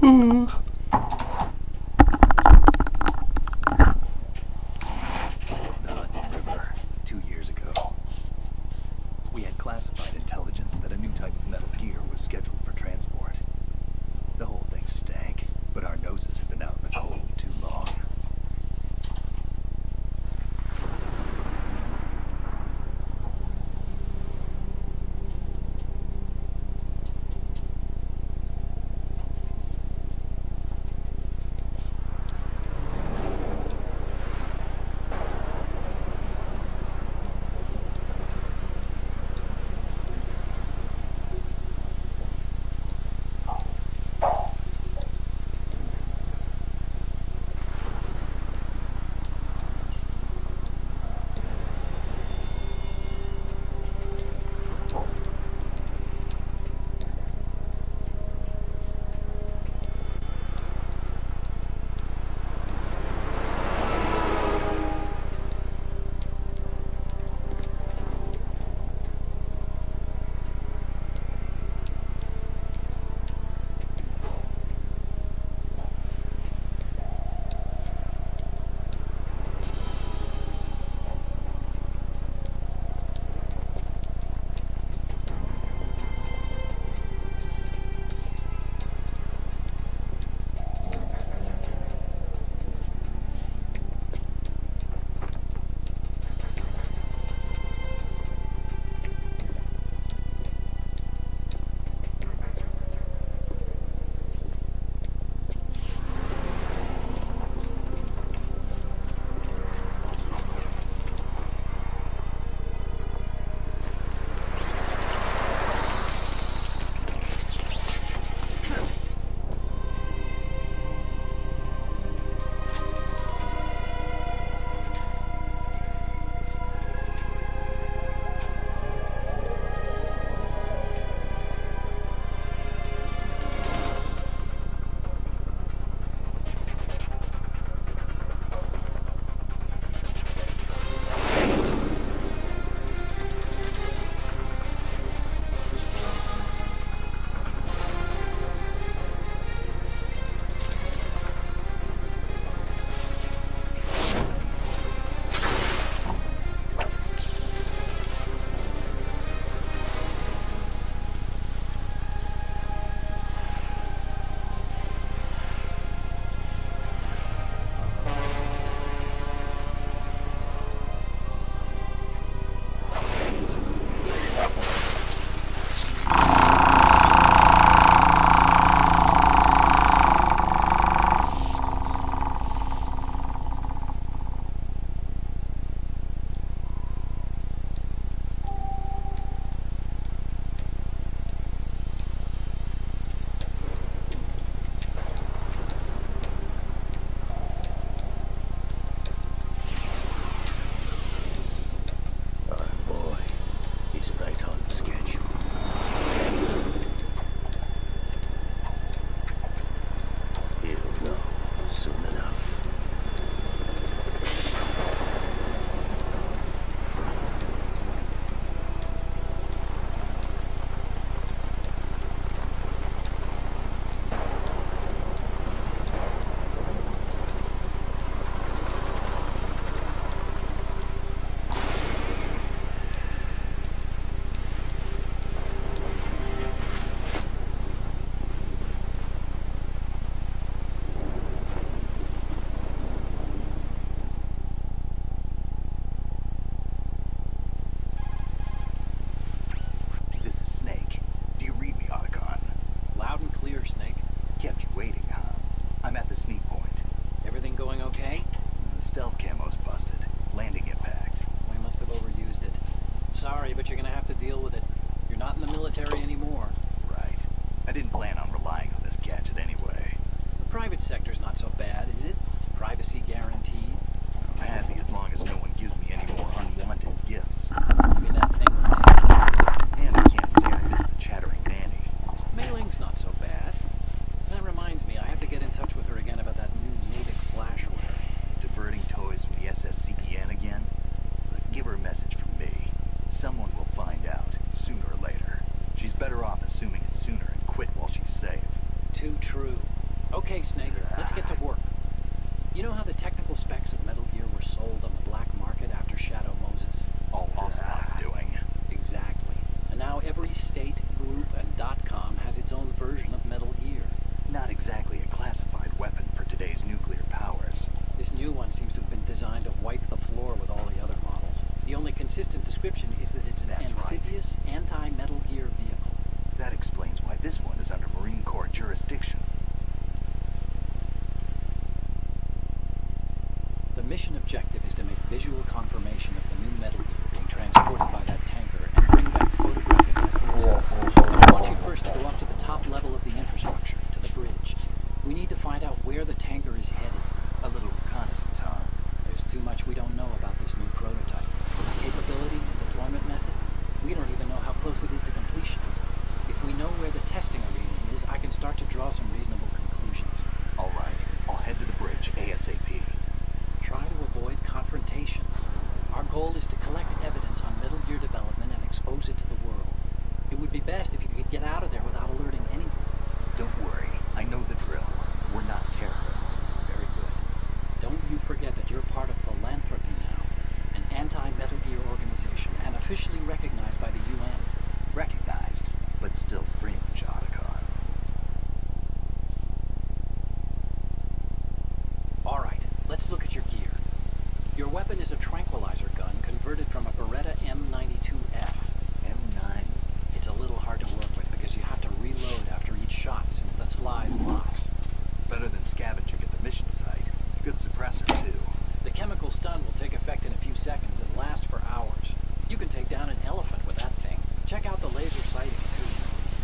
The Hudson River, 2 years ago. We had classified intelligence that a new type of metal gear was scheduled for transport. The whole thing stank, but our noses had been out in the cold too long. Sorry, but you're gonna have to deal with it. You're not in the military anymore. Right. I didn't plan on relying on this gadget anyway. The private sector's not so bad, is it? Privacy guaranteed. I'm happy as long as no one gives me any more unwanted gifts. You mean that thing with me? And I can't say I miss the chattering nanny. Mailing's not so bad. That reminds me, I have to get in touch with her again about that new native flashware. Diverting toys from the SSCPN again? But give her a message from me. Someone will find out, sooner or later. She's better off assuming it's sooner and quit while she's safe. Too true. You know how the technical specs of Metal Gear were sold on the black market after Shadow Moses? All Ocelot's doing. Exactly. And now every state, group, and .com has its own version of Metal Gear. Not exactly a classified weapon for today's nuclear powers. This new one seems to have been designed to wipe the floor with all the other models. The only consistent description is that it's an amphibious, anti-Metal Gear vehicle. That explains why this one is under Marine Corps jurisdiction. The mission objective is to make visual confirmation of the new Metal Gear being transported by that tanker and bring back photographic evidence. I want you first to go up to the top level of the infrastructure, to the bridge. We need to find out where the tanker is headed. A little reconnaissance, huh? There's too much we don't know about this new prototype. Capabilities, deployment method, we don't even know how close it is to completion. If we know where the testing arena is, I can start to draw some reasonable conclusions. All right, I'll head to the bridge ASAP. Try to avoid confrontations. Our goal is to collect evidence on Metal Gear development and expose it to the world. It would be best if you could get out of there without alerting anyone. Don't worry, I know the drill. We're not terrorists. Very good. Don't you forget that you're part of Philanthropy now, an anti-Metal Gear organization and officially recognized by the UN. Recognized, but still fringe, Otacon. All right, let's look at your gear. Your weapon is a tranquilizer gun converted from a Beretta M92F. M9? It's a little hard to work with because you have to reload after each shot since the slide locks. Better than scavenging at the mission site. Good suppressor, too. The chemical stun will take effect in a few seconds and last for hours. You can take down an elephant with that thing. Check out the laser sighting, too.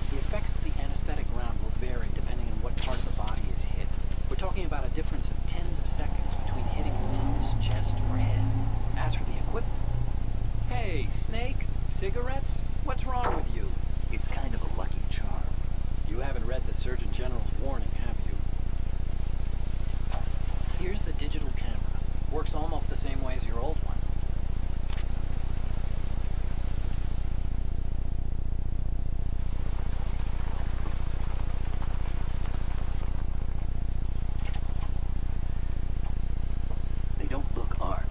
The effects of the anesthetic round will vary depending on what part of the body is hit. We're talking about a difference of tens of seconds between hitting lungs, chest, or head. As for the equipment... Hey, Snake! Cigarettes? What's wrong with you? It's kind of a lucky charm. You haven't read the Surgeon General's warning, have you? Here's the digital camera. Works almost the same way as your old one. They don't look armed.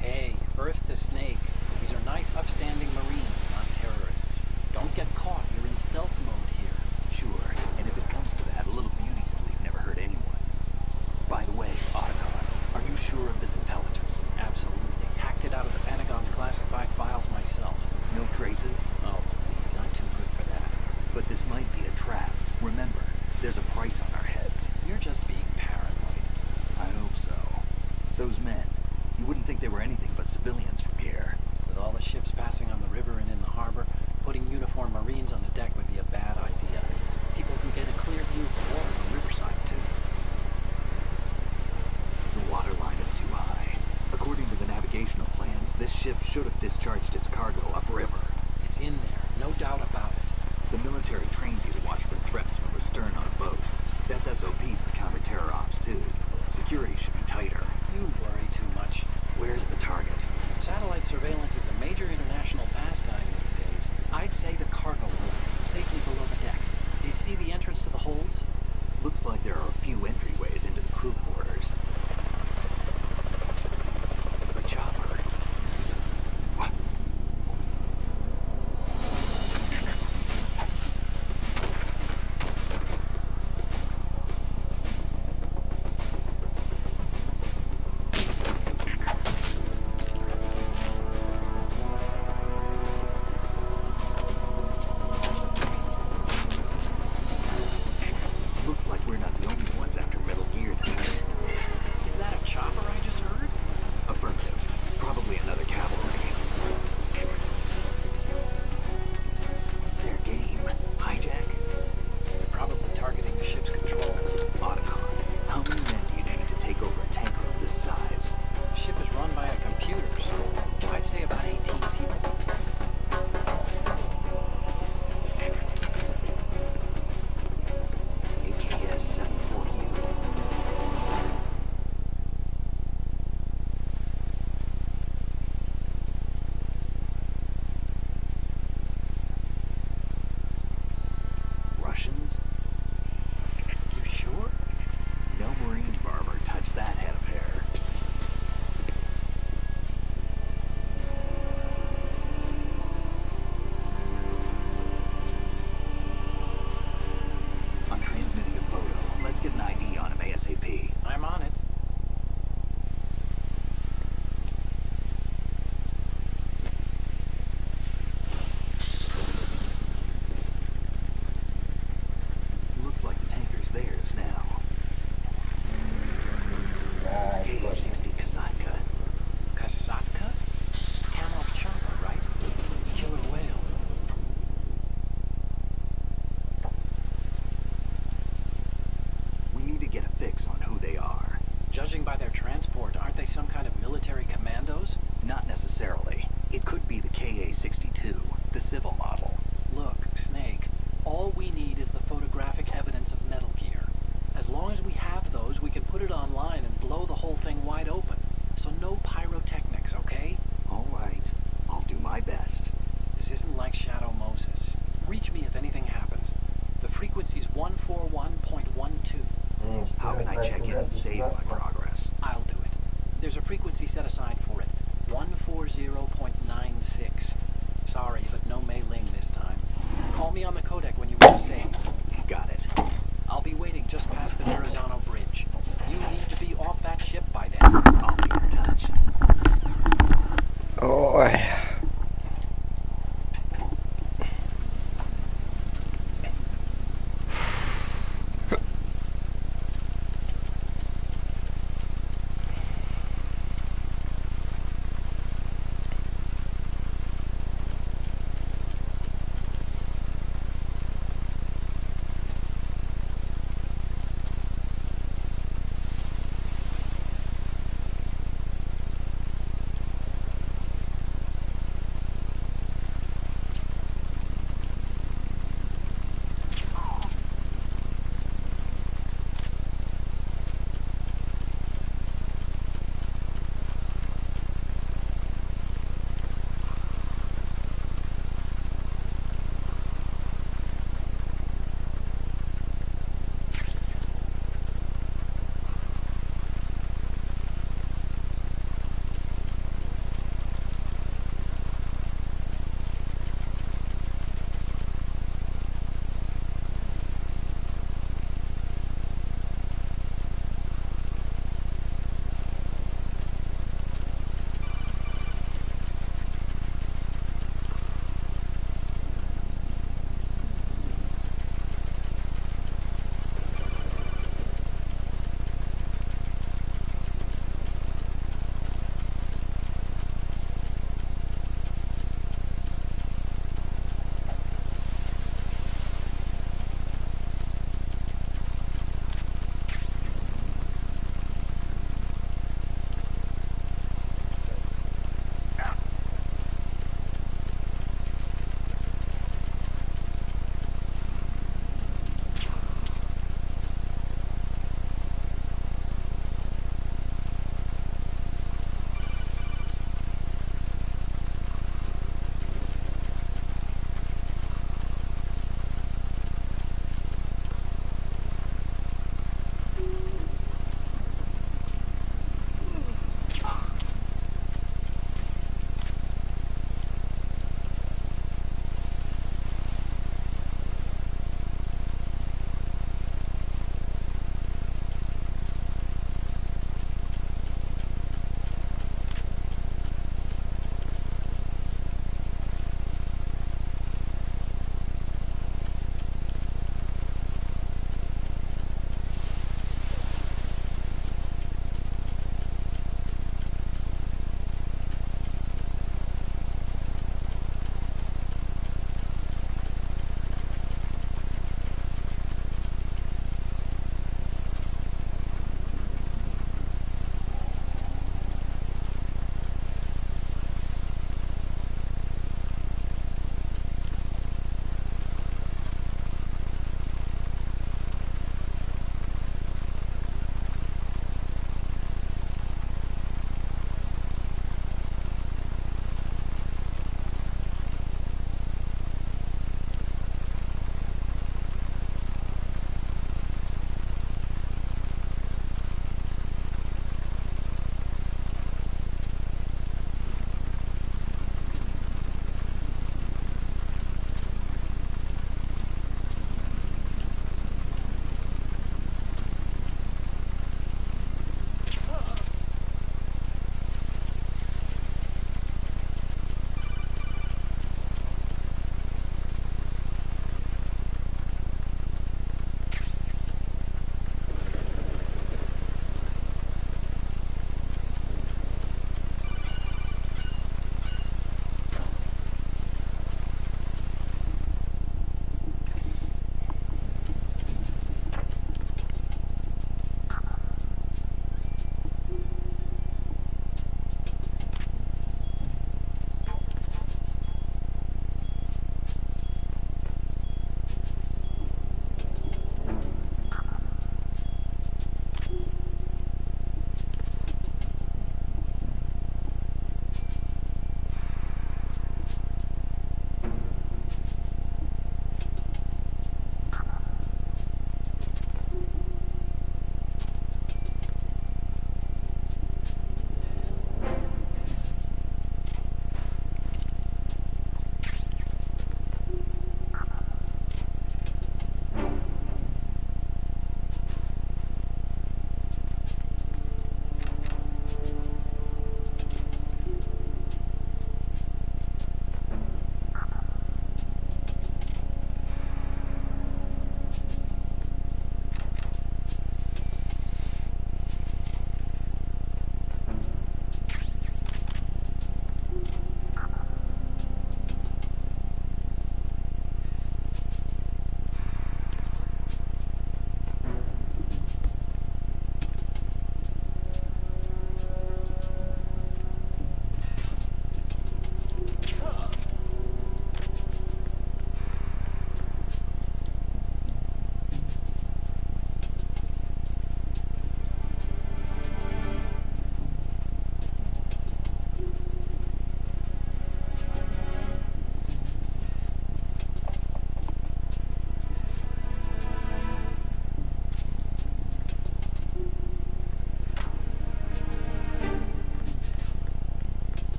Hey, Earth to Snake. These are nice, upstanding Marines, not terrorists. Don't get caught. You're in stealth mode here. Sure, and if it comes to that, a little beauty sleep never hurt anyone. By the way, Otacon, are you sure of this intelligence? Absolutely. Hacked it out of the Pentagon's classified files myself. No traces? Oh, please. I'm too good for that. But this might be a trap. Remember, there's a price on our heads. You're just being paranoid. I hope so. Those men, you wouldn't think they were anything but civilians from here. With all the ships passing on the river and in the harbor, putting uniformed Marines on the deck would be a bad idea. People can get a clear view of the water from Riverside, too. The water line is too high. According to the navigational plans, this ship should have discharged its cargo upriver. It's in there, no doubt about it. The military trains you to watch for threats from the stern on a boat.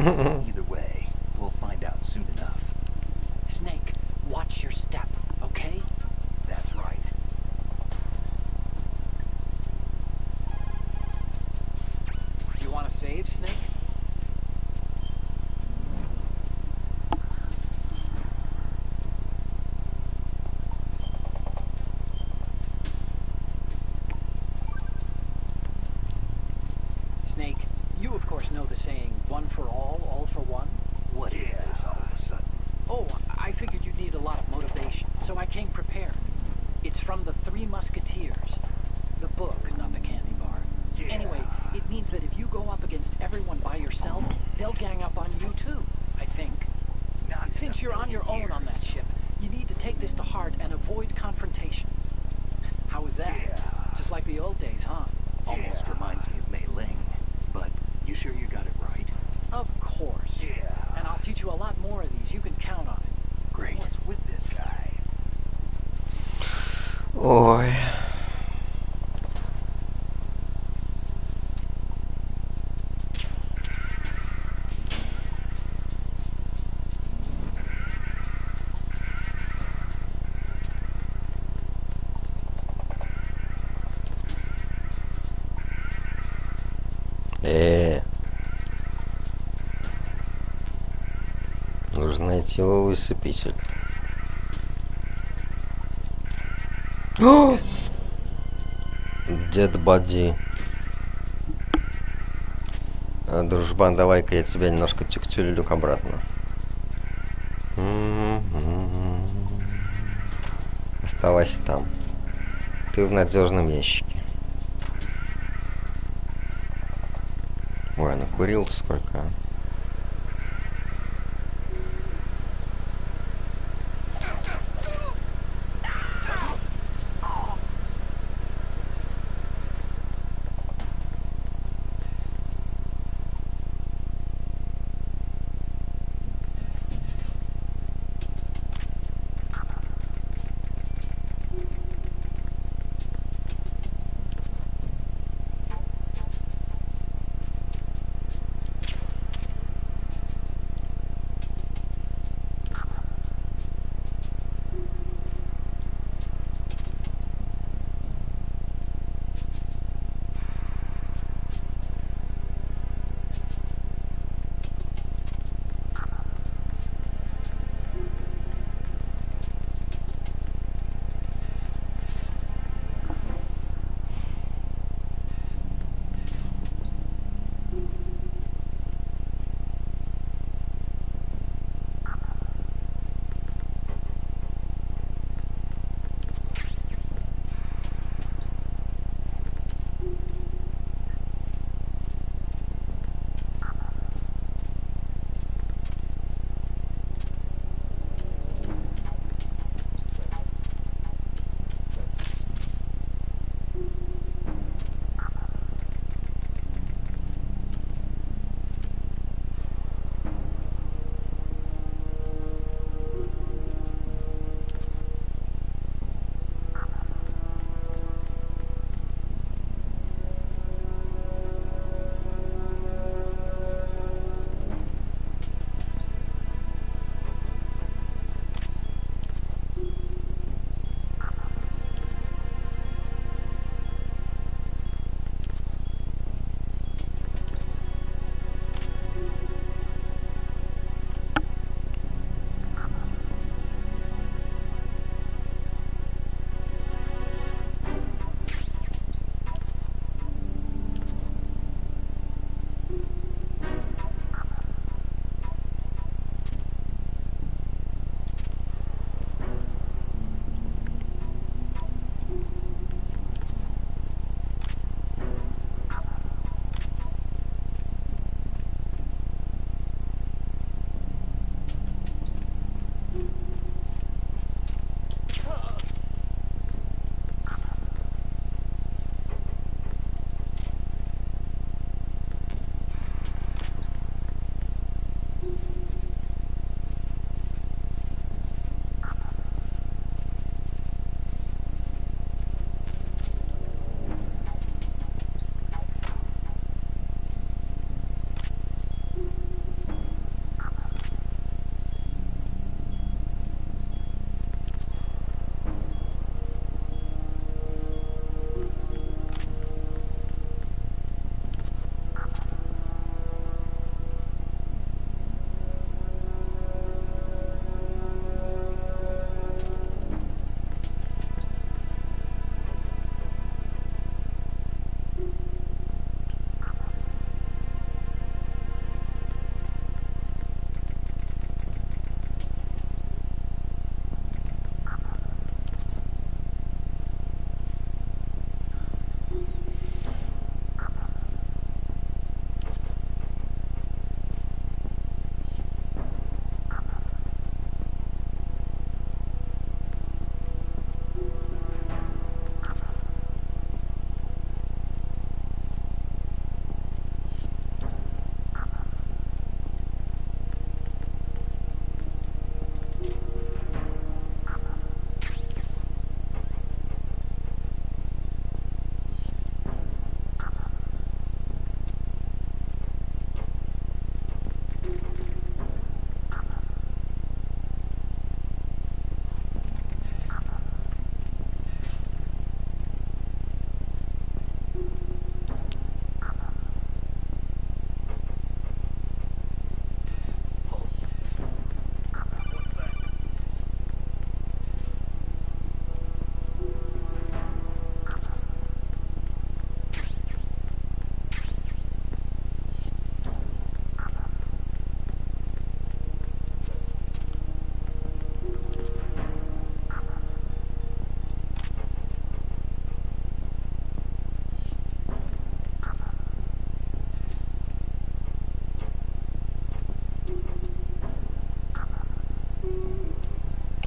Either way, we'll find out soon enough. Snake, watch your step, okay? That's right. You want to save, Snake? Snake, you of course know the saying, one for all for one? What is this all of a sudden? Oh, I figured you'd need a lot of motivation, so I came prepared. It's from the Three Musketeers. The book, not the candy bar. Yeah. Anyway, it means that if you go up against everyone by yourself, they'll gang up on you too, I think. Not Since you're on your own on that ship, you need to take this to heart and avoid confrontations. How was that? Yeah. Just like the old days, huh? Almost reminds me of Mei Ling. But you sure you got it right? Of course. Yeah. And I'll teach you a lot more of these. You can count on it. Great. What's with this guy? Ой. Нужно найти его высыпитель. О! Дед Бади. Дружбан, давай-ка я тебя немножко тюк-тюлюк обратно. Оставайся там. Ты в надежном ящике. Ой, накурил-то сколько.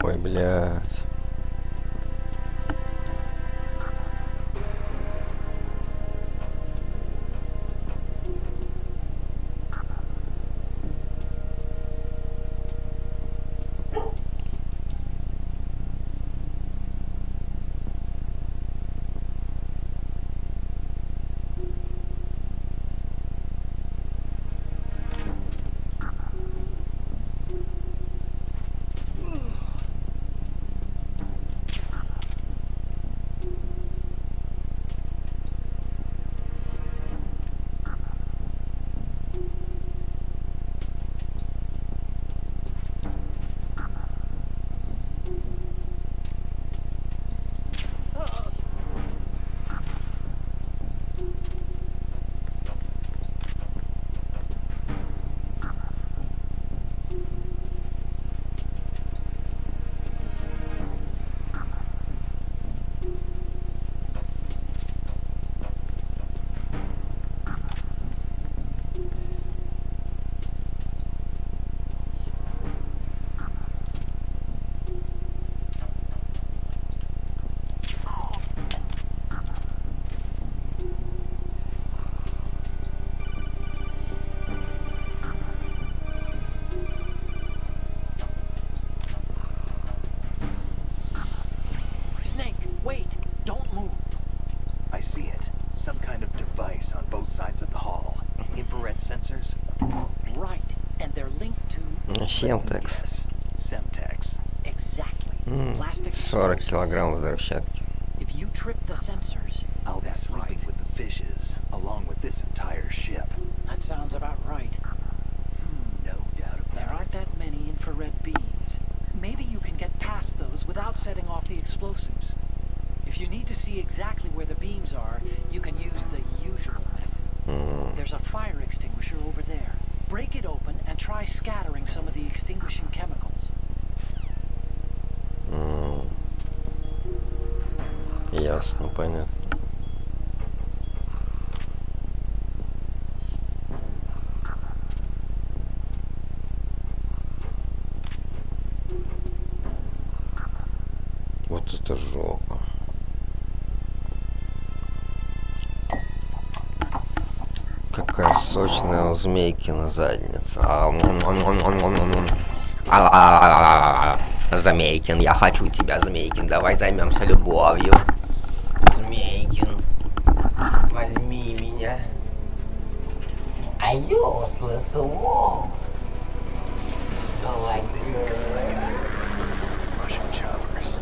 Ой, блядь. Snake, wait! Don't move! I see it. Some kind of device on both sides of the hall. Infrared sensors? Right, and they're linked to... Семтекс. Yes. Semtex. Exactly. Plastic 40 explosives. килограмм взрывчатки. If you trip the sensors, I'll be that's sleeping right. with the fishes, along with this entire ship. That sounds about right. No doubt about it. There aren't that many infrared beams. Maybe you can get past those without setting off the explosives. If you need to see exactly where the beams are, you can use the usual method. There's a fire extinguisher over there. Break it open and try scattering some of the extinguishing chemicals. Ясно, понятно. Вот это жопа. Какая сочная у змейкина задница. Змейкин, я хочу тебя, Змейкин. Давай займемся любовью. Змейкин, возьми меня. А useless wolf. Like Russian choppers.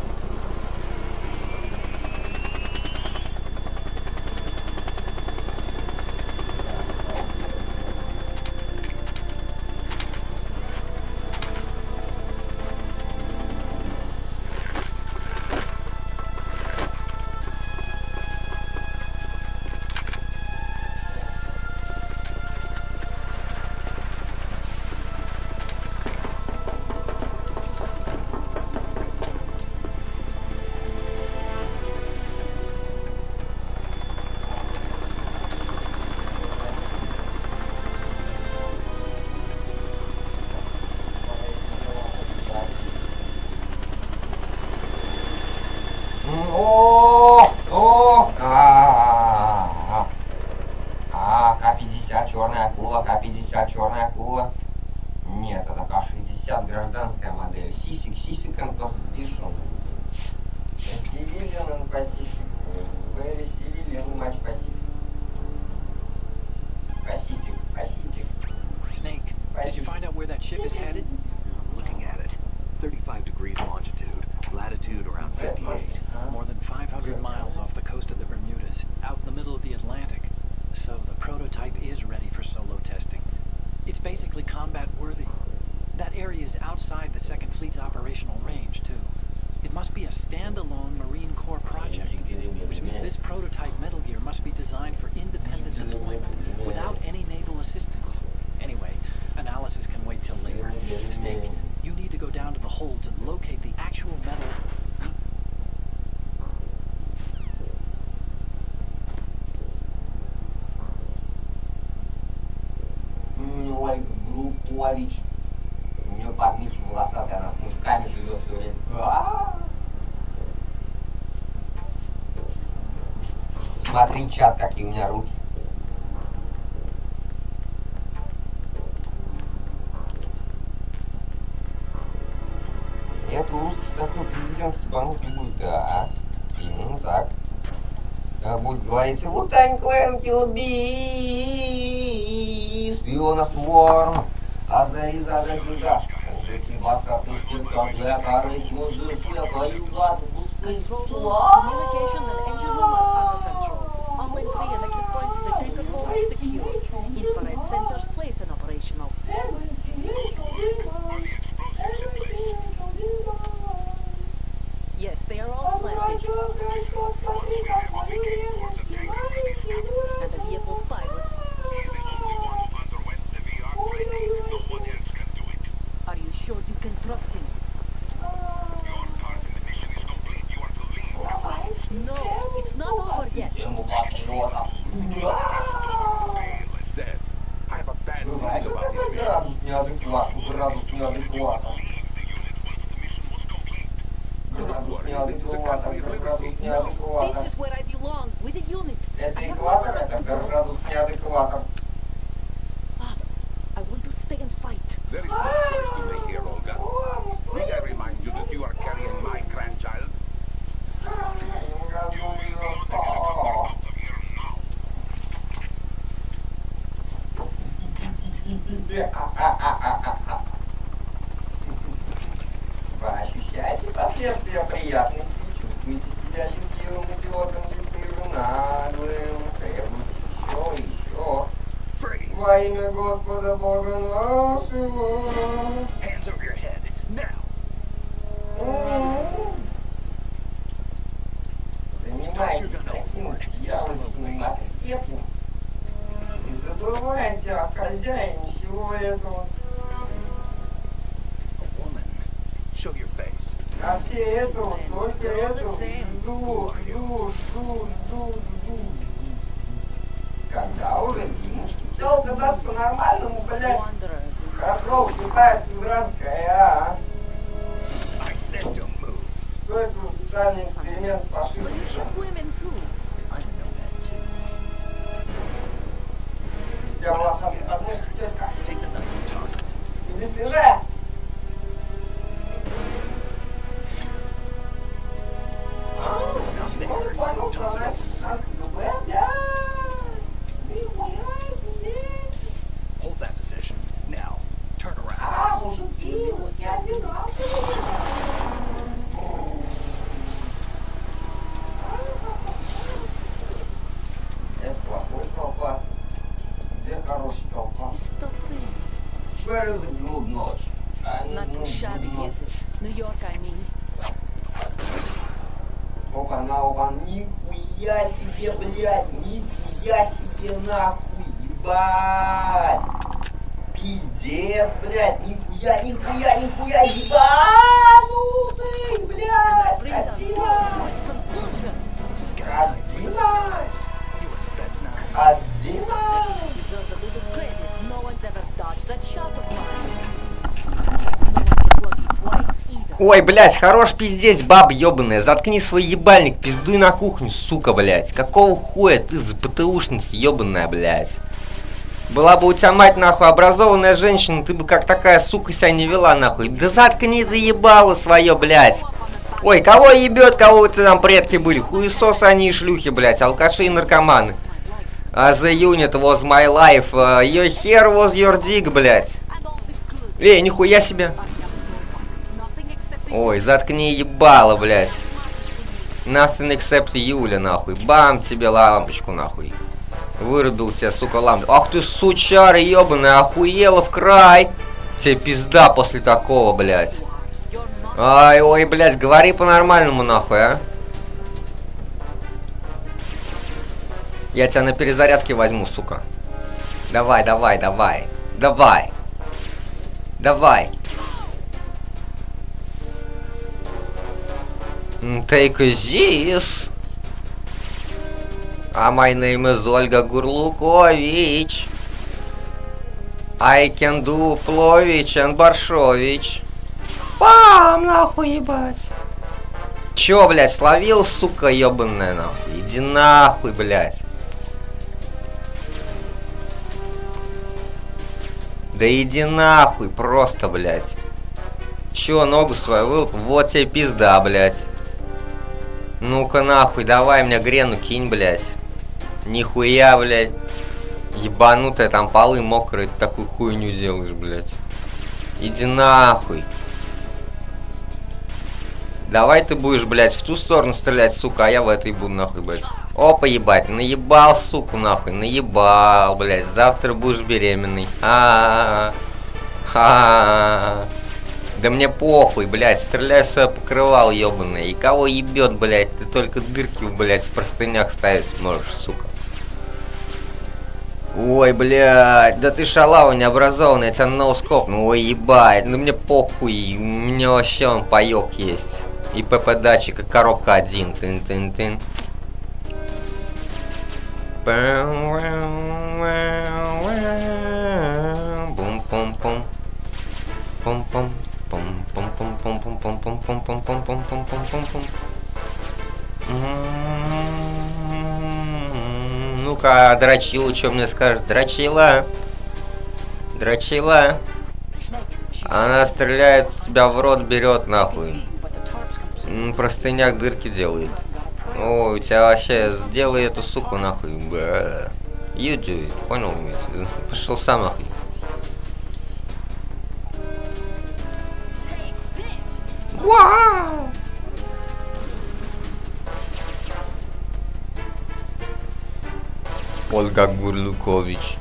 К-50 черная акула, К-50 черная акула. Нет, это К-60 гражданская модель. Сифик and Position. Civilian and Pacific. Very civilian, much Pacific. Pacific. Snake, did you find out where that ship is headed? Looking at it. 35 degrees longitude. Latitude around 58. More than 500 miles off the coast of the Bermudas, out in the middle of the Atlantic. So the prototype is ready for solo testing. It's basically combat worthy. That area is outside the Second Fleet's operational range, too. It must be a standalone Marine Corps project, which means this prototype Metal Gear must be designed for independent deployment, without any naval assistance. Anyway, analysis can wait till later. Snake, you need to go down to the holds and locate the actual metal... Группу ловить. У нее подмыть волосатая, она с мужиками живет все время. Смотри, чат, какие у меня руки. Это русский такой президент ебанутый будет, да. Именно так. Будет говорить, вот I'm clan kill bees, we on a swarm, as there is a regular. Control, communications and engine room are under control. Online 3 and exit points to the tanker hold secure. Infrared sensors placed and operational. Yes, they are all planted. And the vehicle's pilot. Are you sure you can trust him? No, it's not over yet. This is where I belong, with the unit. Это экватор, это градус неадекватор. I want to stay and fight. There is no choice to make here, Olga. May I remind you that you are carrying my grandchild? Вы ощущаете последствия приятности, чувствуете себя счастливым идиотом, бесстыжим, наглым, требуете еще. Во имя Господа Бога нашего. Hands over your head, now! Занимайтесь таким дьявольским накрепом. Не забывайте о хозяине всего этого. Woman, show your face. А все этого, только этого. Жду. Когда уже денежки? Телка даст по-нормальному, блядь. Wanderers. Котров китайская израильская, а? I said don't move. Что это за социальный эксперимент с So you фашизмом? shoot women too. I know that too. У тебя волосатый подмышка, тёзка. Take the knife and toss it. Ты бесстыжая? Hold that position. Now, turn around. Это плохой колпак. Где хороший колпак? Stop raining. Where is the good notch? Not too shabby, is it? New York, I mean. Опа, нихуя себе, блядь, нихуя себе, нахуй, ебать! Пиздец, блядь, нихуя, ебанутый, блядь, Brings our Катина! world to its conclusion. Катина! You a spetsnaz. Катина! Deserve a little credit. No one's ever dodged that shot of mine. No one gets lucky twice either. Ой, блядь, хорош пиздец, баба ёбаная, заткни свой ебальник, пиздуй на кухню, сука, блядь. Какого хуя ты за ПТУшница ёбаная, блядь? Была бы у тебя мать, нахуй, образованная женщина, ты бы как такая сука себя не вела, нахуй. Да заткни ты ебало свое, блядь. Ой, кого ебет, кого у тебя там предки были? Хуесосы они и шлюхи, блядь, алкаши и наркоманы. The unit was my life, your hair was your dick, блядь. Эй, нихуя себе. Ой, заткни ебало, блядь. Nothing except Юля, нахуй. Бам тебе лампочку, нахуй. Вырубил тебя, сука, лампочку. Ах ты, сучара ебаная, охуела в край. Тебе пизда после такого, блядь. Ай, ой, блядь, говори по-нормальному, нахуй, а. Я тебя на перезарядке возьму, сука. Давай. Take this. My name is Ольга Гурлукович. I can do Плович and Боршович. Бам, нахуй ебать. Чё, блядь, словил, сука, ёбаная, нахуй? Иди нахуй, блядь. Да иди нахуй, просто, блядь. Чё, ногу свою вылуп? Вот тебе пизда, блядь. Ну-ка нахуй, давай мне грену кинь, блядь. Нихуя, блядь. Ебанутая, там полы мокрые, ты такую хуйню делаешь, блядь. Иди нахуй. Давай ты будешь, блядь, в ту сторону стрелять, сука, а я в этой буду, нахуй, блядь. Опа, ебать, наебал, суку, нахуй, наебал, блядь. Завтра будешь беременный. Да мне похуй, блядь, стреляй в свое покрывало, ебаное. И кого ебет, блядь, ты только дырки, блядь, в простынях ставить можешь, сука. Ой, блядь, да ты шалава необразованный, я тебя ноускоп. Ну, ой, ебать, ну мне похуй, у меня вообще он паёк есть. И ПП-датчик, и коробка 1. Тын-тын-тын. Бум-пум-пум. Пум-пум. Пум-пум-пум-пум-пум-пум-пум-пум-пум-пум-пум-пум-пум. Ну-ка, дрочила, что мне скажет? Дрочила. Дрочила. Она стреляет, тебя в рот берет, нахуй. Простыняк дырки делает. О, у тебя вообще сделай эту суку, нахуй. You do it. Понял? Пошел сам, нахуй. Вау! Ольга Гурлукович.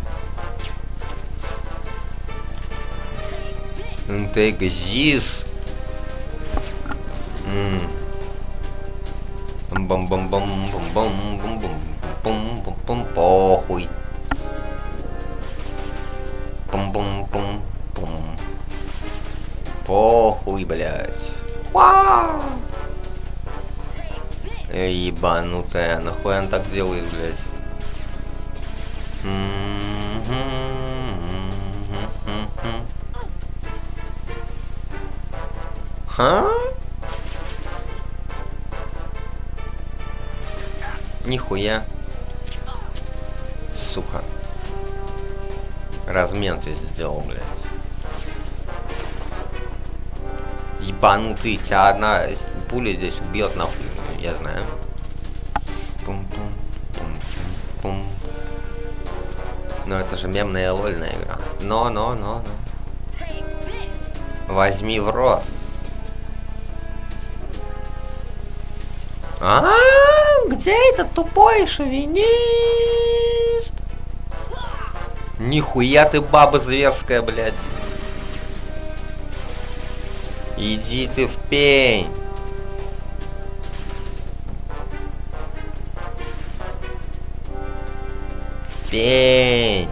Take this. Бам-бам-бам-бам-бам-бам-бам-бам-бам-бам. Похуй. Пум-бум-пум-пум. Похуй, блядь. Вау! Ебанутая, нахуй он так делает, блядь? Ха? Нихуя. Сука. Размен здесь сделал, блядь. Ебанутый, тебя одна пуля здесь убьет, нахуй, я знаю. Пум-пум-пум-пум. Но это же мемная лольная игра. Но. Возьми в рот. Где этот тупой шовинист? Нихуя ты баба зверская, блядь. Иди ты в пень. В пень.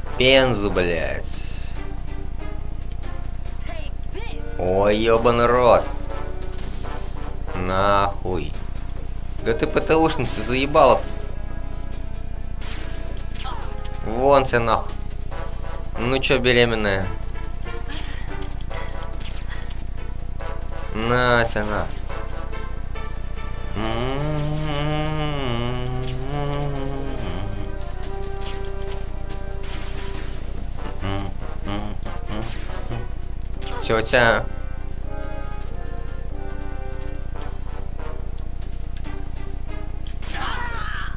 В пензу, блядь. Ой, ёбаный рот. Нахуй. Да ты ПТУшница заебала. Вон тебе нахуй. Ну чё, беременная? На тебя на. Тётя.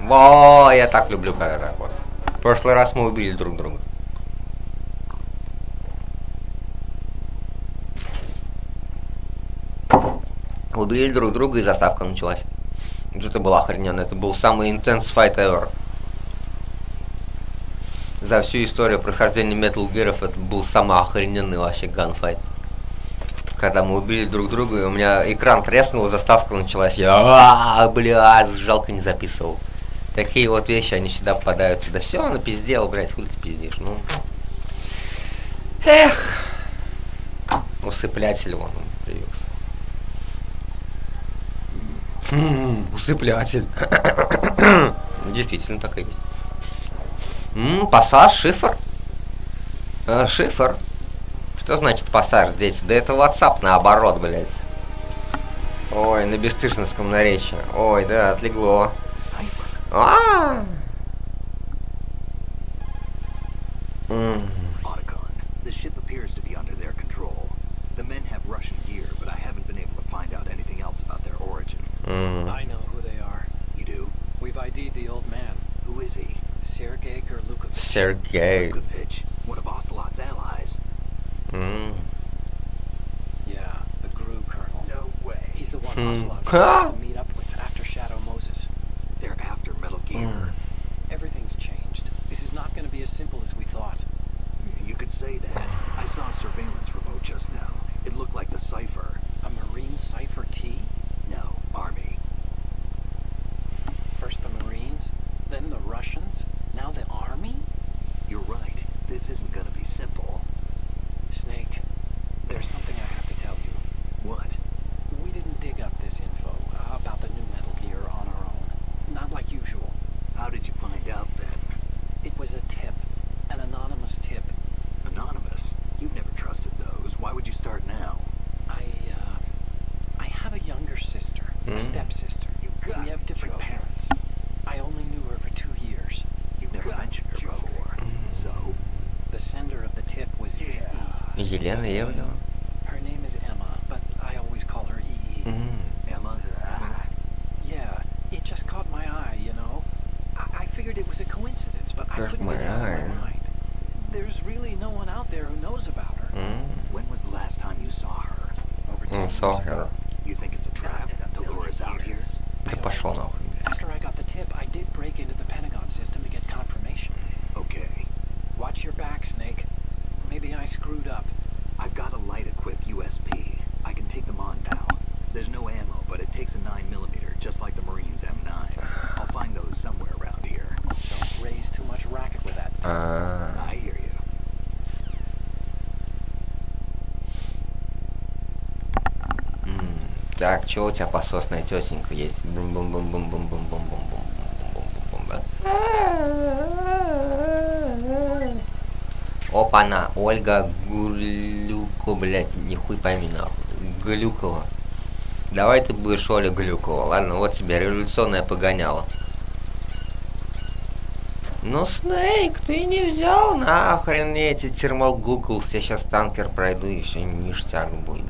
Во, я так люблю, когда так вот. В прошлый раз мы убили друг друга. Убили друг друга, и заставка началась. Это было охрененно. Это был самый intense fight ever. За всю историю прохождения Metal Gear'ов это был самый охрененный вообще ганфайт. Когда мы убили друг друга, и у меня экран треснул, и заставка началась. Я, блядь, жалко не записывал. Такие вот вещи, они всегда попадаются. Да все, напиздел, блядь, хуй ты пиздишь, ну. Эх. Усыплятель вон появился. Усыплятель. Действительно так и есть. Пассаж, шифр. Шифр. Что значит пассаж, дети? Да это WhatsApp наоборот, блядь. Ой, на бесстыженском наречии. Ой, да, отлегло. Cipher. Otacon, the ship appears to be under their control. The men have Russian gear, but I haven't been able to find out anything else about their origin. I know who they are. You do? We've ID'd the old man. Who is he? Sergei Gerlukovich. Сергей. Lukovich, one of Ocelot's allies. Yeah, the GRU colonel. No way. He's the one Ocelot was supposed to meet up with after Shadow Moses. They're after Metal Gear. Everything's changed. This is not going to be as simple as we thought. You could say that. I saw a surveillance remote just now. It looked like the cipher. A Marine Cipher T? No, Army. First the Marines, then the Russians, now the Army? You're right. This isn't gonna be simple. Snake, there's something I have to tell you. What? We didn't dig up this info about the new Metal Gear on our own. Not like usual. How did you find out then? It was a tip. An anonymous tip. Anonymous? You've never trusted those. Why would you start now? I have a younger sister, a stepsister. We have different parents. I only knew her for 2 years. You've never mentioned her before. So? The sender of the tip was EE. Елена Евлева. Her name is Emma, but I always call her EE. Emma? Yeah, it just caught my eye, you know. I figured it was a coincidence, but I Caught couldn't my get it out of eye. my mind. There's really no one out there who knows about her. When was the last time you saw her? Over 10 years Saw ago. her. You think it's a trap to lure us out here? Да пошел нахуй. After I got the tip, I did break into the Pentagon system to get confirmation. Okay. Watch your back, Snake. Maybe I screwed up. I've got a light-equipped USP. I can take them on now. There's no ammo, but it takes a 9mm, just like the Marines M9. I'll find those somewhere around here. Don't raise too much racket with that. I hear you. Так, что у тебя пососная тетенька есть? Бум-бум-бум-бум-бум-бум-бум-бум-бум-бум-бум. Опа-на, Ольга Глюко, блядь, нихуй пойми нахуй. Глюкова. Давай ты будешь Оля Глюкова. Ладно, вот тебе революционное погоняло. Ну, Снейк, ты не взял нахрен эти термогуглс. Я сейчас танкер пройду и все ништяк будет.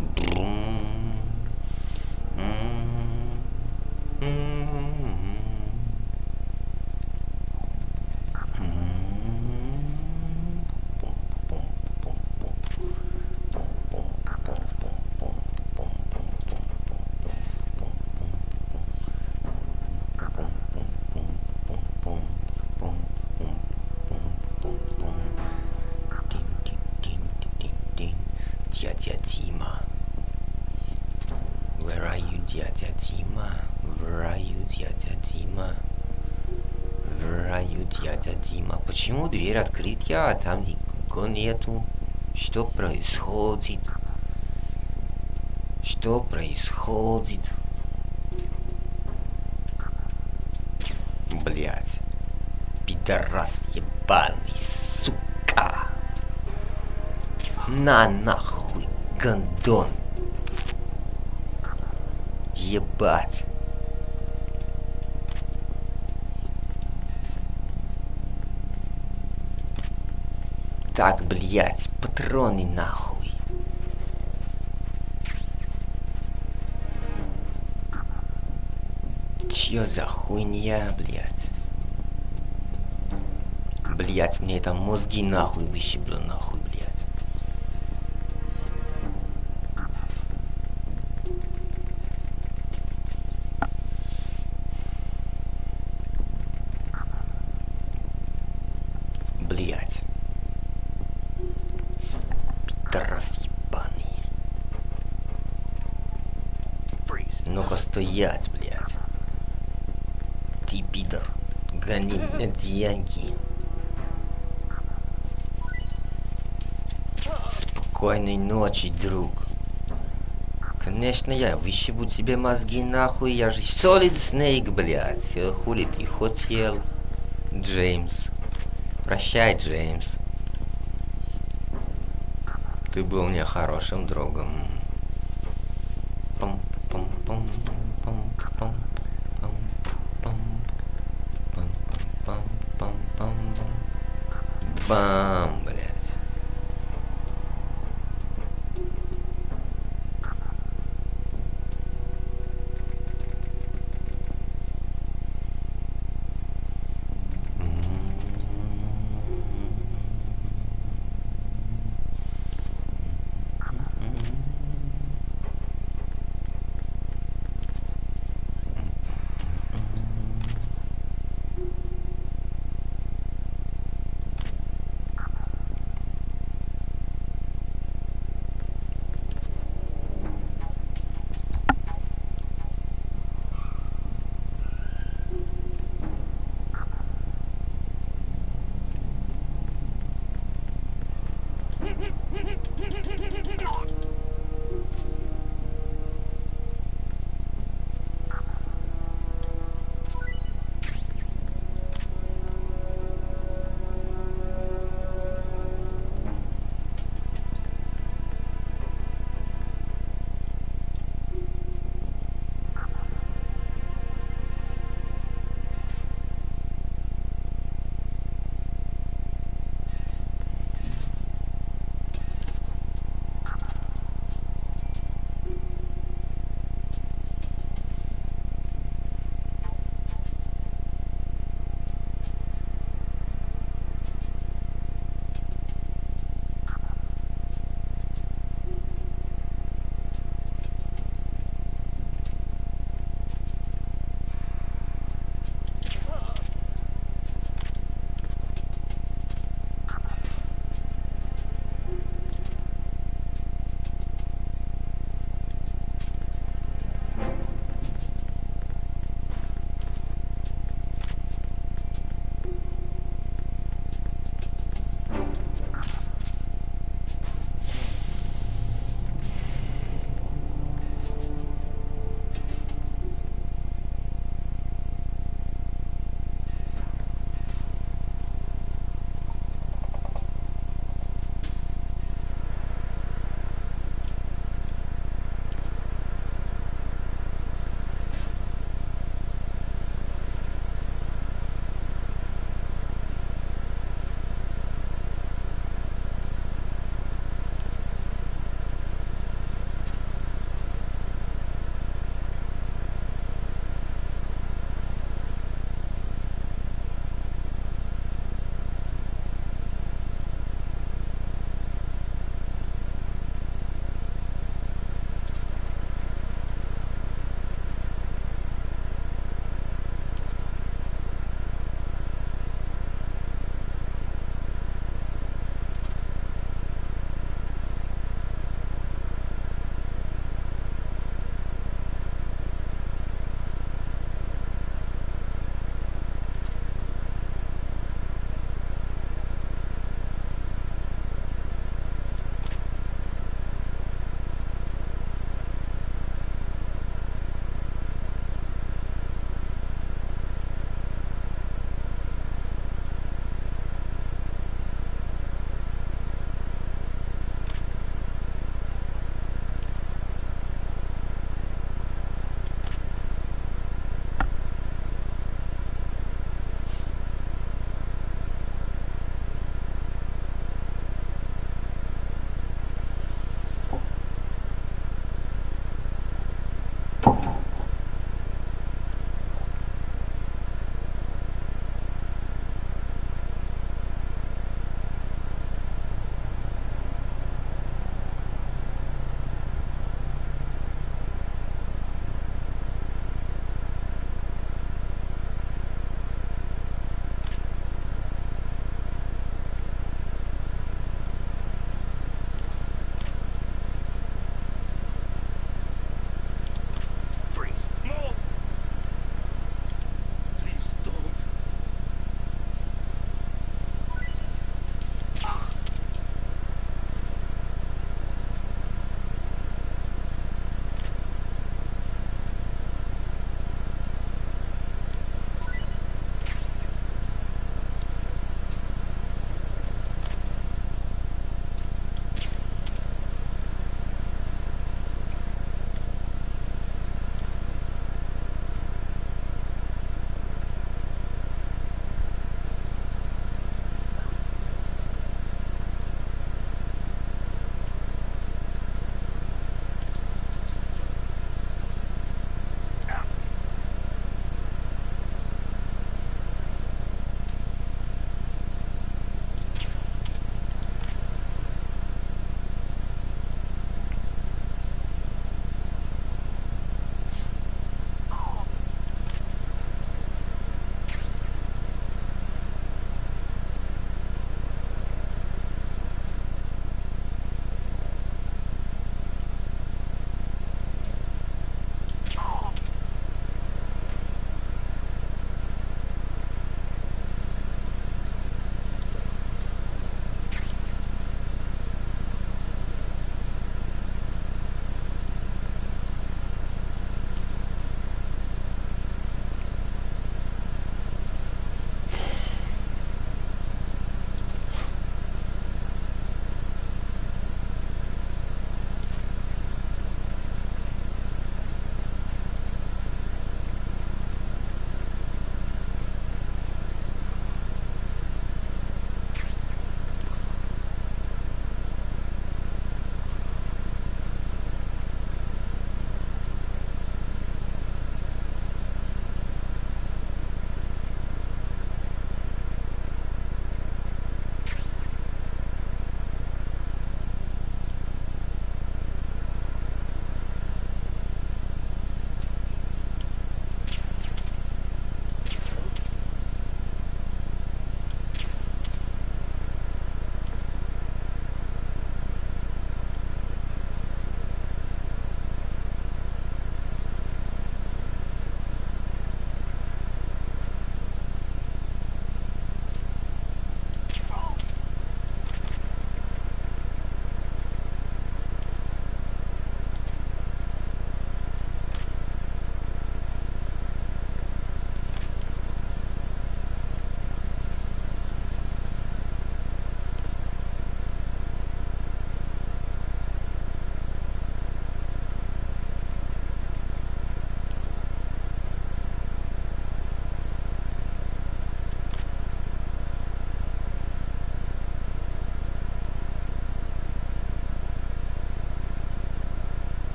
Дядя Дима. Where are you, дядя Дима? Where are you, дядя Дима? Where are you, дядя Дима? Почему дверь открыта, а там никого нету? Что происходит? Что происходит? Блять. Пидорас ебаный, сука. На нахуй, гондон. Ебать. Так, блять, патроны нахуй. Чё за хуйня, блять? Блять, мне это мозги нахуй выщибло, нахуй, блять. Блять. Пидорас ебаный. Ну-ка стоять, блять. Ты пидор. Гони на деньги. Спокойной ночи, друг. Конечно, я выщебу тебе мозги нахуй. Я же Solid Snake, блять. Хули ты хотел, Джеймс. Прощай, Джеймс. Ты был мне хорошим другом. Пам, Бам, блядь.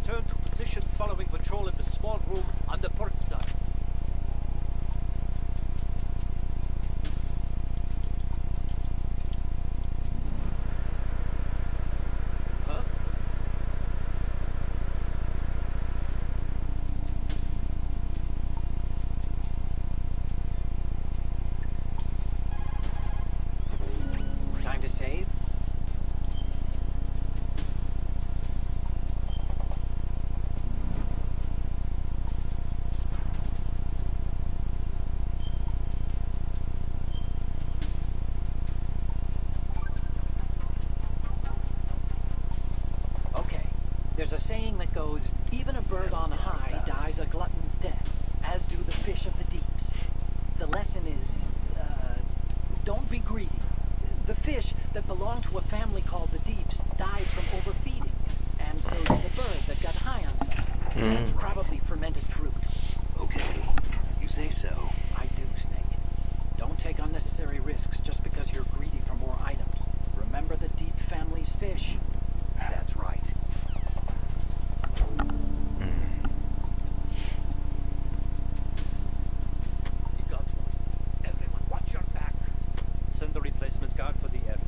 return to position following patrol in the small room on the port side. Huh? Time to save? Okay. There's a saying that goes, even a bird on high dies a glutton's death, as do the fish of the deeps. The lesson is, don't be greedy. The fish that belonged to a family called the deeps died from overfeeding, and so did the bird that got high on something. It's probably fermented fruit. Okay, you say so. I do, Snake. Don't take unnecessary risks just because you're greedy for more items. Remember the deep family's fish. That's right. You got one. Everyone, watch your back. Send the replacement guard for the area.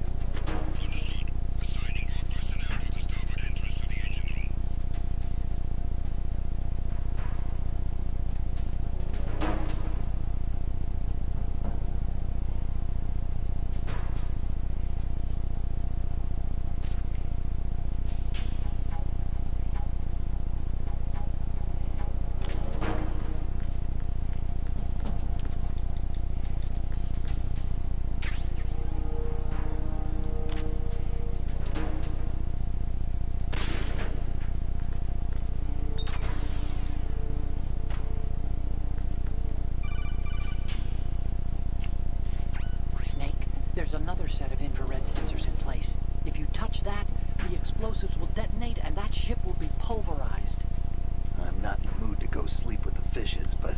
Understood. Assigning your personnel to the starboard entrance to the engine room. Snake, there's another set of infrared sensors in place. If you touch that, the explosives will detonate and that ship will be pulverized. I'm not in the mood to go sleep with the fishes, but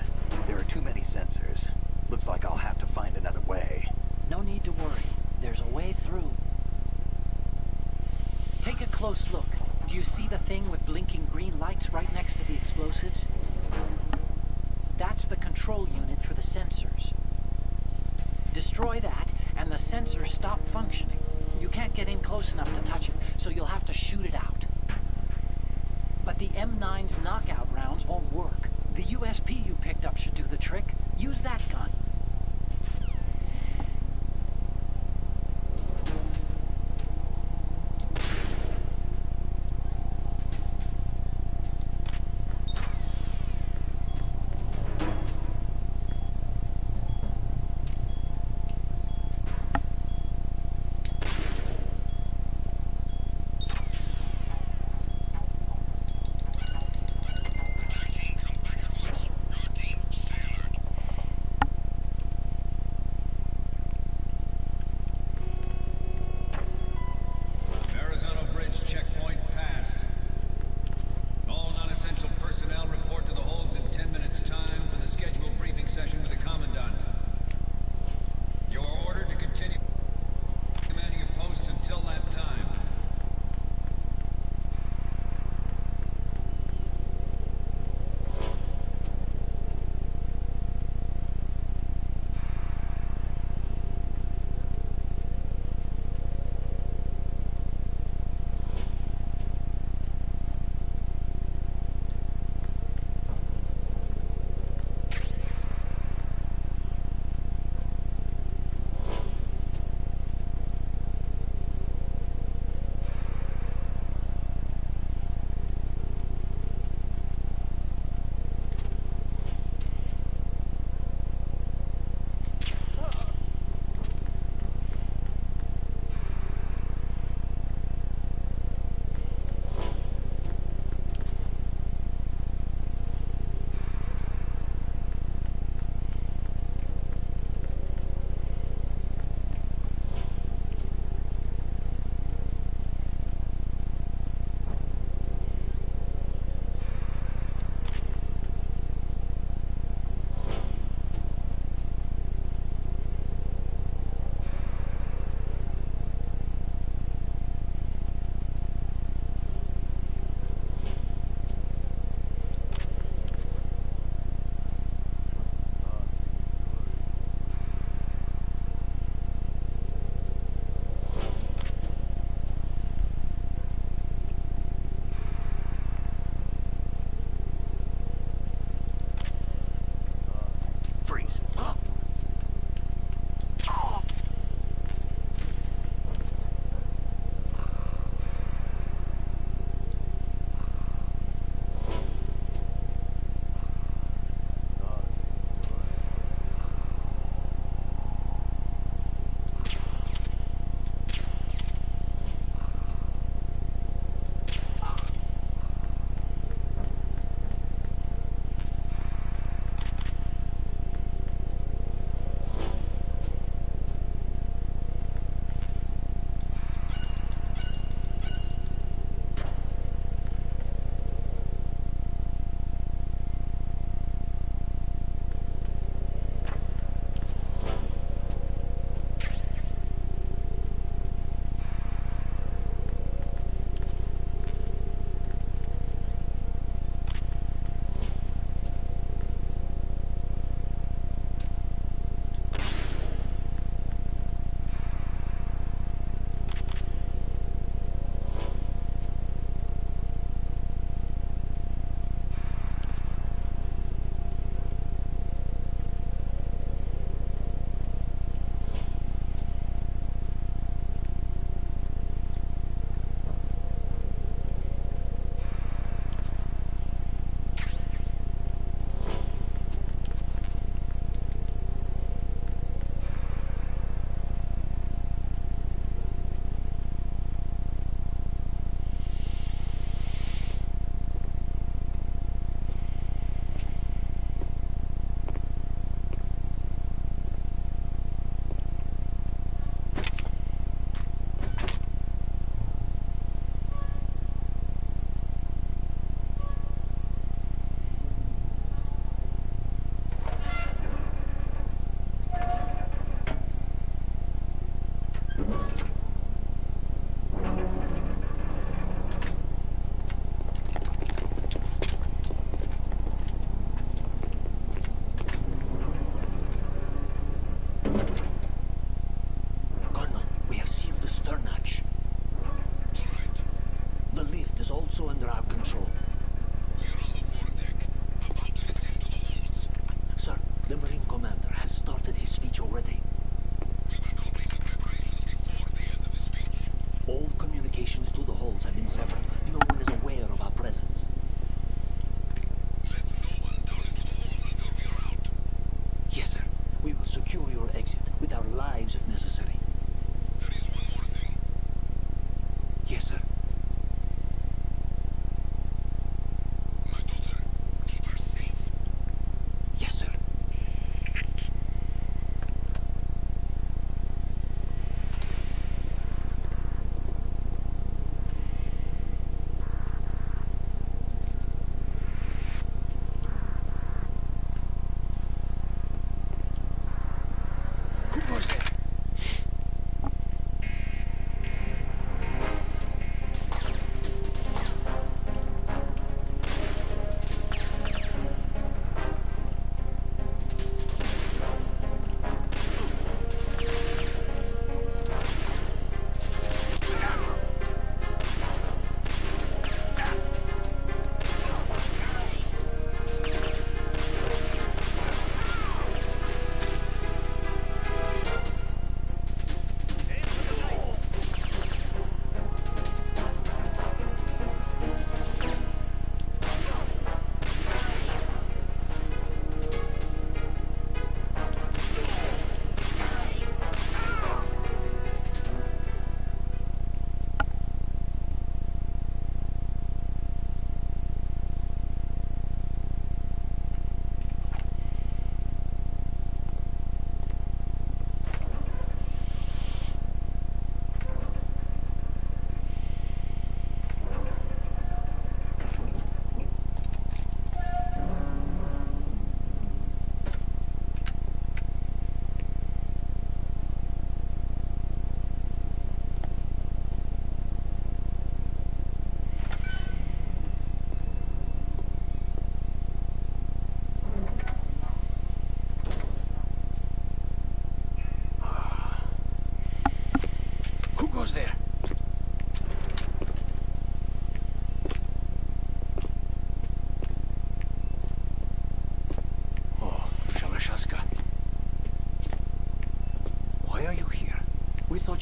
there are too many sensors. Looks like I'll have to find another way. No need to worry. There's a way through. Take a close look. Do you see the thing with blinking green lights right next to the explosives? That's the control unit for the sensors. Destroy that, and the sensors stop functioning. You can't get in close enough to touch it, so you'll have to shoot it out. But the M9's knockout rounds won't work. The USP you picked up should do the trick. Use that gun. Attack team, come back at once. Guard team, stay alert.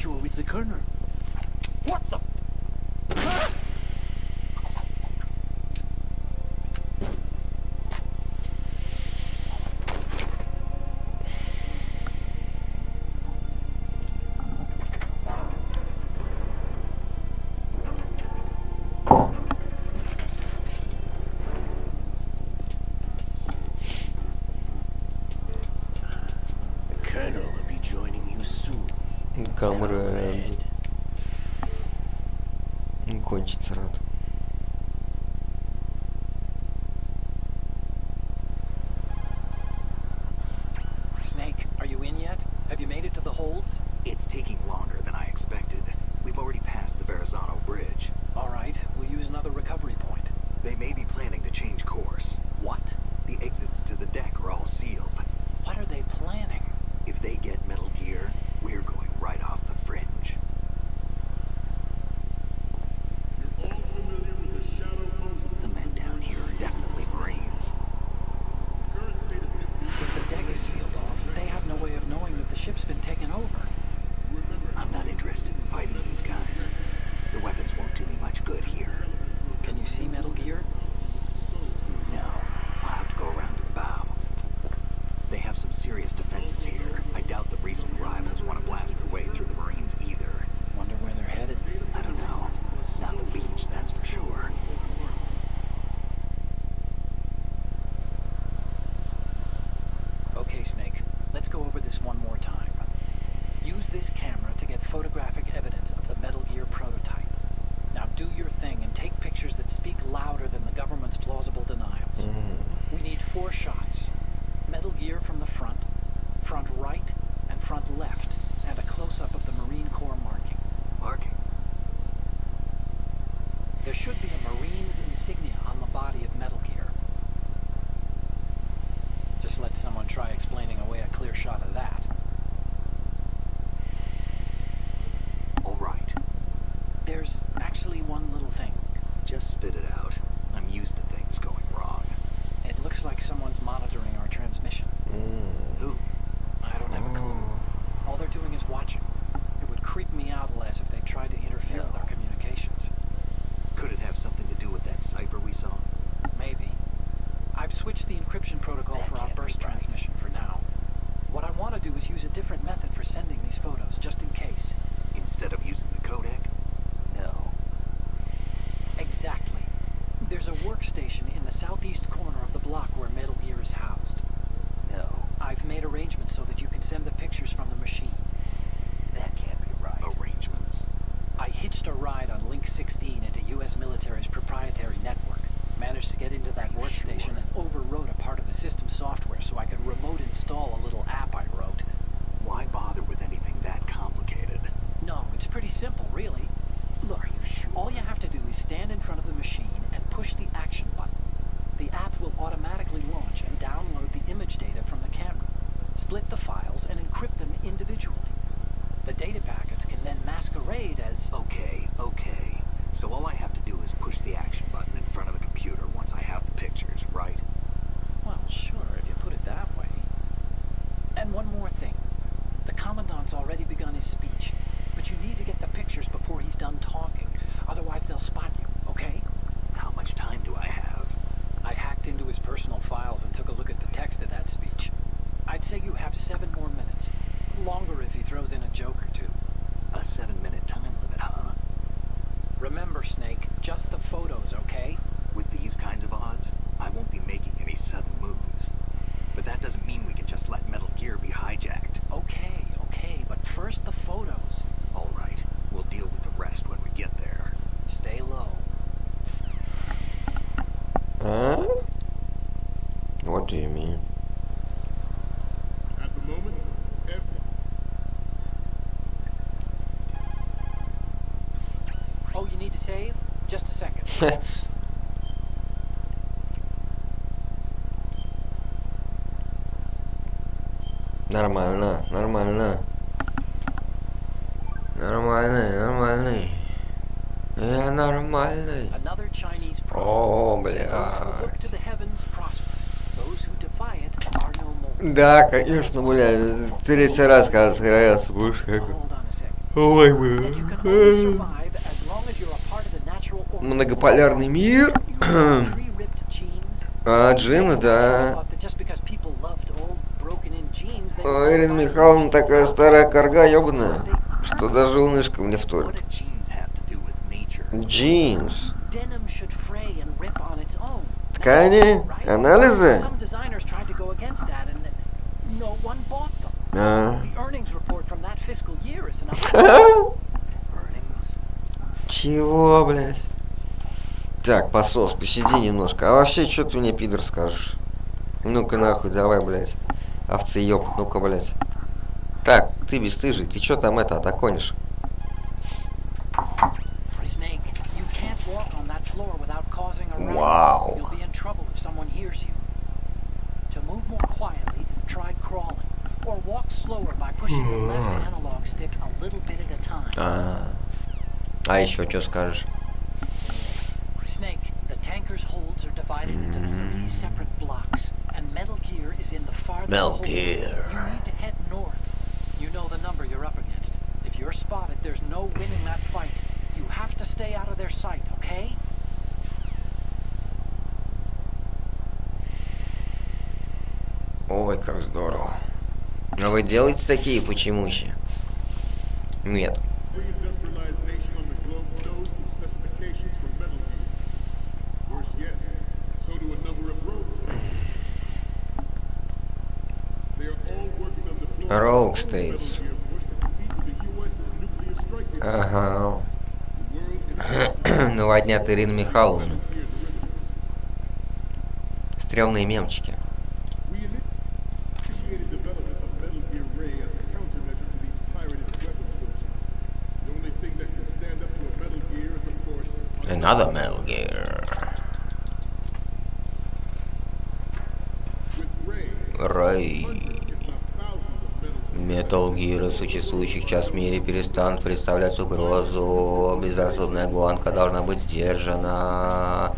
thought you were with the Colonel. What the? The Colonel will be joining you soon. Камера кончится рад. Snake, are you in yet? Have you made it to the holds? It's taking longer than I expected. We've already passed the Verrazano Bridge. All right, we'll use another recovery point. They may be planning to change course. What? The exits to the deck are all sealed. What are they planning? If they get Metal Gear, we're going right off the fringe. The men down here are definitely Marines. If the deck is sealed off, they have no way of knowing that the ship's been taken over. I'm not interested in fighting these guys. The weapons won't do me much good here. Can you see Metal Gear? No, I'll have to go around to the bow. They have some serious defenses here. I doubt the recent rivals want to blast their way through the Marines either. Wonder where they're headed. I don't know. Not the beach, that's for sure. Okay, Snake, let's go over this one more time. Use this camera to get photographic evidence of the Metal Gear prototype. Now do your thing and take pictures that speak louder than the government's plausible denials. We need 4 shots. Metal Gear from the front right, and front left, and a close-up of the Marine Corps marking. Marking? There should be a Marine's insignia on the body of Metal Gear. Just let someone try explaining away a clear shot of that. All right. There's actually one little thing. Just spit it out. I'm used to things going wrong. It looks like someone's monitoring our transmission. Who? I don't have a clue. All they're doing is watching. It would creep me out less if they tried to interfere with our communications. Could it have something to do with that cipher we saw? Maybe. I've switched the encryption protocol That for our can't be burst right. transmission for now. What I want to do is use a different method for sending these photos, just in case. Instead of using the codec? No. Exactly. There's a workstation in the southeast corner of the block where Metal Gear is housed. No. I've made arrangements so that you can send the pictures from the machine. That can't be right. Arrangements? I hitched a ride on Link 16 into U.S. military's proprietary network. Managed to get into that workstation and overwrote a part of the system software so I could remote install a little app I wrote. Why bother with anything that complicated? No, it's pretty simple, really. Look, all you have to do is stand in front of the machine and push the action button. The app will automatically launch and download the image data from the camera, split the files, and encrypt them individually. The data packets can then masquerade as... Okay. So all I have to do is push the action button in front of the computer once I have the pictures, right? Well, sure, if you put it that way. And one more thing. The Commandant's already begun his speech, but you need to get the pictures before he's done talking. Otherwise they'll spot you, okay? How much time do I have? I hacked into his personal files and took a look at the text of that speech. I'd say you have 7 more minutes. Longer if he throws in a joke or two. A 7-minute time limit, huh? Remember, Snake, just the photos, okay? With these kinds of odds, I won't be making any sudden moves. But that doesn't mean we can just let Metal Gear be hijacked. Okay, but first the photos. All right, we'll deal with the rest when we get there. Stay low. Huh? What do you mean? At the moment, Oh, you need to save? Just a second. Нормально. Нормальный. Я нормальный. Another Chinese proverb. О, Those who look блядь. to the heavens prosper. Those who defy it are no more. Да, конечно, блядь. Третий раз, когда сыгрался, будешь как... Hold on a second. Ой, that you can only survive as long as you're a part of the natural order. Многополярный мир. Pre-ripped jeans. А, джины, да. Thought that just because people loved old broken-in jeans, they Ой, Ирина Михайловна такая старая корга ебаная, что даже унышка мне What вторит. do jeans have to do with nature? Джинс. Denim should fray and rip on its own. Ткани, Right? анализы. Some designers tried to go against that and no one bought them. А. The earnings report from that fiscal year is enough. Earnings? Чего, блядь? Так, посос, посиди немножко. А вообще, что ты мне, пидор, скажешь? Ну-ка нахуй, давай, блядь. Овцеёб, ну-ка, блядь. Так, ты бесстыжий, ты чё там это, атаконишь? Snake, you can't walk on that floor without causing a row. Wow. You'll be in trouble if someone hears you. To move more quietly, try crawling. Or walk slower by pushing the left analog stick a little bit at a time. А еще что скажешь? Snake, the tanker's holds are divided into 3 separate blocks, and Metal Gear is in the farthest Metal hold. Gear. You need to head north. You know the number you're up against. If you're spotted, there's no winning that fight. You have to stay out of their sight, okay? Ой, как здорово. А вы делаете такие почемучи? Нет. Every industrialized nation on the globe knows the specifications for Metal Gear. Worse yet, so do a number of rogue states. They are all working on deploying Rogue Metal states. Gear Force to compete with the US's nuclear strike capability. Ага. The world is about Наводнят Ирину Михайловну. Metal Gear derivatives. Стрёмные мемчики. We initiated development of Metal Gear Ray as a countermeasure to these pirated weapons forces. The only thing that can stand up to a Metal Gear is, of course, Another Metal Gear. with Ray. Рэй. If not thousands of Metal Metal Gear, существующих сейчас в мире, перестанут представлять угрозу. Безрассудная гонка должна быть сдержана.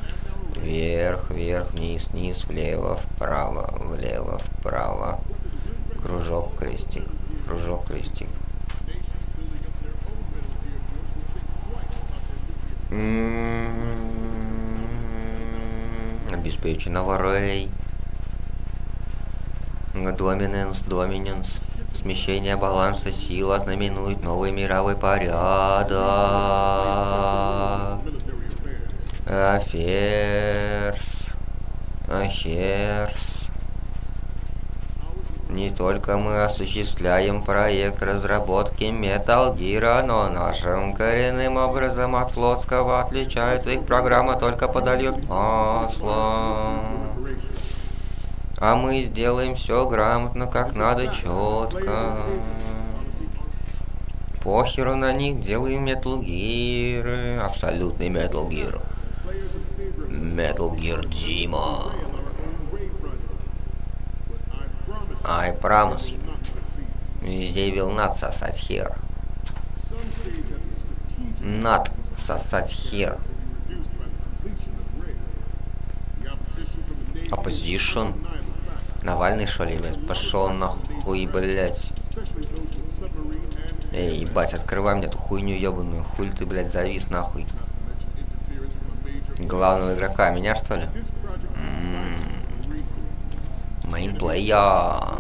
Вверх, вверх, вниз, вниз, влево, вправо, влево, вправо. Кружок, крестик, кружок, крестик. Обеспечено Рэй. Доминанс. Смещение баланса сил ознаменует новый мировой порядок. Ахерс. Не только мы осуществляем проект разработки Metal Gear, но нашим коренным образом от флотского отличается. Их программа только подольет масло. А мы сделаем все грамотно, как надо, четко. Похеру на них, делаем Metal Gear. Абсолютный Metal Gear. Metal Gear Дима. I promise you. They will not сосать хер. Not сосать хер. Opposition. Навальный, что ли, блядь? Пошел нахуй, блядь. Эй, ебать, открывай мне эту хуйню ебаную. Хуй ты, блядь, завис нахуй. Главного игрока меня, что ли? Мейнплея.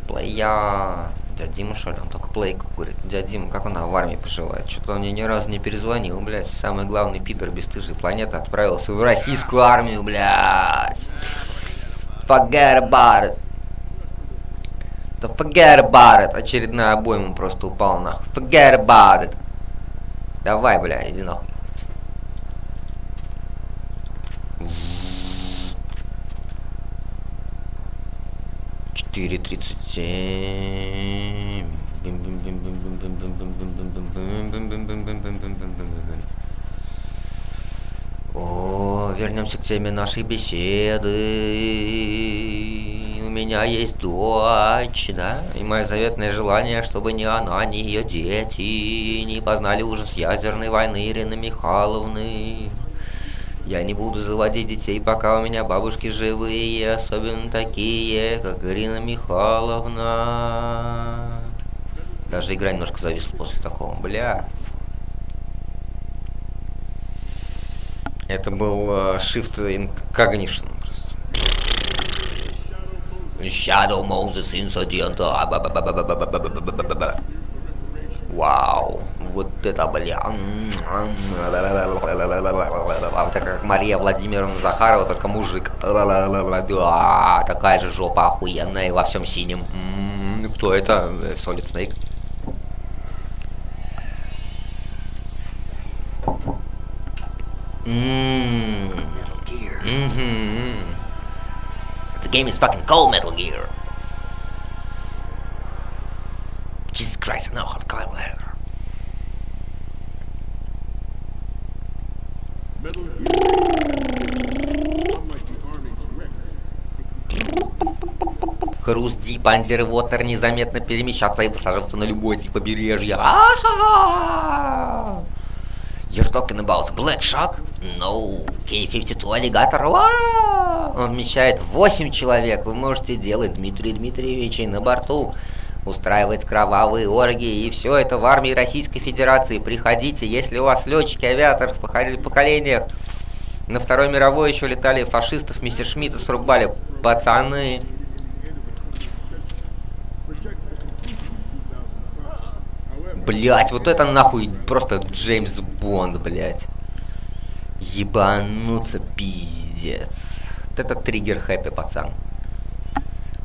Плея. Дядя Дима, что ли? Он только плейку курит. Дядя Дима, как он в армии поживает? Что-то он мне ни разу не перезвонил, блядь. Самый главный пидор бесстыжей планеты отправился в российскую армию, блядь. Forget about it. Да forget about it. Очередная обойма просто упала нахуй. Forget about it. Давай, бля, иди нахуй. Четыре 37. О, вернемся к теме нашей беседы. У меня есть дочь, да? И мое заветное желание, чтобы ни она, ни ее дети не познали ужас ядерной войны Ирины Михайловны. Я не буду заводить детей, пока у меня бабушки живые, особенно такие, как Ирина Михайловна. Даже игра немножко зависла после такого. Бля. Это был Shift Incognition. Shadow Moses incident. Вау. Вот это, бля. Это как Мария Владимировна Захарова, только мужик. Да, такая же жопа охуенная и во всем синем. Кто это? Solid Snake. Metal Gear. The game is fucking cold, Metal Gear. Jesus Christ, no, I'm climbing ladder. Metal Gear, unlike the Army's Rex, Хрусти, панзер, вотер, незаметно перемещаться и высаживаться на любой тип побережья. You're talking about Black Shark? No. K-52 аллигатор. Он вмещает 8 человек. Вы можете делать, Дмитрий Дмитриевич, и на борту устраивать кровавые оргии. И все это в армии Российской Федерации. Приходите, если у вас летчики, авиаторы в поколениях. На Второй мировой еще летали фашистов, мистер Шмидта срубали. Пацаны. Блять, вот это нахуй просто Джеймс Бонд, блять. Ебануться, пиздец. Вот это триггер хэппи, пацан.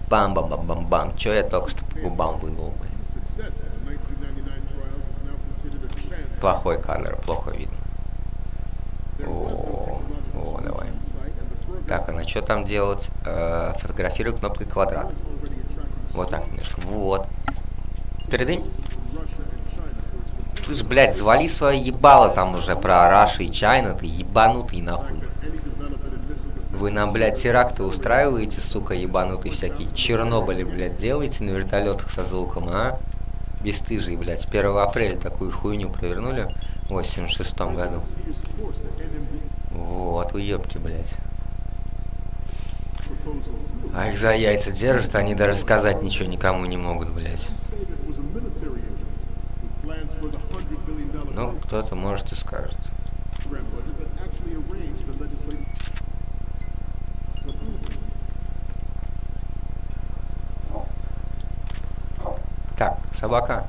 Бам-бам-бам-бам-бам. Чё я только что по губам вынул, блядь. Плохой кадр, плохо видно. О, давай. Так, а на что там делать? Фотографирую кнопкой квадрат. Вот так немножко. Вот. Передым. Слышь, блядь, завали свое ебало там уже про Раша и Чайна, ты ебанутый нахуй. Вы нам, блядь, теракты устраиваете, сука, ебанутые всякие. Чернобыли, блядь, делаете на вертолетах со звуком, а? Бесстыжие, блядь, с 1 апреля такую хуйню провернули в 86-м году. Вот, уебки, блядь. А их за яйца держат, они даже сказать ничего никому не могут, блядь. Ну, кто-то может и скажет. Так, собака.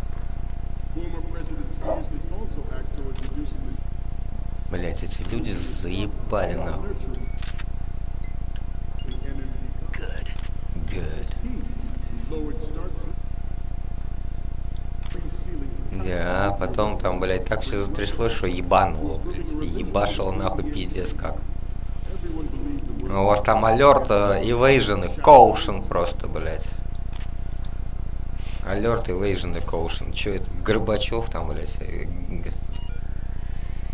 Блять, эти люди заебали нахуй. Good. Да, потом там, блядь, так все затряслось, что ебануло, блядь. Ебашил нахуй пиздец как. У вас там алерт, evasion и caution просто, блядь. Алерт, evasion и caution. Че это? Горбачев там, блядь.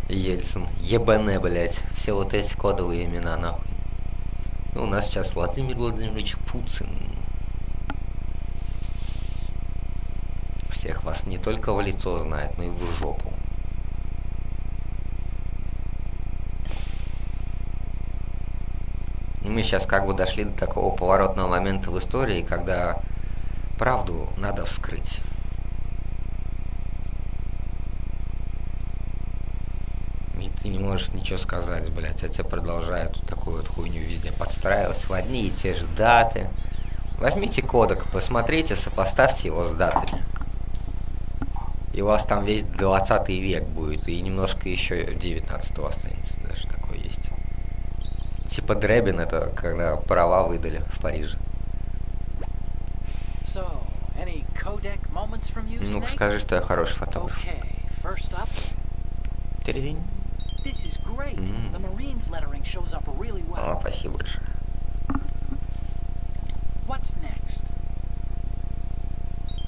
Ельцин. Ебане, блядь. Все вот эти кодовые имена, нахуй. Ну, у нас сейчас Владимир Владимирович Путин. Всех вас не только в лицо знает, но и в жопу. И мы сейчас как бы дошли до такого поворотного момента в истории, когда правду надо вскрыть. И ты не можешь ничего сказать, блядь, а тебе продолжают такую вот хуйню везде подстраивать в одни и те же даты. Возьмите кодек, посмотрите, сопоставьте его с датами. И у вас там весь 20 век будет, и немножко еще 19-го останется, даже такое есть. Типа Дребин, это когда права выдали в Париже. Ну-ка скажи, что я хороший фотограф. Тередень. О, спасибо большое.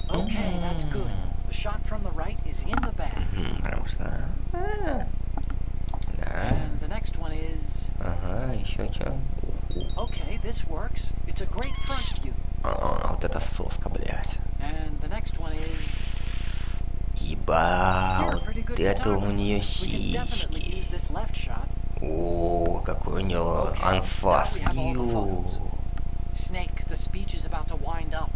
Okay, that's good. The shot from the right is in the back. Потому что... Да. And the next one is... Ага, еще что? Okay, this works. It's a great front view. Вот это соска, блядь. And the next one is... Ебать, вот это у нее сиськи. О, какой у него анфас. Snake, the speech is about to wind up.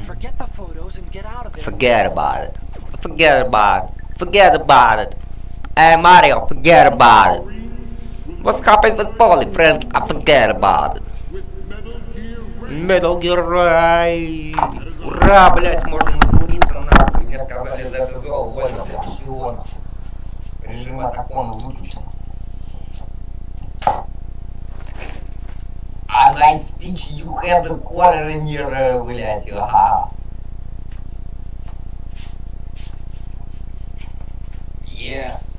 Forget the photos and get out of there. Forget about it. Forget about it. Forget about it. Hey Mario, forget about it. What's happened with Polly, friend? I forget about it. Metal Gear Ray. Ура, блять, можно накуриться нахуй. Мне сказали, за это зло уволено, блядь, всего нахуй. Режим атакона выключен. And I speak, you have the quarter in your, блять, ага. Yes,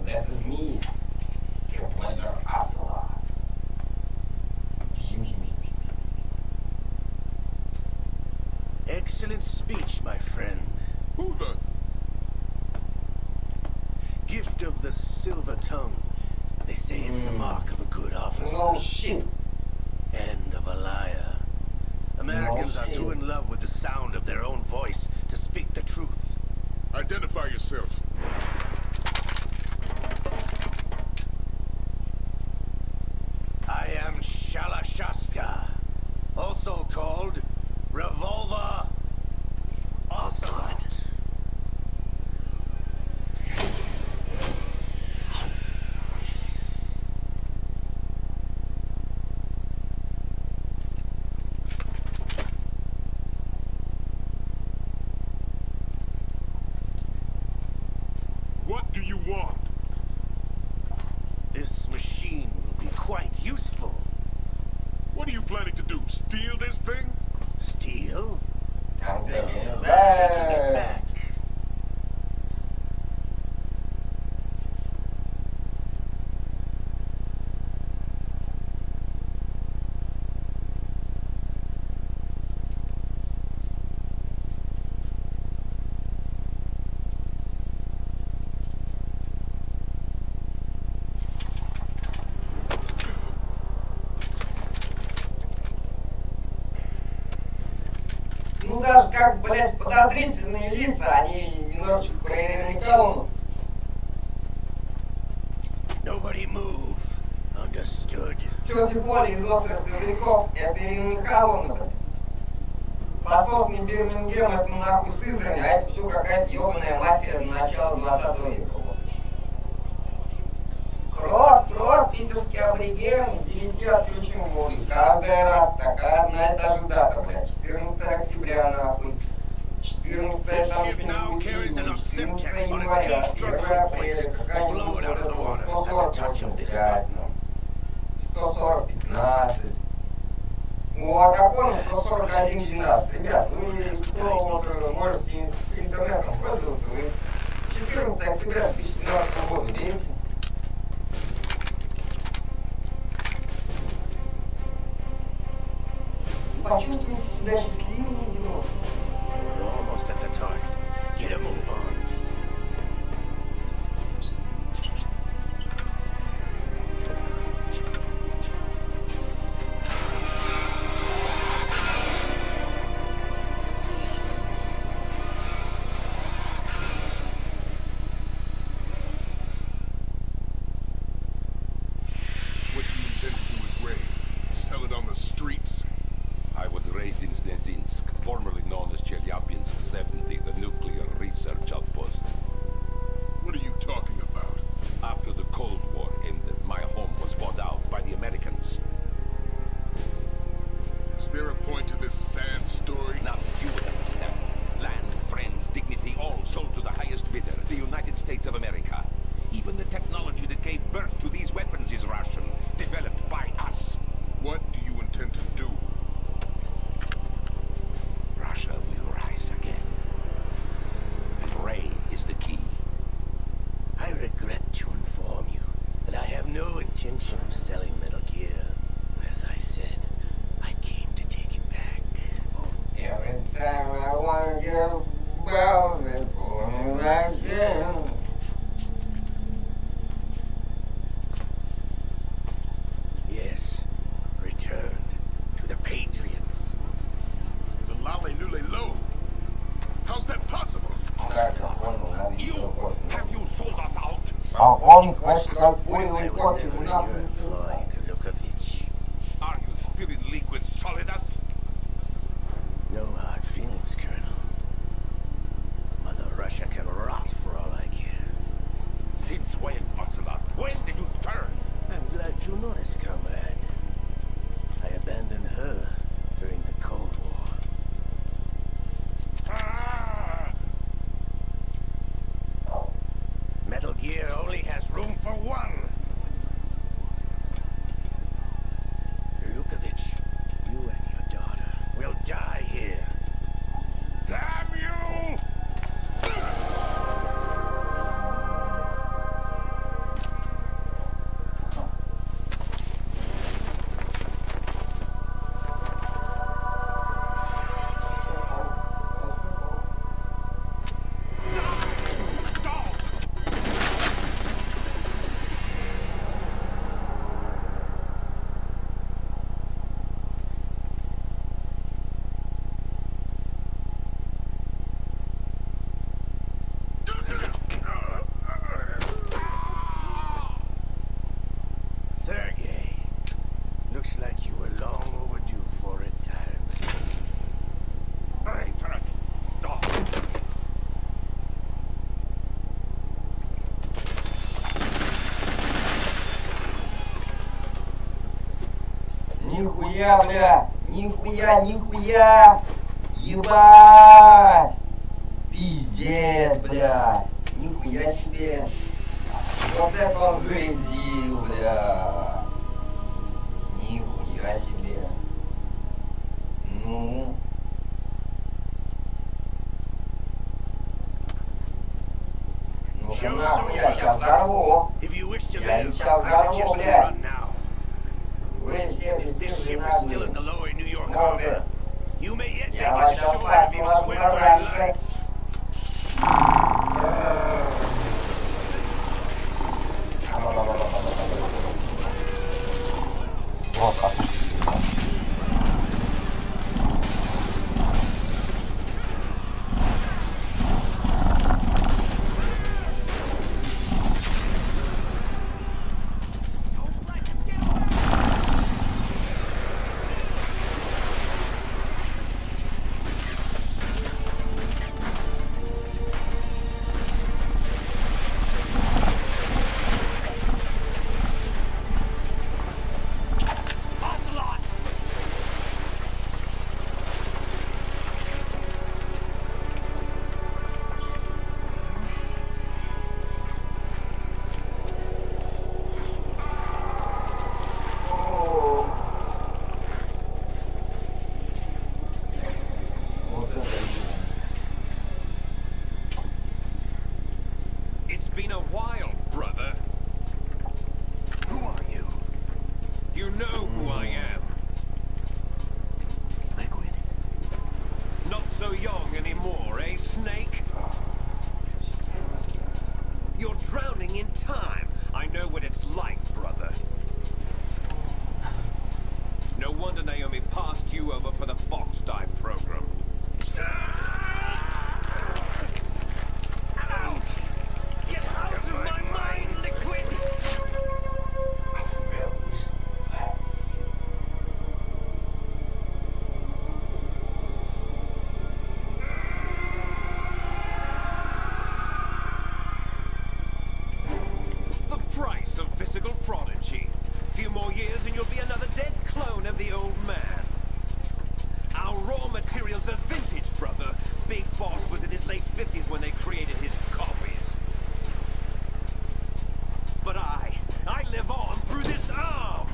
that is me. Peedorasa. Excellent speech, my friend. Who the? Gift of the silver tongue. They say it's the mark of a good officer. No shit. And of a liar. Americans are too in love with the sound of their own voice to speak the truth. Identify yourself. I am Shalashaska, also called Revolver Ocelot. What do you want? This machine will be quite useful. What are you planning to do? Steal this thing? Steal? I'm taking Taking it it back. back. Ну даже как, блять, подозрительные лица, они немножечко проверили колонну. Nobody move. Understood. Тети Поли из острых козырьков, это Ирина Михайловна, блядь. Пососный Бирмингем, это нахуй Сызрань, а это все какая-то ебаная мафия начала 20 века. Крот, питерский абориген, 9 отключим воду. Каждый раз такая одна и та же дата, блядь. 14 октября, нахуй. 14 там что-нибудь, 14 января, 1 апреля, какая-нибудь вот это вот, 140, 140, 15. Ну, а как он 141, 12? Ребят, вы кто вот, можете интернетом пользоваться, вы 14 октября 2012 года берите. Почувствуйте себя счастливыми, идиот. We're almost at the target. Get a move on. What do you intend to do with Ray? Sell it on the streets? I was raised in Snezinsk, formerly known as Chelyabinsk 70, the nuclear research outpost. What are you talking about? After the Cold War ended, my home was bought out by the Americans. Is there a point to this sad story? Now you understand. Land, friends, dignity, all sold to the highest bidder, the United States of America. Even the technology that gave birth to these weapons is Russian, developed by us. What do you intend to do? Russia will rise again. And Ray is the key. I regret to inform you that I have no intention of selling Metal Gear. As I said, I came to take it back. Every time I wanna get well, they pull me back in. Yes, returned to the Patriots. The Lale Lule Lo? How's that possible? Как я понял, надо You, еще кофе. have you sold us out? Полковник, значит, как понял, I и was кофе, never нахуй. your employee, Lukovich. Are you still in liquid solidus? Нихуя, бля! Нихуя, нихуя! Ебать! Пиздец, блядь! Нихуя себе! Вот это он зарядил, бля! Нихуя себе! Ну... Ну-ка нахуй, я тебя взорву! If you wish to Я live, сейчас I взорву, suggest you блядь! run now. Вы все This бесстыжие ship is still in the наглые! lower New York Морды! harbor. You may yet Я make вас it сейчас ashore так and be положу swept на for your раньше! life. Вот так. It's been a while, brother. Who are you? You know who I am. Liquid? Not so young anymore, eh, Snake? You're drowning in time. I know what it's like, brother. No wonder Naomi passed you over for the Fox Dive program. Get out of my mind, Liquid! The price of physical prodigy. Few more years and you'll be another dead clone of the old man. Our raw materials are vintage, brother. Big Boss was in his late 50s when they created his copies. But I live on through this arm!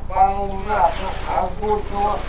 Панул назад, аж буркнуло.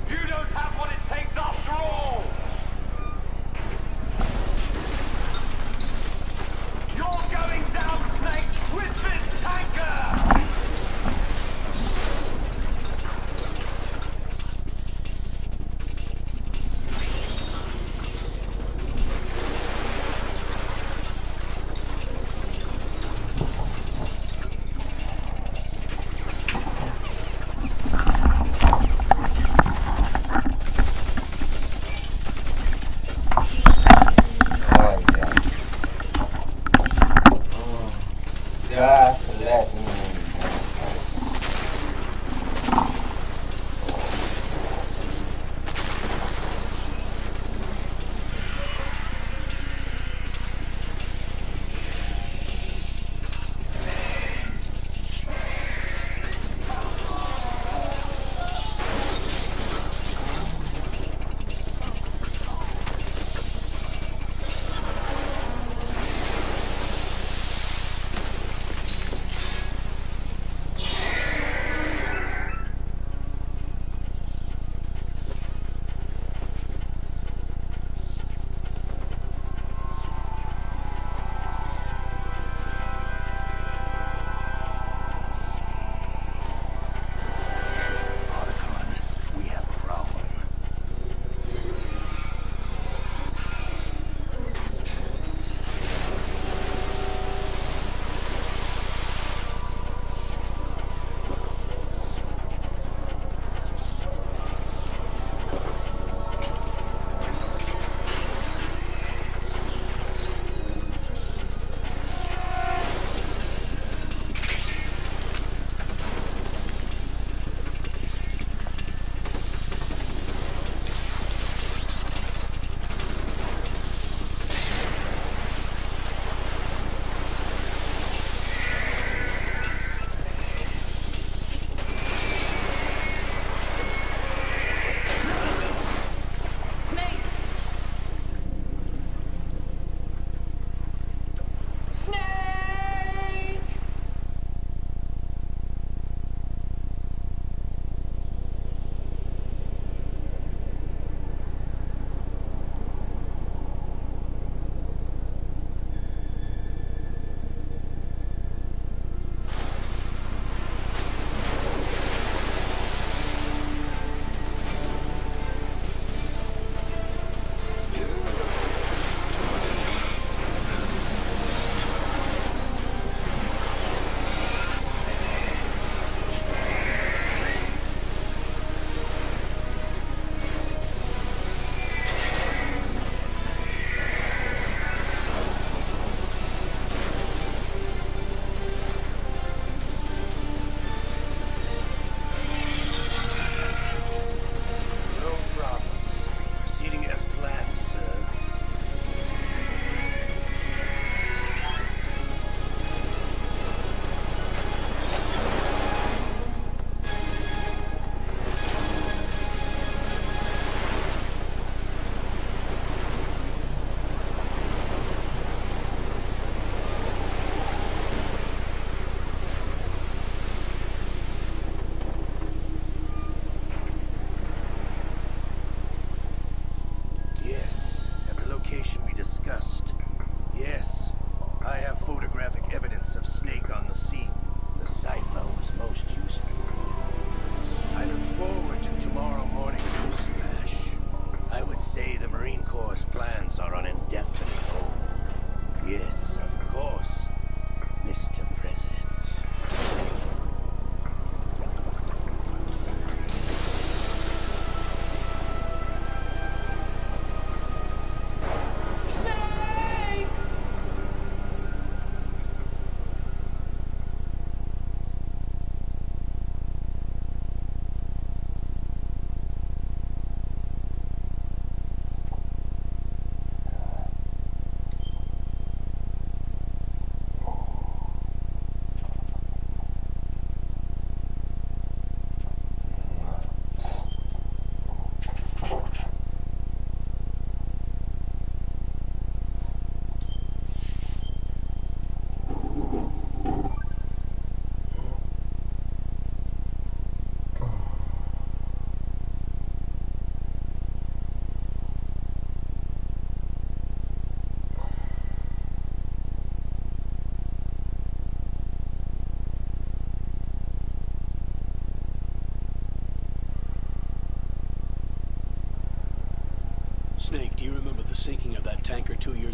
You don't have what it takes after all! You're going down, Snake, with this tanker! Ой, блядь. Да, блядь,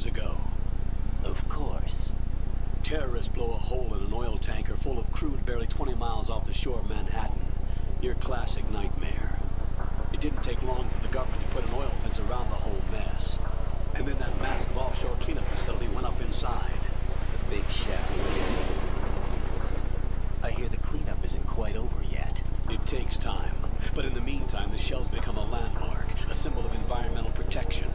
years ago. Of course. Terrorists blow a hole in an oil tanker full of crude barely 20 miles off the shore of Manhattan. Your classic nightmare. It didn't take long for the government to put an oil fence around the whole mess. And then that massive offshore cleanup facility went up inside. The big shell. I hear the cleanup isn't quite over yet. It takes time. But in the meantime, the shell's become a landmark, a symbol of environmental protection.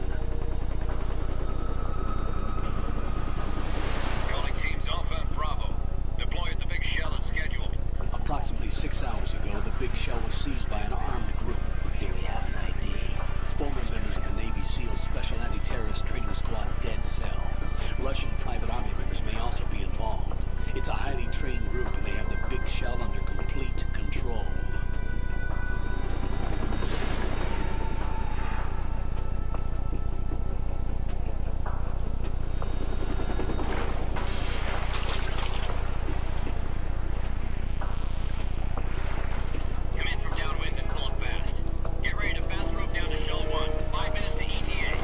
Calling teams Alpha and Bravo. Deploy at the big shell as scheduled. Approximately 6 hours ago, the big shell was seized by an armed group. Do we have an ID? Former members of the Navy SEAL Special Anti-Terrorist Training Squad Dead Cell. Russian private army members may also be involved. It's a highly trained group and they have the big shell under complete control. Come in from downwind and pull up fast. Get ready to fast rope down to Shell 1. 5 minutes to ETA.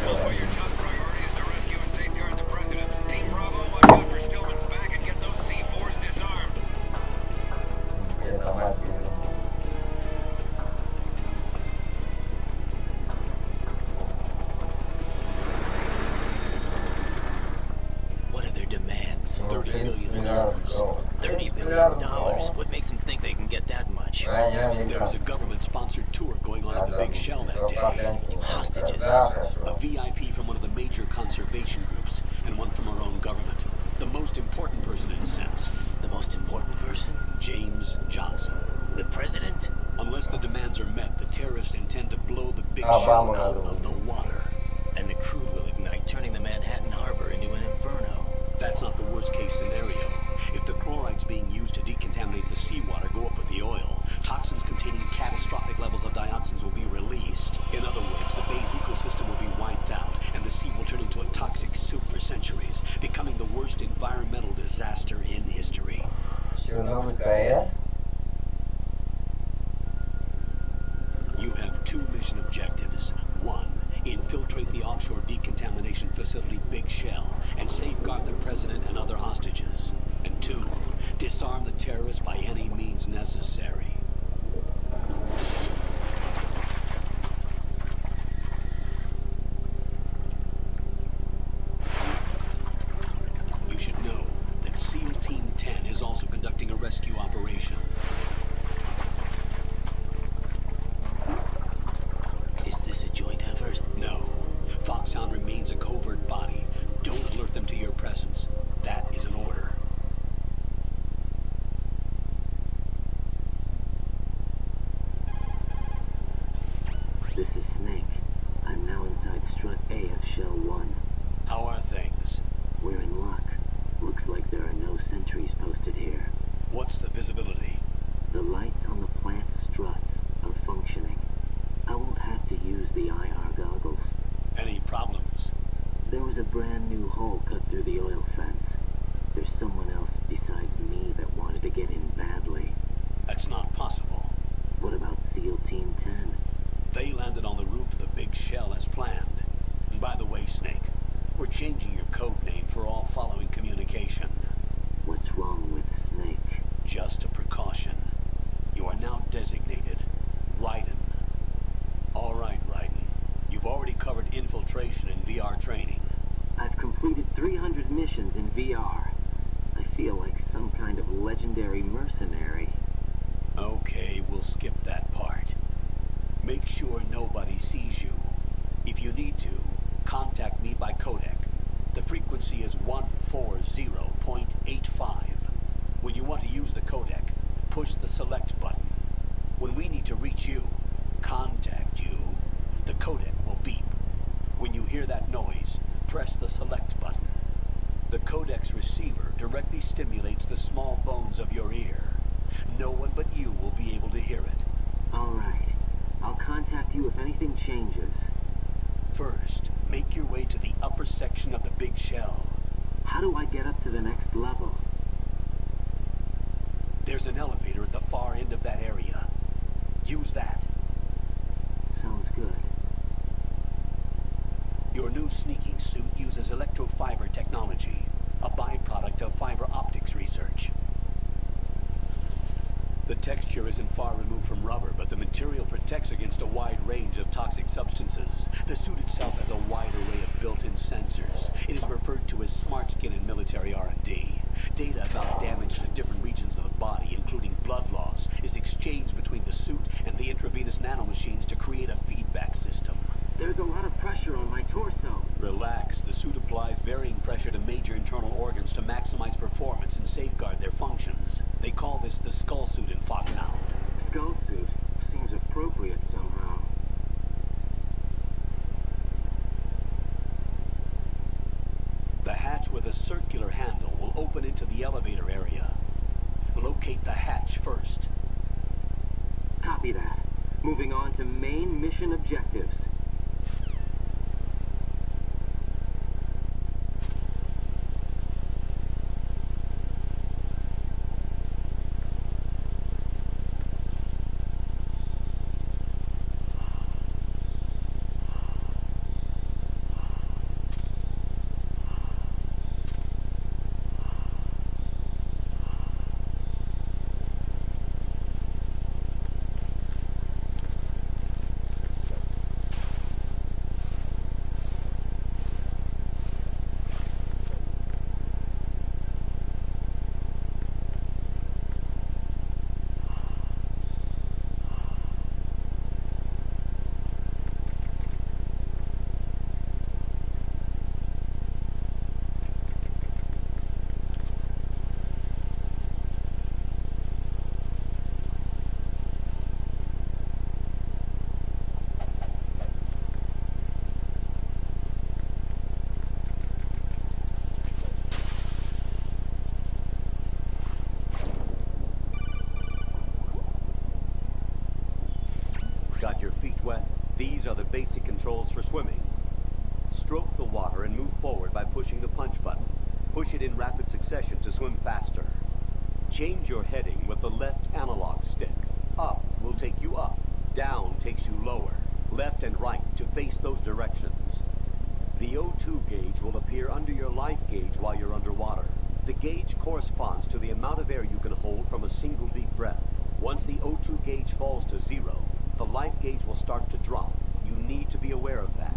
Alpha, your top priority is to rescue and safeguard the president. Team Bravo, watch out for Stillman's back and get those C4s disarmed. What are their demands? $30 million. $30 million? What makes them think they can get that much? There was a government-sponsored tour going on at the big shell that day. Hostages. A VIP from one of the major conservation groups, and one from our own government. The most important person in a sense. The most important person? James Johnson. The president? Unless the demands are met, the terrorists intend to blow the big shell out of the water. And the crude will ignite, turning the Manhattan Harbor into an inferno. That's not the worst-case scenario. If the chlorides being used to decontaminate the seawater go up with the oil, toxins containing catastrophic levels of dioxins will be released. In other words, the bay's ecosystem will be wiped out, and the sea will turn into a toxic soup for centuries, becoming the worst environmental disaster in history. You have 2 mission objectives. 1, infiltrate the offshore decontamination facility Big Shell and safeguard the president and other hostages. And 2, disarm the terrorists by any means necessary. You should know that SEAL Team 10 is also conducting a rescue operation. Is this a joint effort? No. Foxhound remains a covert body. Don't alert them to your presence. That is an order. This is Snake. I'm now inside Strut A of Shell 1. How are things? We're in luck. Looks like there are no sentries posted here. What's the visibility? The lights on the plant struts are functioning. I won't have to use the IR goggles. Any problems? There was a brand new hole cut through the oil fence. There's someone else besides me that wanted to get in badly. That's not possible. What about SEAL Team 10? They landed on the roof of the Big Shell as planned. And by the way, Snake, we're changing your code name for all following communication. What's wrong with Snake? Just a precaution. You are now designated Raiden. All right, Raiden. You've already covered infiltration and VR training. I've completed 300 missions in VR. I feel like some kind of legendary mercenary. Okay, we'll skip that part. Make sure nobody sees you. If you need to, contact me by codec. The frequency is 140.85. When you want to use the codec, push the select button. When we need to reach you, contact you, the codec will beep. When you hear that noise, press the select button. The codec's receiver directly stimulates the small bones of your ear. No one but you will be able to hear it. All right. I'll contact you if anything changes. First, make your way to the upper section of the Big Shell. How do I get up to the next level? There's an elevator at the far end of that area. Use that. Sounds good. Your new sneaking suit uses electrofiber technology, a byproduct of fiber optics research. The texture isn't far removed from rubber, but the material protects against a wide range of toxic substances. The suit itself has a wide array of built-in sensors. It is referred to as smart skin in military R&D. Data about damage to different regions of the body, including blood loss, is exchanged between the suit and the intravenous nanomachines to create a feedback system. There's a lot of pressure on my torso. Relax. The suit applies varying pressure to major internal organs to maximize performance and safeguard their functions. They call this the skull suit in Foxhound. Skull suit seems appropriate somehow. The hatch with a circular handle will open into the elevator area. Locate the hatch first. Copy that. Moving on to main mission objectives. Got your feet wet? These are the basic controls for swimming. Stroke the water and move forward by pushing the punch button. Push it in rapid succession to swim faster. Change your heading with the left analog stick. Up will take you up. Down takes you lower. Left and right to face those directions. The O2 gauge will appear under your life gauge while you're underwater. The gauge corresponds to the amount of air you can hold from a single deep breath. Once the O2 gauge falls to 0, the life gauge will start to drop. You need to be aware of that.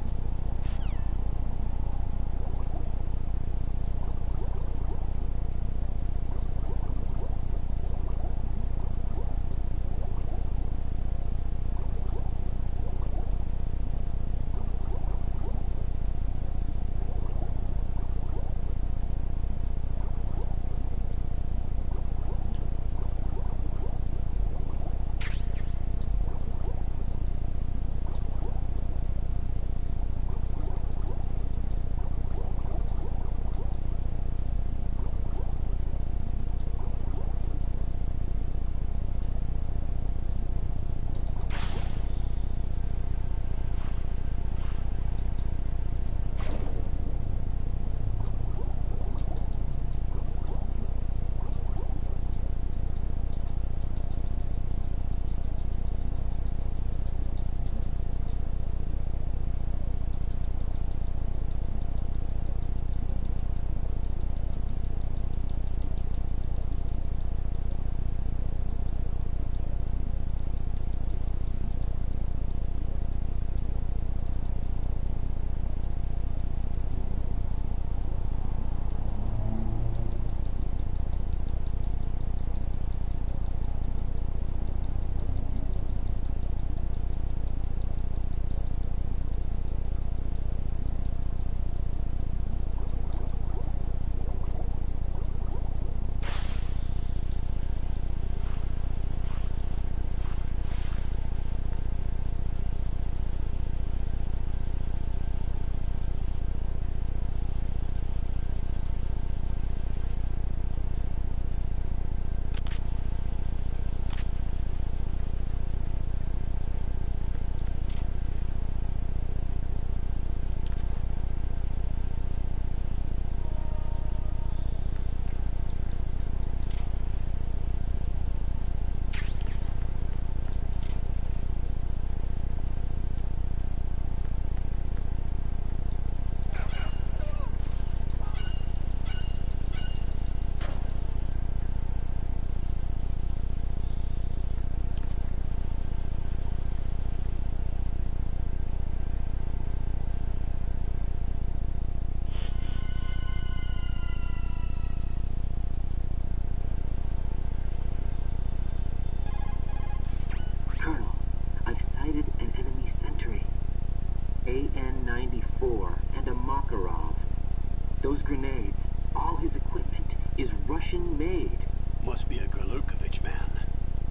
Russian-made. Must be a Gurlukovich man.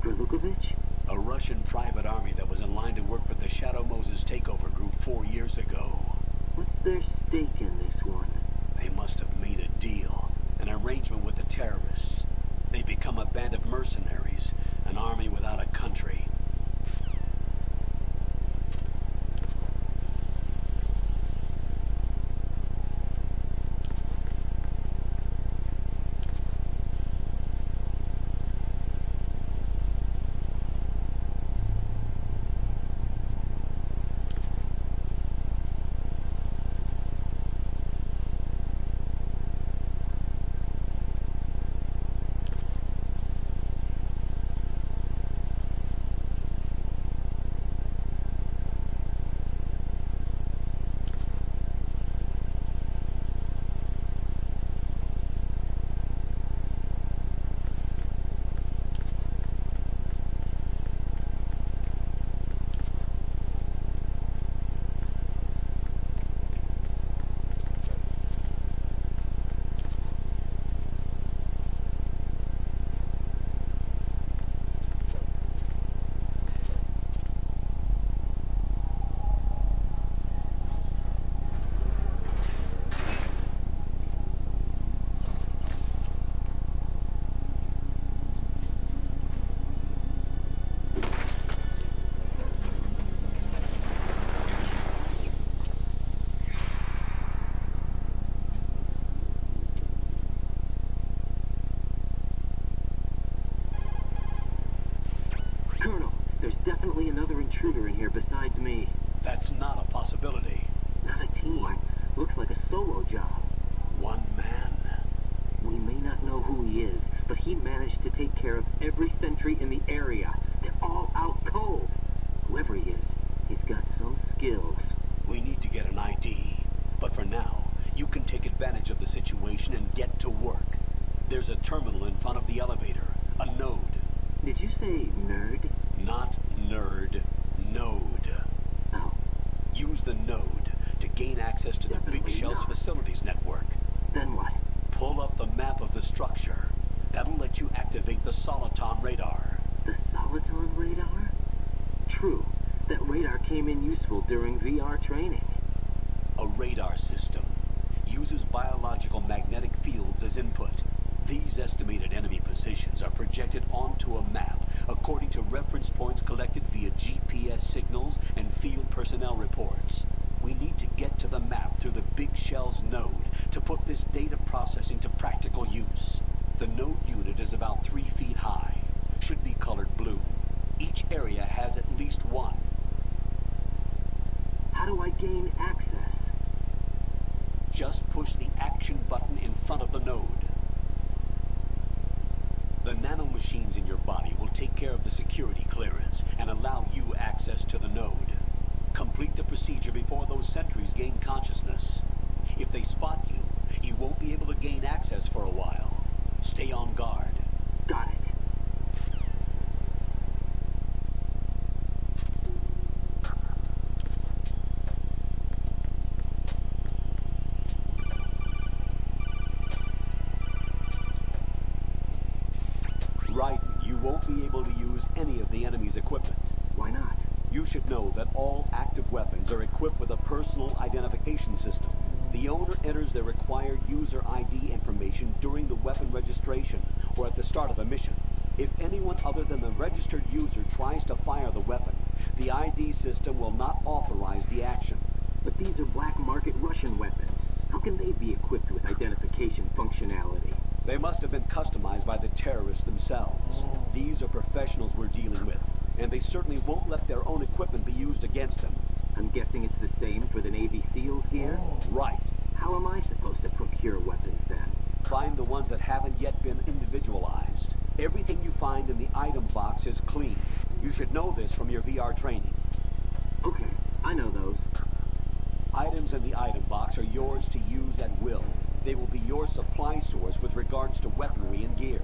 Gurlukovich? A Russian private army that was in line to work with the Shadow Moses takeover group 4 years ago. What's their stake in this one? They must have made a deal, an arrangement with the terrorists. They become a band of mercenaries, an army without a country. Definitely another intruder in here besides me. That's not a possibility. Not a team. Looks like a solo job. One man. We may not know who he is, but he managed to take care of every sentry in the area. They're all out cold. Whoever he is, he's got some skills. We need to get an ID. But for now, you can take advantage of the situation and get to work. There's a terminal in front of the elevator. A node. Did you say nerd? Not nerd. Node. Oh. Use the node to gain access to Definitely the Big Shell's not. facilities network. Then what? Pull up the map of the structure. That'll let you activate the Soliton radar. The Soliton radar? True. That radar came in useful during VR training. A radar system uses biological magnetic fields as input. These estimated enemy positions are projected onto a map according to reference points collected via GPS signals and field personnel reports. We need to get to the map through the Big Shell's node to put this data processing to practical use. The node unit is about 3 feet high. Should be colored blue. Each area has at least one. How do I gain access? Just push the action button in front of the node. The nanomachines in your body will take care of the security clearance and allow you access to the node. Complete the procedure before those sentries gain consciousness. If they spot you, you won't be able to gain access for a while. Stay on guard. Got it. You won't be able to use any of the enemy's equipment. Why not? You should know that all active weapons are equipped with a personal identification system. The owner enters their required user ID information during the weapon registration or at the start of the mission. If anyone other than the registered user tries to fire the weapon, the ID system will not authorize the action. But these are black market Russian weapons. How can they be equipped with identification functionality? They must have been customized by the terrorists themselves. These are professionals we're dealing with, and they certainly won't let their own equipment be used against them. I'm guessing it's the same for the Navy SEALs gear? Right. How am I supposed to procure weapons then? Find the ones that haven't yet been individualized. Everything you find in the item box is clean. You should know this from your VR training. Okay, I know those. Items in the item box are yours to use at will. They will be your supply source with regards to weaponry and gear.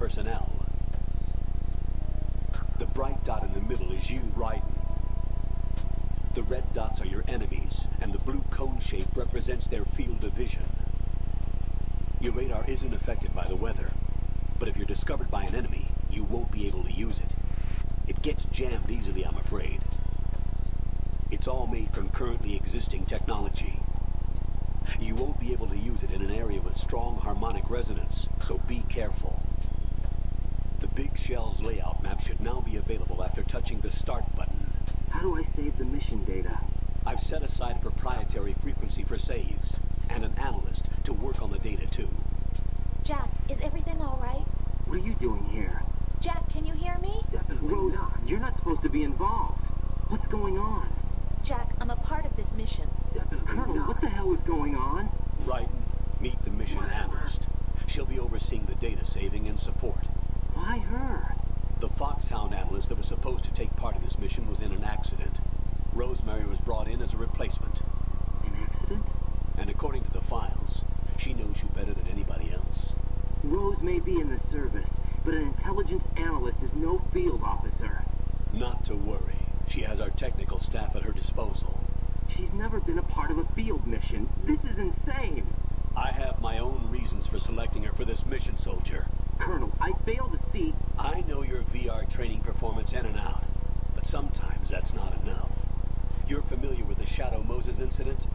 personnel. The bright dot in the middle is you, Raiden. The red dots are your enemies, and the blue cone shape represents their field of vision. Your radar isn't affected by the weather, but if you're discovered by an enemy, you won't be able to use it. It gets jammed easily, I'm afraid. It's all made from currently existing technology. You won't be able to use it in an area with strong harmonic resonance, so be careful. The Big Shell's layout map should now be available after touching the Start button. How do I save the mission data? I've set aside a proprietary frequency for saves, and an analyst to work on the data too. Jack, is everything all right? What are you doing here? Jack, can you hear me? Rose, you're not supposed to be involved. What's going on? Jack, I'm a part of this mission. Colonel, what the hell is going on? Raiden, meet the mission analyst. She'll be overseeing the data saving and support. Why her? The Foxhound analyst that was supposed to take part in this mission was in an accident. Rosemary was brought in as a replacement. An accident? And according to the files, she knows you better than anybody else. Rose may be in the service, but an intelligence analyst is no field officer. Not to worry. She has our technical staff at her disposal. She's never been a part of a field mission. This is insane. I have my own reasons for selecting her for this mission, soldier. Colonel, I fail to see... I know your VR training performance in and out, but sometimes that's not enough. You're familiar with the Shadow Moses incident?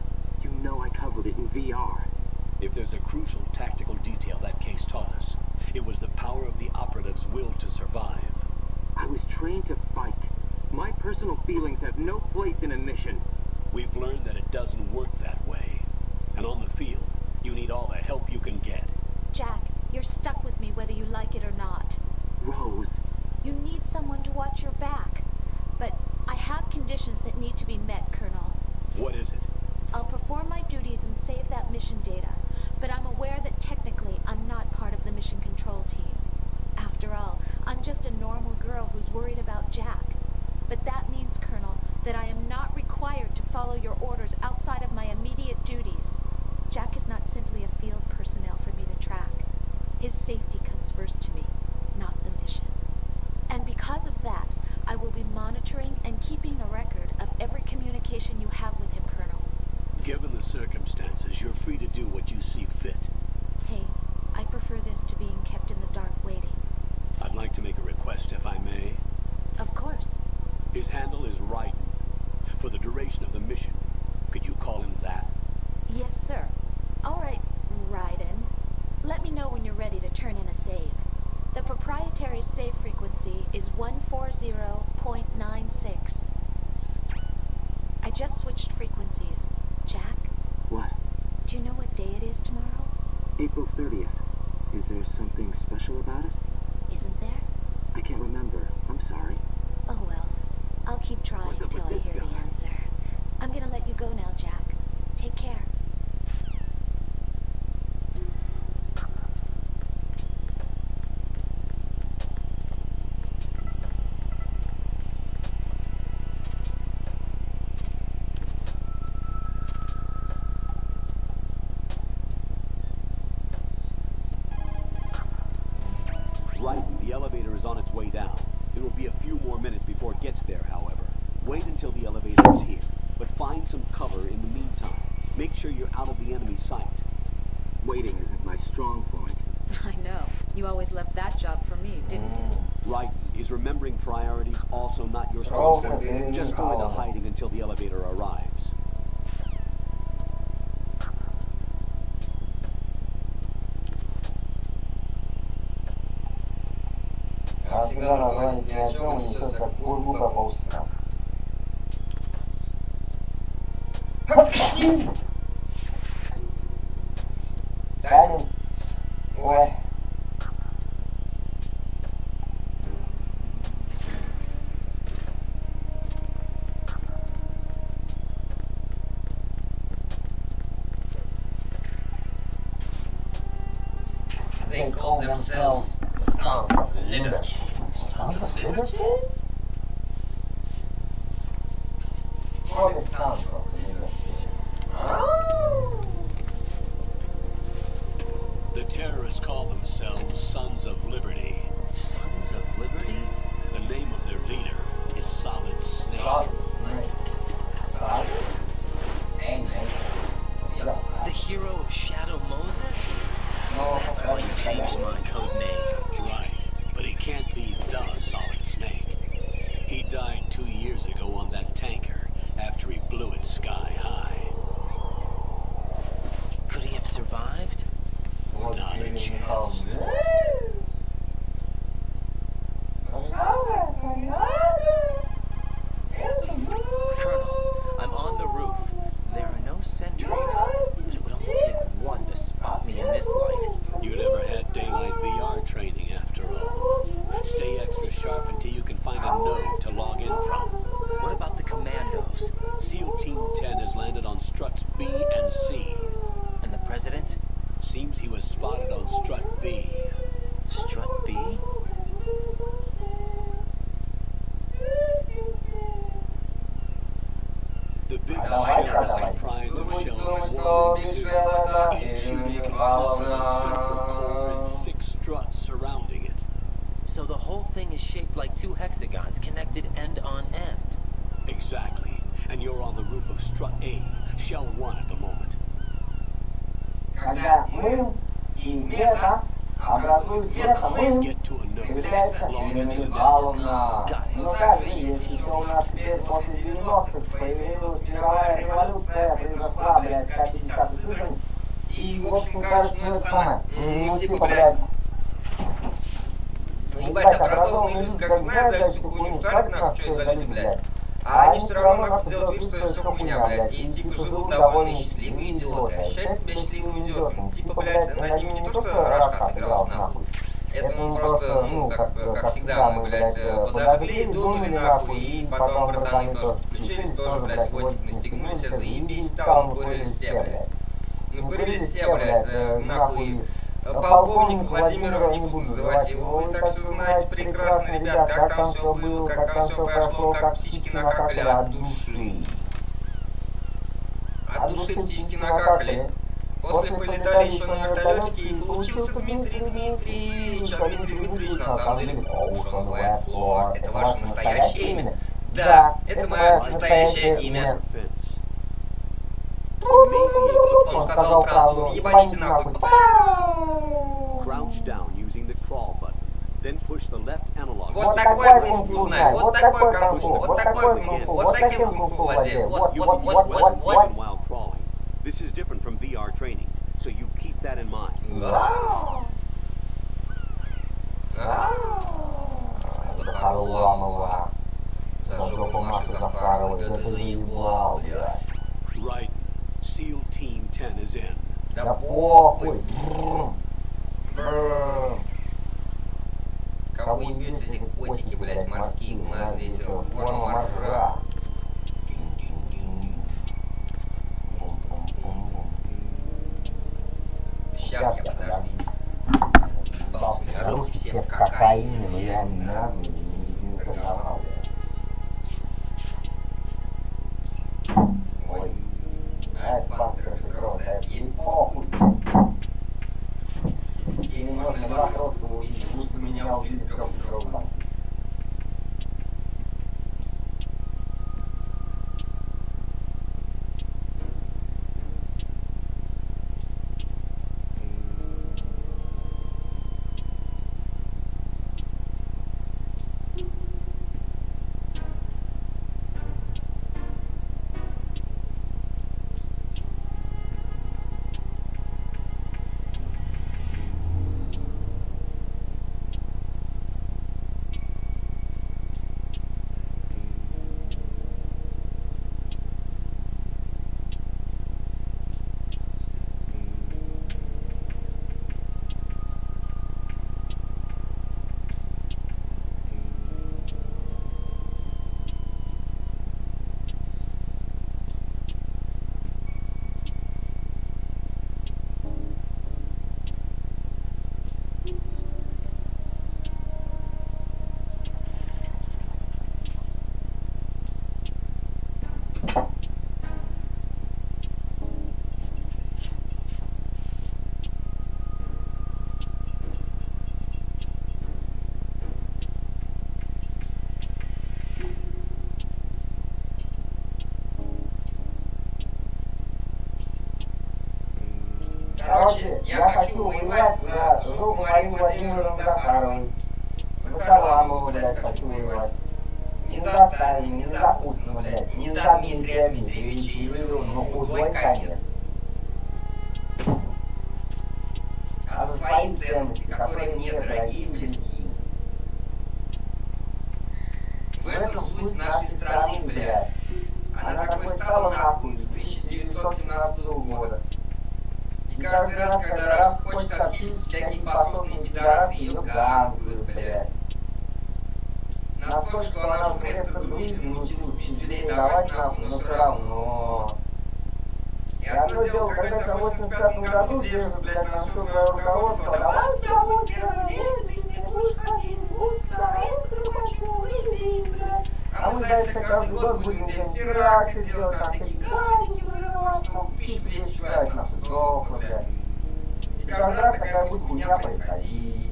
You know I covered it in VR. If there's a crucial tactical detail that case taught us, it was the power of the operative's will to survive. I was trained to fight. My personal feelings have no place in a mission. We've learned that it doesn't work that way. And on the field, you need all the help you can get. Jack, you're stuck with me whether you like it or not. Rose. You need someone to watch your back. But I have conditions that need to be met, Colonel. What is it? I'll perform my duties and save that mission data, but I'm aware that technically I'm not part of the mission control team. After all, I'm just a normal girl who's worried about Jack. But that means, Colonel, that I am not required to follow your orders outside of my immediate duties. Jack is not simply a field personnel for me to track. His safety comes first to me, not the mission. And because of that, I will be monitoring and keeping a record of every communication you have with him, Colonel. Given the circumstances, you're free to do what you see fit. Hey, I prefer this to being kept in the dark waiting. I'd like to make a request, if I may. Of course. His handle is Raiden. For the duration of the mission, could you call him that? Yes, sir. All right, Raiden. Let me know when you're ready to turn in a save. The proprietary save frequency is 140.96. I just switched frequencies. Jack? What? Do you know what day it is tomorrow? April 30th. Is there something special about it? Isn't there? I can't remember. I'm sorry. Oh well. I'll keep trying What's up till I with hear this the guy? answer. I'm gonna let you go now, Jack. Take care. Right, the elevator is on its way down. It will be a few more minutes before it gets there, however. Wait until the elevator is here, but find some cover in the meantime. Make sure you're out of the enemy's sight. Waiting isn't my strong point. I know. You always left that job for me, didn't you? Right, is remembering priorities also not your strong point? Just go into hiding until the elevator arrives. А всегда название ни о чем несет как бурбука по усам. Камень. Ой. They call themselves Sons of Liberty. Sons of Liberty? What is Sons of Liberty? Oh. The terrorists call themselves Sons of Liberty. node to log in from. What about the commandos? SEAL Team 10 has landed on struts B and C. And the president? Seems he was spotted on strut B. Strut B? The big shell is comprised of shells 1 and 2. Each unit consists of a central core and 6 struts surrounding it. So the whole thing is shaped like 2 hexagons connected end on end. Exactly. And you're on the roof of strut A, shell 1 at the moment. Когда мы и мета образуют мета, мы Get to a node. является Log into членами the головна. Но также есть еще у нас теперь после 90-х появилась мировая революция, произошла, блядь, К-50 сызрань. И, в общем, кажется, ну это самое, ну типа, блядь, ебать, образованные люди, как знают за всю хуйню, шарят нахуй, что это за люди, блядь. А они все равно нахуй делают вид, что это все хуйня, блядь. И типа живут довольно счастливые идиоты. Ощущают себя счастливыми идиотами. Типа, блядь, над ними не то, что рожка отыгралась нахуй. Это ну просто, ну, как всегда, мы, блядь, подожгли, дунули нахуй, и потом братаны тоже включились, тоже, блядь, водник настигнулись, заебись стал, мы курились все, блядь. Ну, курились все, блядь, нахуй. Полковник Владимиров, не буду называть его, вы так все знаете прекрасно, ребят, как там все было, как там все прошло, как птички накакали от души. От души птички накакали. После полетали еще на вертолетике, и получился Дмитрий Дмитриевич. А Дмитрий Дмитриевич на самом деле Ocean Wet Floor. Это ваше настоящее имя? Да, это мое настоящее имя. Он сказал правду. Ебаните нахуй. Crouch down using the crawl button. Then push the left analog. Вот такой кунг-фу знаю, вот такой кунг-фу, вот такой кунг-фу, вот таким кунг-фу владею. Вот. While crawling. This is different from VR training, so you keep that in mind. Захарламова. За жопу Маши Захаровой. Да ты заебал, блядь. Right. SEAL Team 10 is in. Да похуй. Кого ебете эти котики, блядь, морские? У нас здесь форма моржа. Сейчас я, подождите. Съебался, у меня руки все в кокаине, но я ни разу не торговал, блядь. Ой. А это банка Петрова, это ей похуй. Ей можно вопрос увидеть, лучше меня убили 3 Петрова. Короче, я хочу воевать за жопу Марию Владимировну Захаровой. За Харламову, блядь, хочу воевать. Не за Сталина, не за Путина, блядь, не за Дмитрия Дмитриевича Юлию, но худой конец. А за свои ценности, которые мне дорогие и близки. В этом суть нашей страны, блядь. Она такой стала нахуй с 1917 года. И каждый раз, когда Раша хочет отхилить, всякие пособные пидорасы ее ганкают, блядь. Настолько факт, что она уже просто жизнь научилась пиздюлей давать нахуй, но все равно. И одно дело, когда тебя в 85-м году, где же, блядь, нам все руководство, давай с тобой первый лет, ты не будешь ходить, будь здоров, трубачу, выпей, блядь. А мы за это каждый год будем делать теракты, делать там всякие газики взрывать, ну, 1200 человек нахуй сдохло, блядь. И каждый раз такая будет хуйня происходить.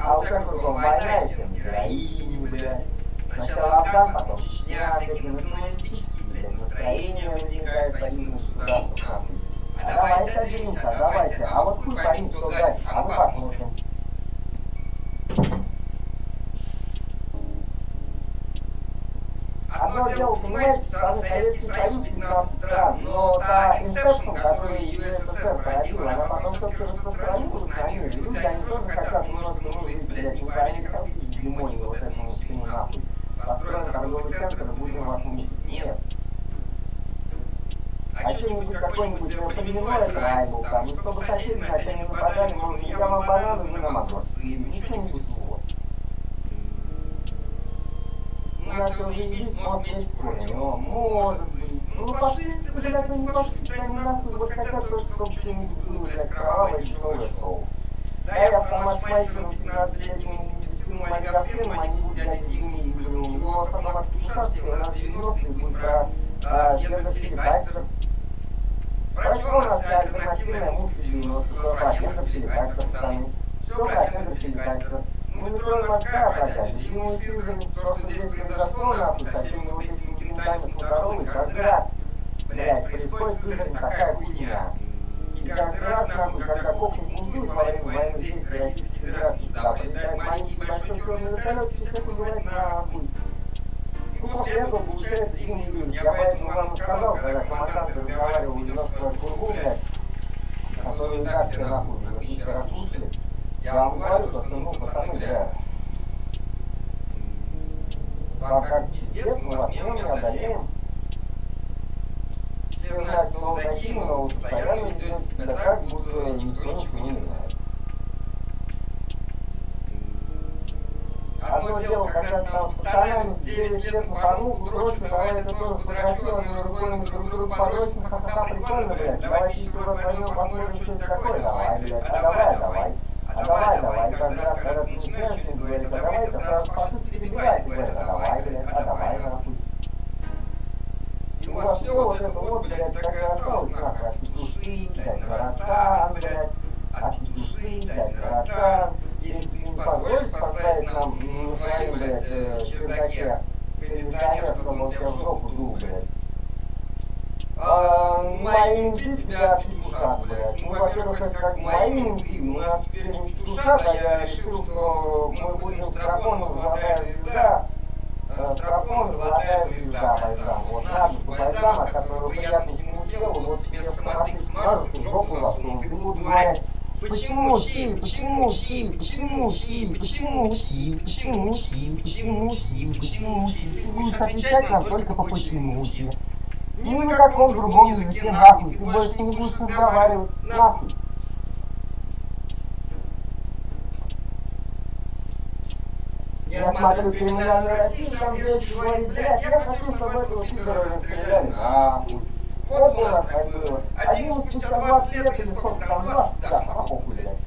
А у всех кругом война и всем героини, блядь. Сначала Афган, потом Чечня, всякие националистические, блядь, настроения возникают по одним государствам, нахуй. А давайте отделимся, давайте. А вот хуй пойми, кто сзади, а мы посмотрим. Одно дело, понимаете, пацаны, Советский Союз, 15 стран, но та инсепшн, которую ЮССР породила, она потом все-таки распространилась на мир, и люди, они тоже хотят немножко нужить, блядь, не по американской гегемонии, вот этому всему нахуй. Построим торговый центр, будем вас мучить. Нет. А что-нибудь какой-нибудь племенной трайбл, там, ну, чтобы соседи на тебя не нападали, можно, я вам бананы, вы нам огурцы, ну, что-нибудь вот. У нас все заебись, может, есть корень, но может быть. Ну, фашисты, блядь, они фашисты, они нахуй вот хотят то, чтобы что-нибудь было, блядь, кровавое и тяжелое шоу. Да, я автомат-майстером 15-летним медицинным олигофреном, они будут дядя Димми, и, блин, у него автомат пушат, все, у нас 90-е будет про Федор-Телекастер. Про что у нас альтернативная музыка 90-х, про Федор-Телекастер, пацаны. Все про Федор-Телекастер. Ну, метро морская, блядь, зиму и сызрами, то, что здесь произошло, нахуй, со всеми вот этими кентами с Моторола, и каждый раз, блядь, происходит с сызрами такая хуйня. И каждый раз, нахуй, когда копнут мундуют во время военных действий Российской Федерации, туда прилетает маленький большой черный вертолет, и все хуйнять нахуй. И после этого получается зимний юг. Я поэтому вам сказал, когда командант разговаривал в 90-х кругу, блядь, которые и так все нахуй уже 1000 раз слушали, я вам говорю, что, ну, пацаны, бля, вам как пиздец, мы вас не одолеем. Все знают, кто вы такие, но постоянно ведете себя так, будто никто ничего не знает. Одно дело, когда там с пацанами 9 лет напанул, дрочку, давай это тоже подращу, а мы руками друг друга подрочим, ха-ха-ха, прикольно, блядь, давайте еще раз возьмем, посмотрим, что это такое, давай, блядь, а давай. А давай, каждый раз, когда ты начинаешь что-нибудь говорить, а давай, это сразу фашист перебивает, и говорит, а давай, нахуй. И у вас все вот это вот, блядь, так и осталось, нахуй, от петуши, блядь, городка, блядь, от петуши, блядь, городка. Если ты не позволишь поставить нам на твоем, блядь, чердаке кондиционер, чтобы он тебя в жопу дул, блядь. Моим тебя от петушат, блядь. Ну, во-первых, это как моим пил. У нас теперь не петушат, а я решил, что мы будем Страпонов золотая звезда. Страпон золотая звезда, Байзам. Вот наш Байзам, от которого приятно всему телу, вот себе самотык смажут и в жопу засунут. И будут говорить, почему чи, почему чи, почему чи, почему чи, почему чи, почему чи, почему чи. Ты будешь отвечать нам только по почему чи. Ни на каком другом языке, нахуй. Ты больше не будешь разговаривать, нахуй. Я смотрю криминальную Россию, там девочка говорит, блядь, я хочу, чтобы этого пидора расстреляли, нахуй. Вот у нас так было. Один спустя 20 лет или сколько там, 20, да, похуй, блядь.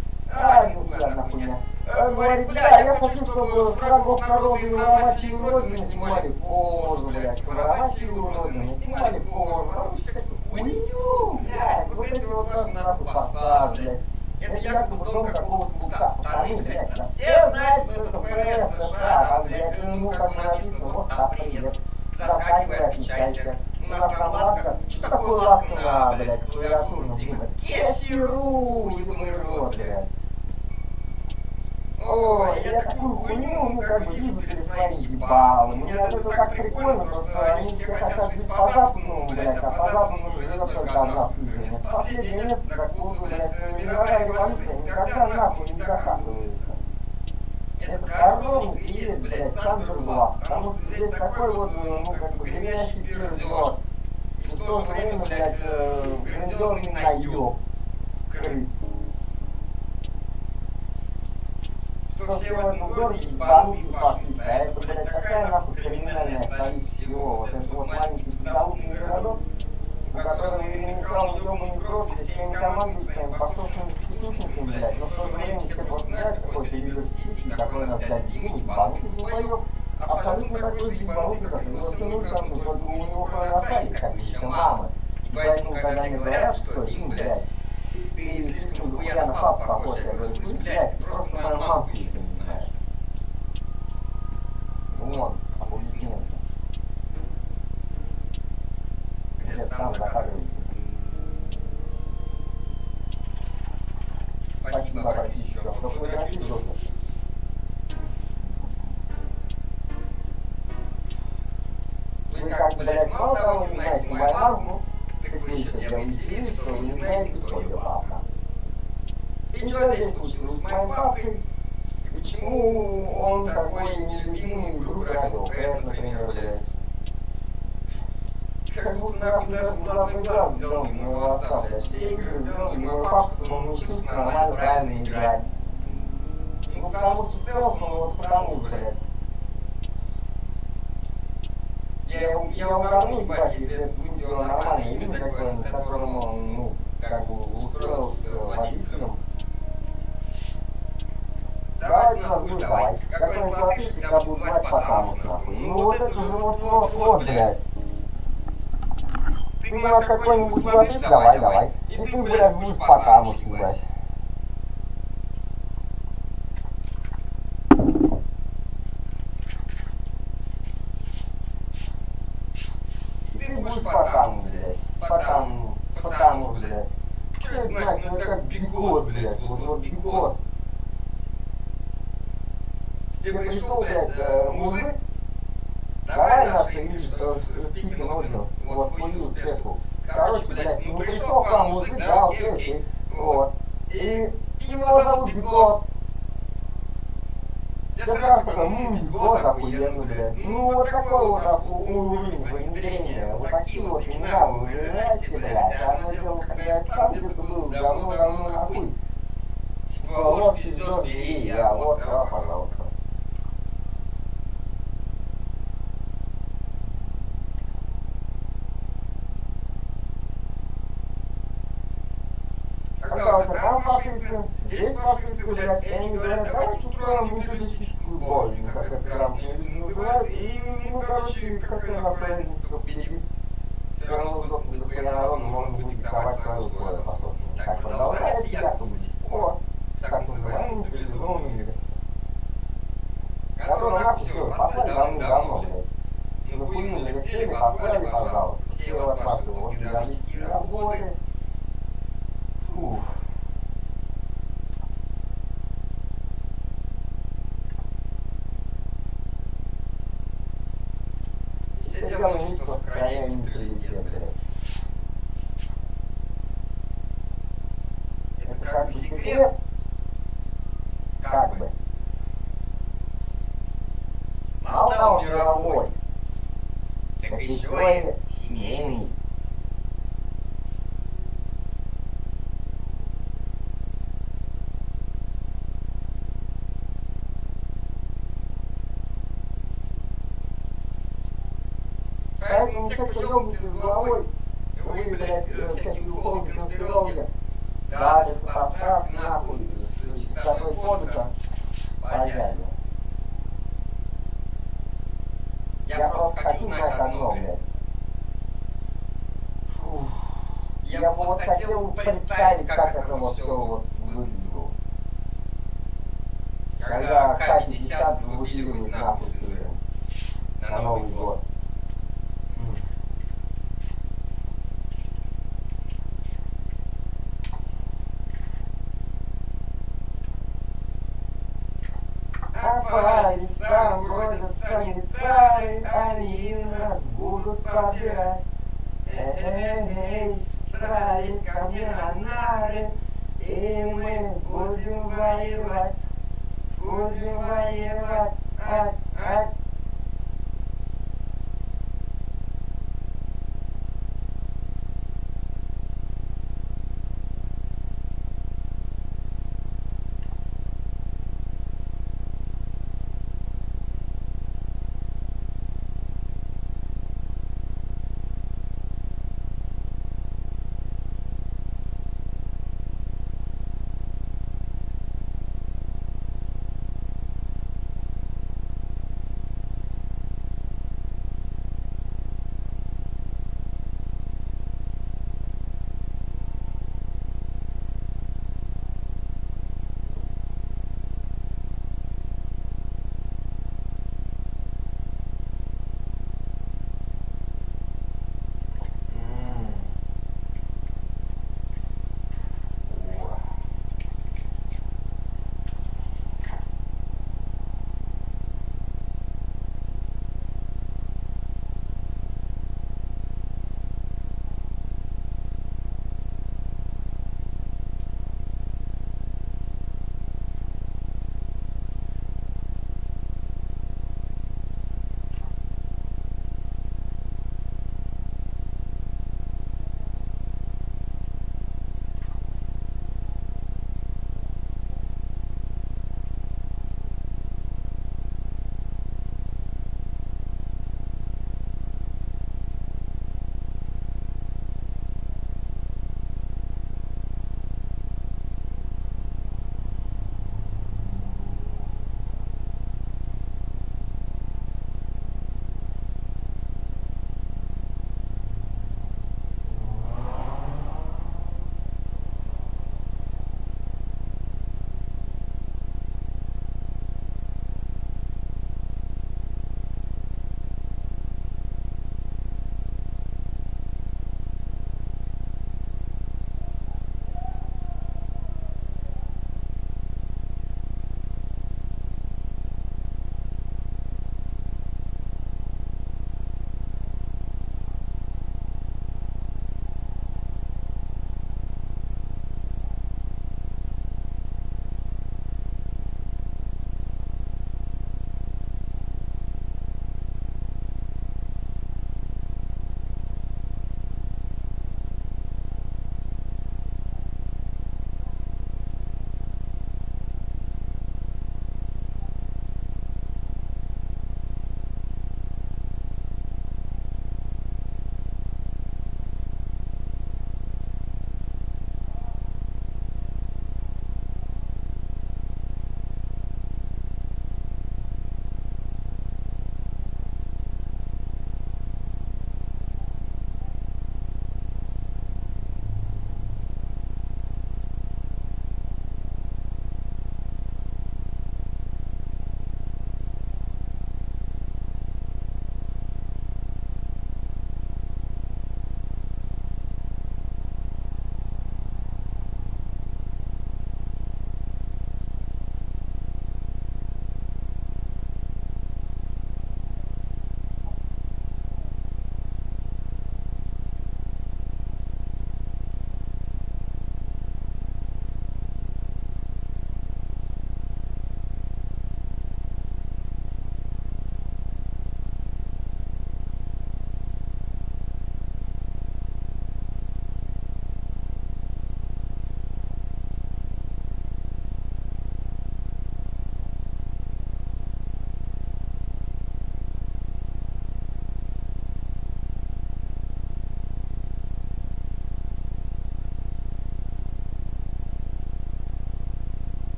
Нихуя хуйня. Говорит, бля, я хочу, чтобы с врагов народа и воровать и уродины снимали кожу, блядь. Воровать и уродины снимали кожу. Потом всякую хуйню, блядь. Вот эти вот наши нахуй посад, блядь. Это якобы дом какого-то купца. Пацаны, блядь, да все знают, что это ФРС США. Там, блядь, ему как написано, вот так, привет. Заскакивай, отвечайся. У нас там ласка. Что такое ласка на, блядь, клавиатурном, Дима? Кесеру, ебаный рот, блядь. Ой, я такую хуйню, ну, как бы, вижу перед своим ебалом. Мне это так прикольно, потому что они все хотят жить по западному, блядь, а по западному живет только одна сызрань. Последнее место, как будто, блядь, мировая революция никогда нахуй не докатывается. Это коровник и есть, блядь, Сандерблат, потому что здесь такой вот, ну, как бы, гремящий пердёж. И в то же время, блядь, грандиозный наёб скрыт. Что все в этом городе ебанутые фашисты. А это, блядь, какая нахуй криминальная столица всего? Вот это вот маленький залупный городок, у которого имени крал ёбаный кровь со всеми командами, своими послушными институтниками, блядь. Но в то же время все просто знают какой-то лидер сиськи, какой нас, блядь, Дима, ебанутый долбоёб. Абсолютно такой же ебанутый, как его сынок, только у него кроме остались, как бы еще мама. И поэтому, когда мне говорят, что Дим, блядь, ты слишком дохуя на папу похож, я говорю, слышь, блядь, ты просто мою мамку еще не знаешь. Вон, аплодисменты. Где-то там закадывается. Спасибо, подписчиков, кто фотографировался. Вы как, блядь, мало того не знаете мою маму, так вы еще делаете вид, что вы не знаете, кто ее папа. И что здесь случилось с моим папой? Почему он такой нелюбимый вдруг радио, например, блядь? Как будто нахуй даже золотой глаз сделали моего отца, блядь. Все игры сделали моего папу, чтобы он научился нормально, правильно играть. Ну потому что стелс, ну вот потому, блядь. Я уравню, ебать, если это будет его нормальное имя такое, на котором он, ну, как бы устроился водителем. Давай ты нас будешь давать. Какой-нибудь латыш тебя будут звать потому что, нахуй. Ну вот это же вот, блядь. Ты у нас какой-нибудь латыш, давай. И ты, блядь, будешь потому что, блядь. Ты будешь потому, блядь. Потому, блядь. Что это значит? Ну это как бигос, блядь. Вот бигос. Тебе пришел, блядь, мужик, давай наш спикинг audience, вот, moyou спеку. Короче, блядь, ну пришел к вам мужик, да, окей, вот. И его зовут Бигос. Тебе сразу такой, Бигос, охуенно, блядь. Ну вот такой вот уровень внедрения, вот такие вот имена вы выбираете, блядь. А одно дело, когда я там где-то был, давно нахуй. Типа, ложь пиздёж бери, а вот, да, пожалуйста. Оказывается, там фашисты, здесь фашисты, блядь, и они говорят, давайте устроим методическую бойню, как это грамотно люди называют, и, ну, короче, какая у нас разница, кто победит. Все равно сдохнет дохуя народу, можно будет диктовать свое условие, по собственно. Так продолжается якобы до сих пор, в так называемом цивилизованном мире. Который нахуй все, послали давно, блядь. На хуйну налетели, послали, пожалуйста. Все вот ваши вот героические работы. Ух. Все дело не что сохраняем менталитет, блядь. Это как бы секрет. Как бы. Мало того мировой, так еще и семейный. Поэтому все, кто ёбнутый с головой, вы, блядь, всякие уфологи, конспирологи, да, это поставь нахуй с чистотой кодекса позядью. Я просто хочу знать одно, блядь. Фух. Я вот хотел представить, как это вот все вот выглядело. Когда К-50 выпиливают нахуй сырым на Новый год. А по лесам бродят санитары, они нас будут побирать. Эй, сестра, есть ко мне на нары, и мы будем воевать, ать.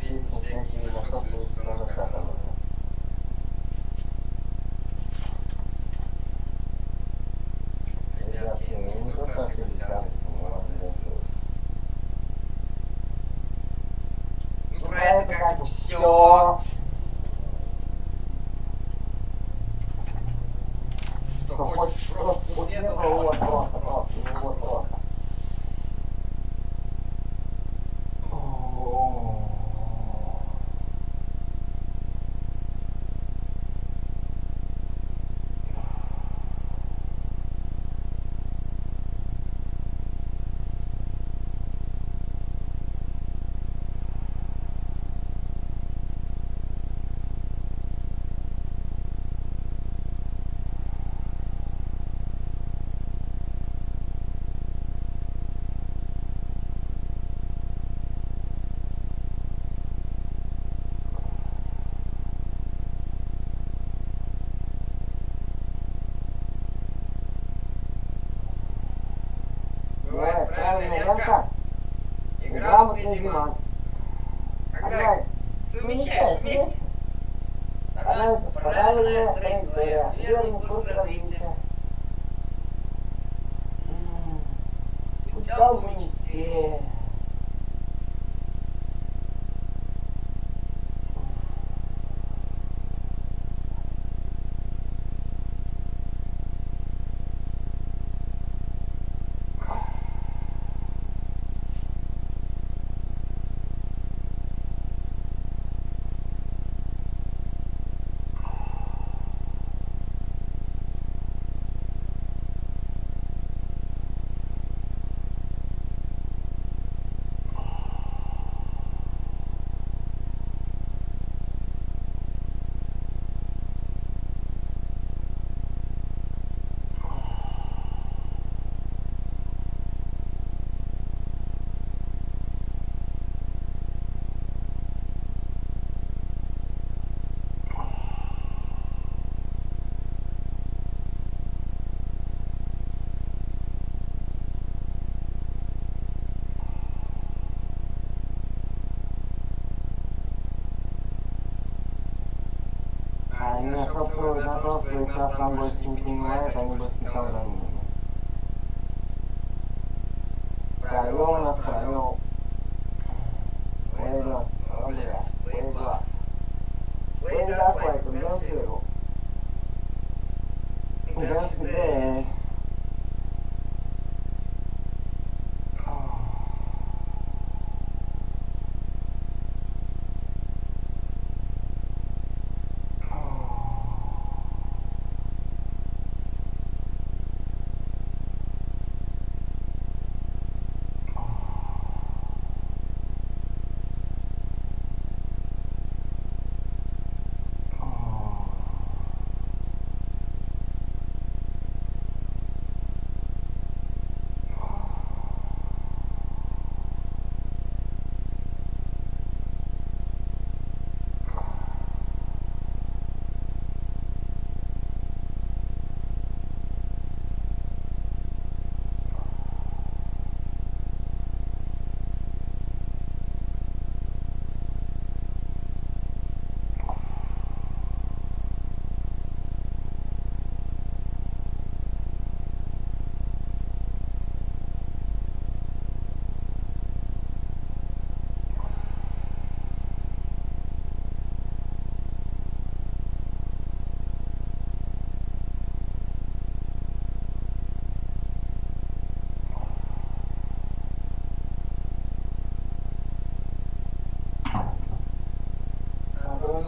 есть всякие находки на накатанные. Ребятки, ну не только ошибись, ну про это как бы все. Что хочешь просто вот этого, вот просто, ну вот просто. Правильная лента и грамотный зима. Когда совмещаешь вместе, становится правильная траектория, верный курс развития. Путем к мечте. Они рассчитывают на то, что их нас там больше не принимают, они больше никого не принимают. Провел нас, провел. Бydlo, blyad, bydlo, like a little fiddle. Just today.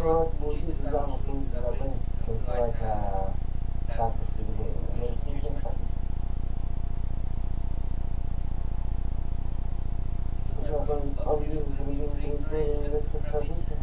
Урод будет замуж за рабынь, называется танцы с привидениями. Он видел привидение развития.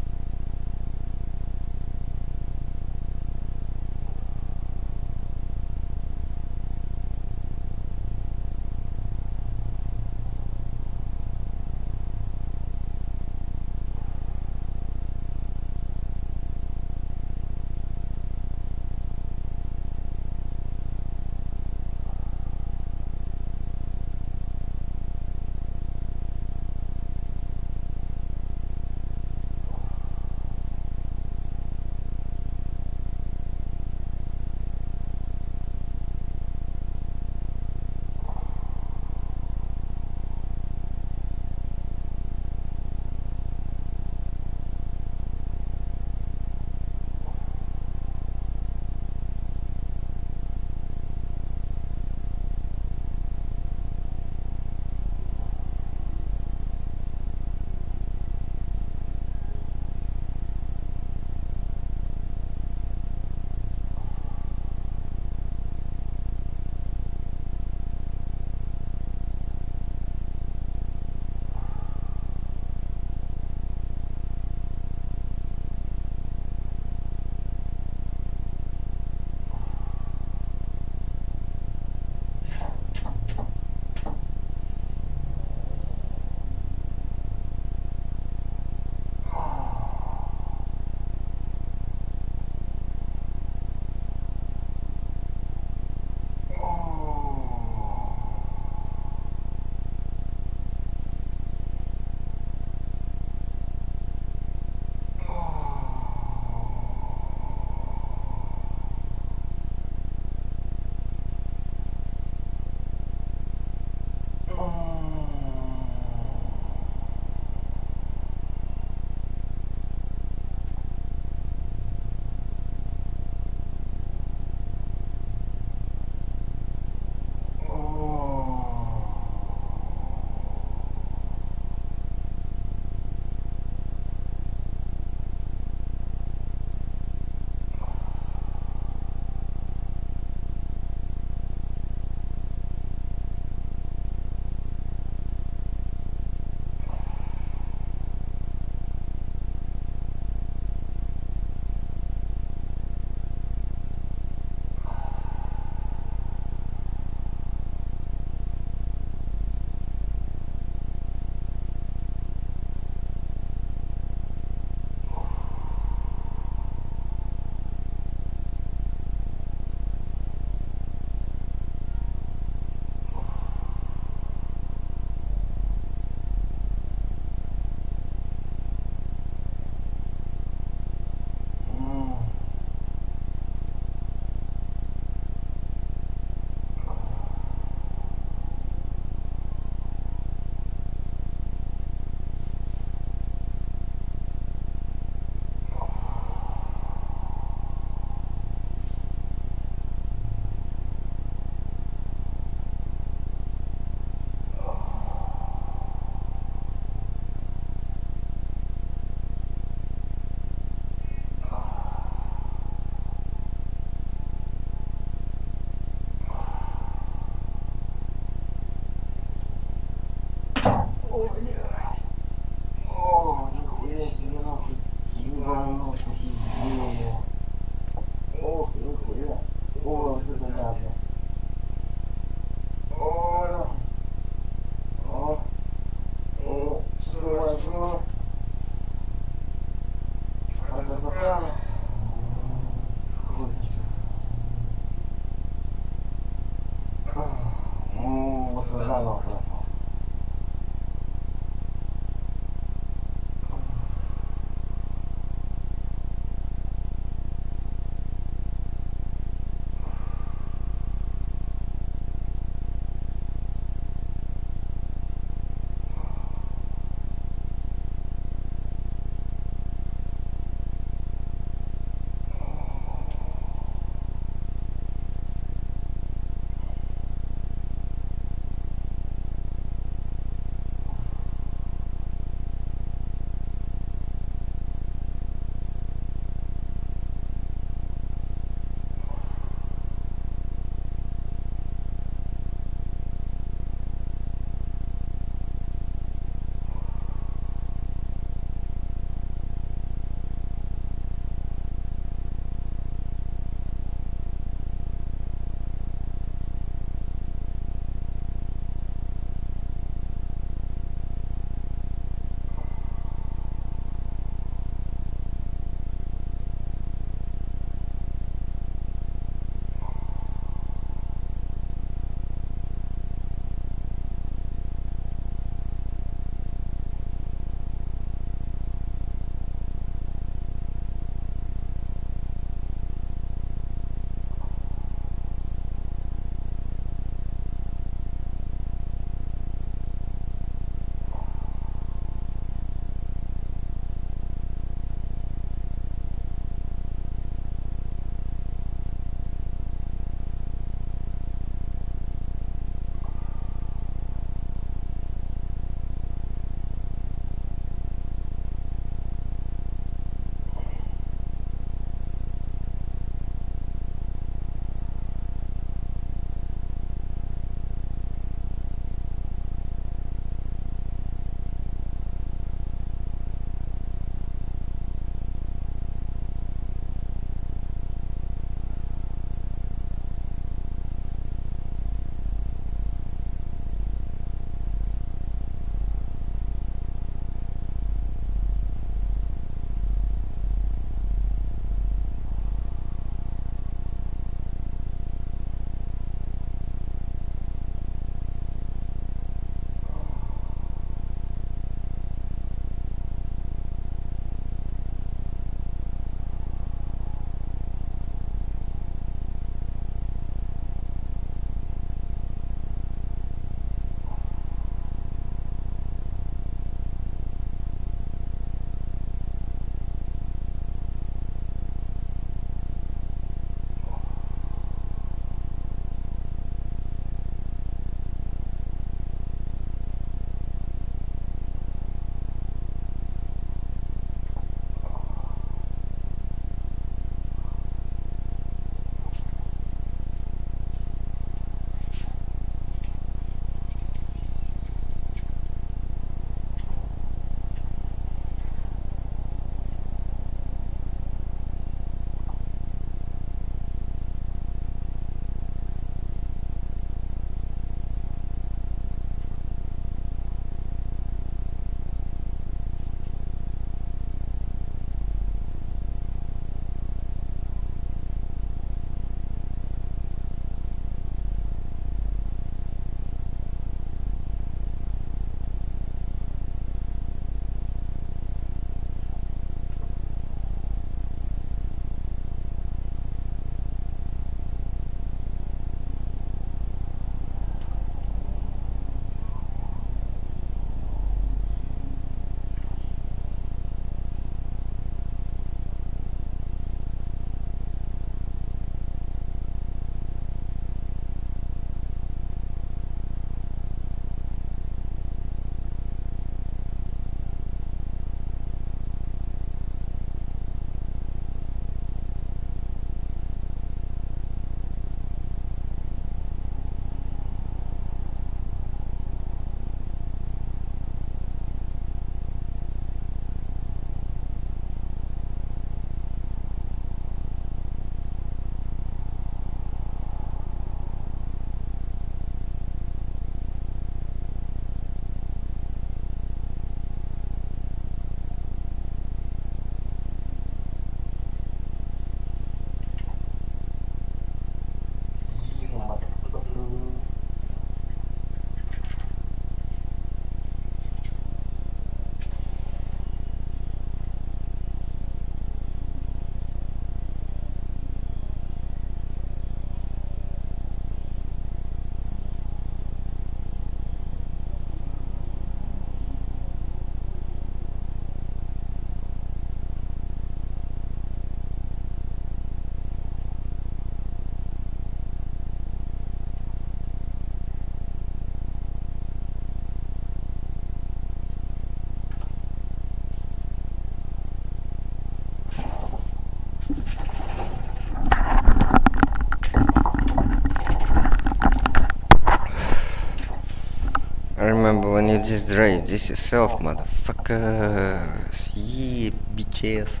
remember when you just drive this yourself, motherfuckers. Yeah, bitches.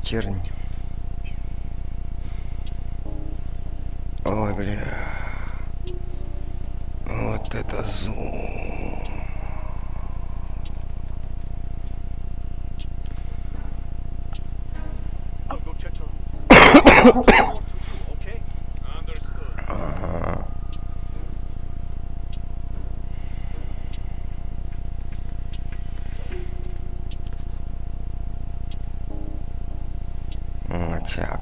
Chern. Ой, бля. Вот это зум. I'll go check her. Okay? Understood. Ага. Так.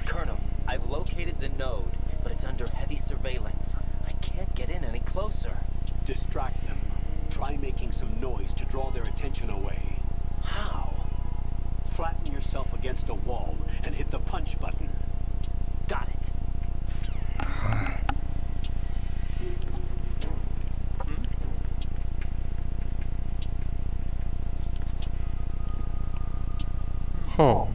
Colonel, I've located the node, but it's under heavy surveillance. I can't get in any closer. Distract them. Try making some noise to draw their attention away. How? Flatten yourself against a wall and hit the punch button. Got it. Хм.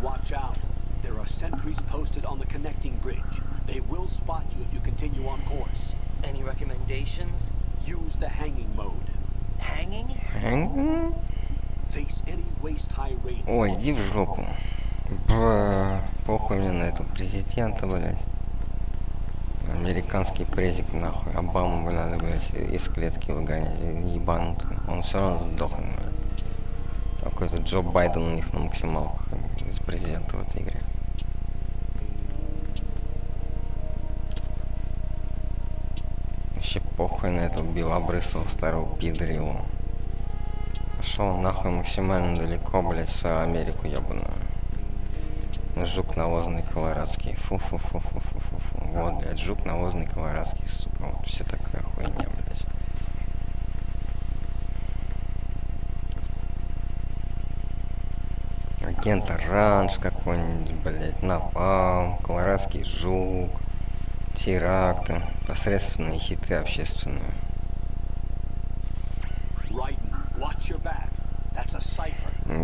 Watch out. There are sentries posted on the connecting bridge. They will spot you if you continue on course. Any recommendations? Use the hanging mode. Hanging? Hanging? Face any waist-high raid. Ой, иди в жопу. Похуй мне на этого президента, блядь. Американский презик, нахуй. Обаму, надо, блядь, из клетки выгонять. Ебанутый. Он все равно сдохнет, блядь. Какой-то Джо Байден у них на максималках из президента в этой игре. Вообще похуй на этого белобрысого старого пидорилу. Пошел нахуй максимально далеко, блядь, в свою Америку ебаную. Жук навозный колорадский. Фу-фу-фу-фу-фу-фу. Вот, блядь, жук навозный колорадский, сука. Вот все такая хуйня, блядь. Агент Оранж какой-нибудь, блядь, напалм, колорадский жук, теракты, посредственные хиты общественные.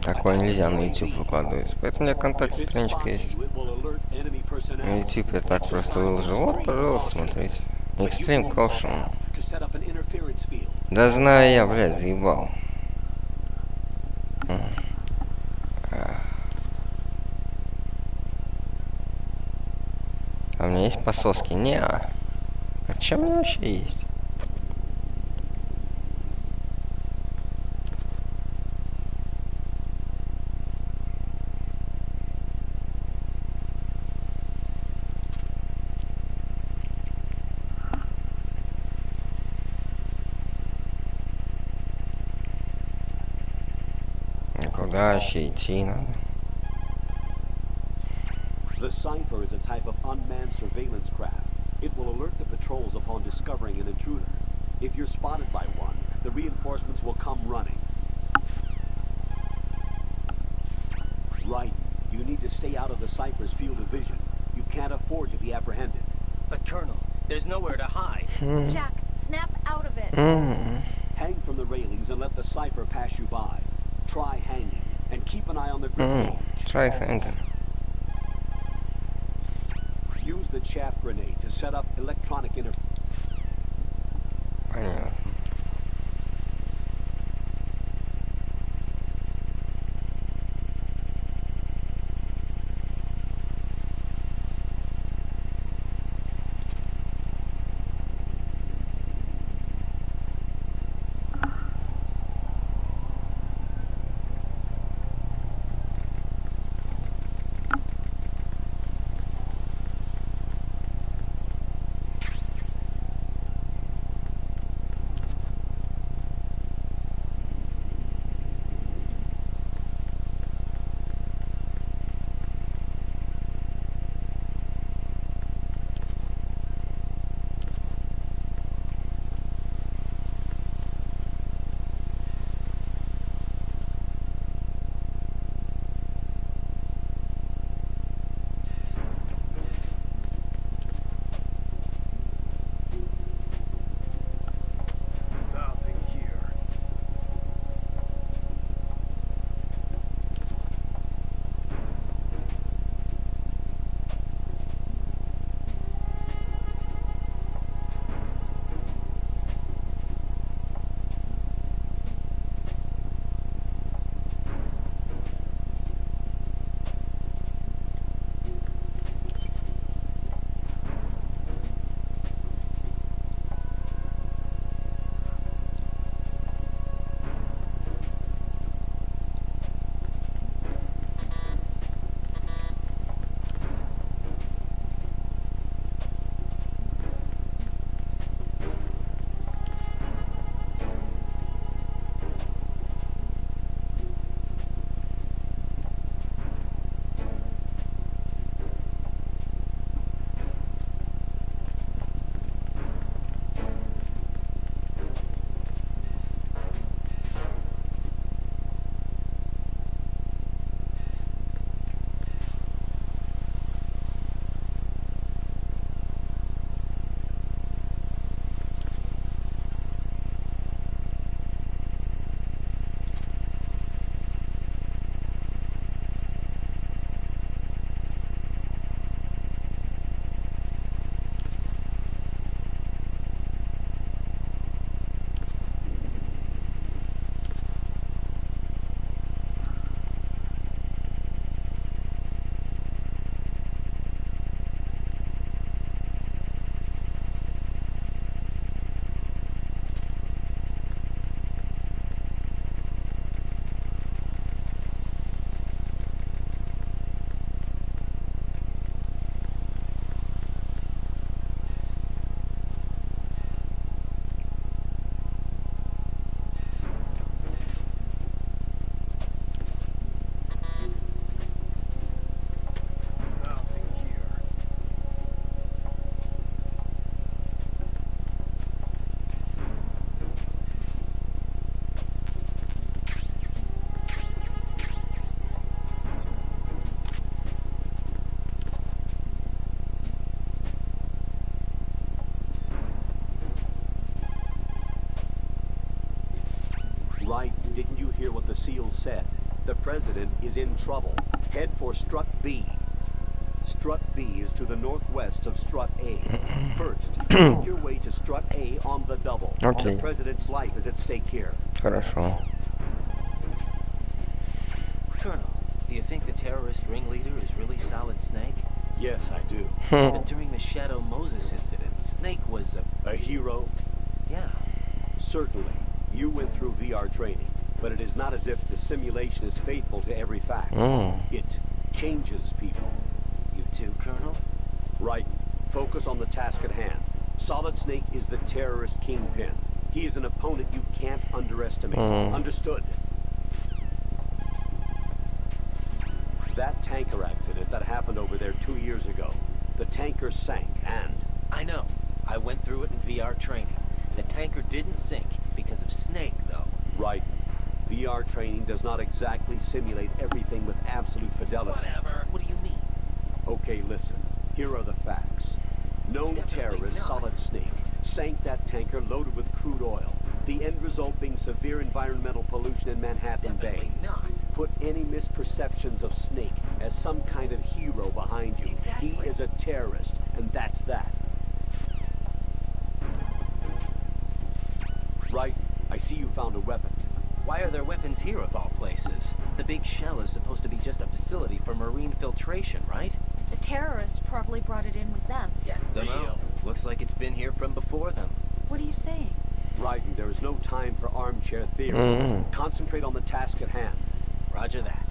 Такое нельзя на YouTube выкладывать, поэтому у меня контакт страничка есть. На YouTube я так просто выложил. Вот, пожалуйста, смотрите. Extreme Caution. Да знаю я, блядь, заебал. А у меня есть пососки? Не-а. А чем у меня вообще есть? Куда вообще идти надо? The Cypher is a type of unmanned surveillance craft. It will alert the patrols upon discovering an intruder. If you're spotted by one, the reinforcements will come running. Right. You need to stay out of the Cypher's field of vision. You can't afford to be apprehended. But Colonel, there's nowhere to hide. Jack, snap out of it. Hang from the the railings and let the cipher pass you by. Try hanging, and keep an eye on the grip gauge. Try hanging. Use the chaff grenade to set up electronic Понятно. Right, didn't you hear what the SEAL said? The president is in trouble. Head for Strut B. Strut B is to the northwest of Strut A. First, make your way to Strut A on the double. Okay. The president's life is at stake here. Хорошо. Colonel, do you think the terrorist ringleader is really Solid Snake? Yes, I do. But during the Shadow Moses incident, Snake was a hero? Yeah. Certainly. You went through VR training, but it is not as if the simulation is faithful to every fact. It changes people. You too, Colonel? Right. Focus on the task at hand. Solid Snake is the terrorist kingpin. He is an opponent you can't underestimate. Understood? That tanker accident that happened over there 2 years ago. The tanker sank and... I know. I went through it in VR training. The tanker didn't sink because of Snake, though. Right. VR training does not exactly simulate everything with absolute fidelity. Whatever. What do you mean? Okay, listen. Here are the facts. Known terrorist Solid Snake sank that tanker loaded with crude oil. The end result being severe environmental pollution in Manhattan Bay. not. Put any misperceptions of Snake as some kind of hero behind you. Exactly. He is a terrorist, and that's that. Right, I see you found a weapon. Why are there weapons here of all places? The big shell is supposed to be just a facility for marine filtration, right? The terrorists probably brought it in with them. Yeah, dunno. Looks like it's been here from before them. What are you saying? Raiden, there is no time for armchair theories. Concentrate on the task at hand. Roger that.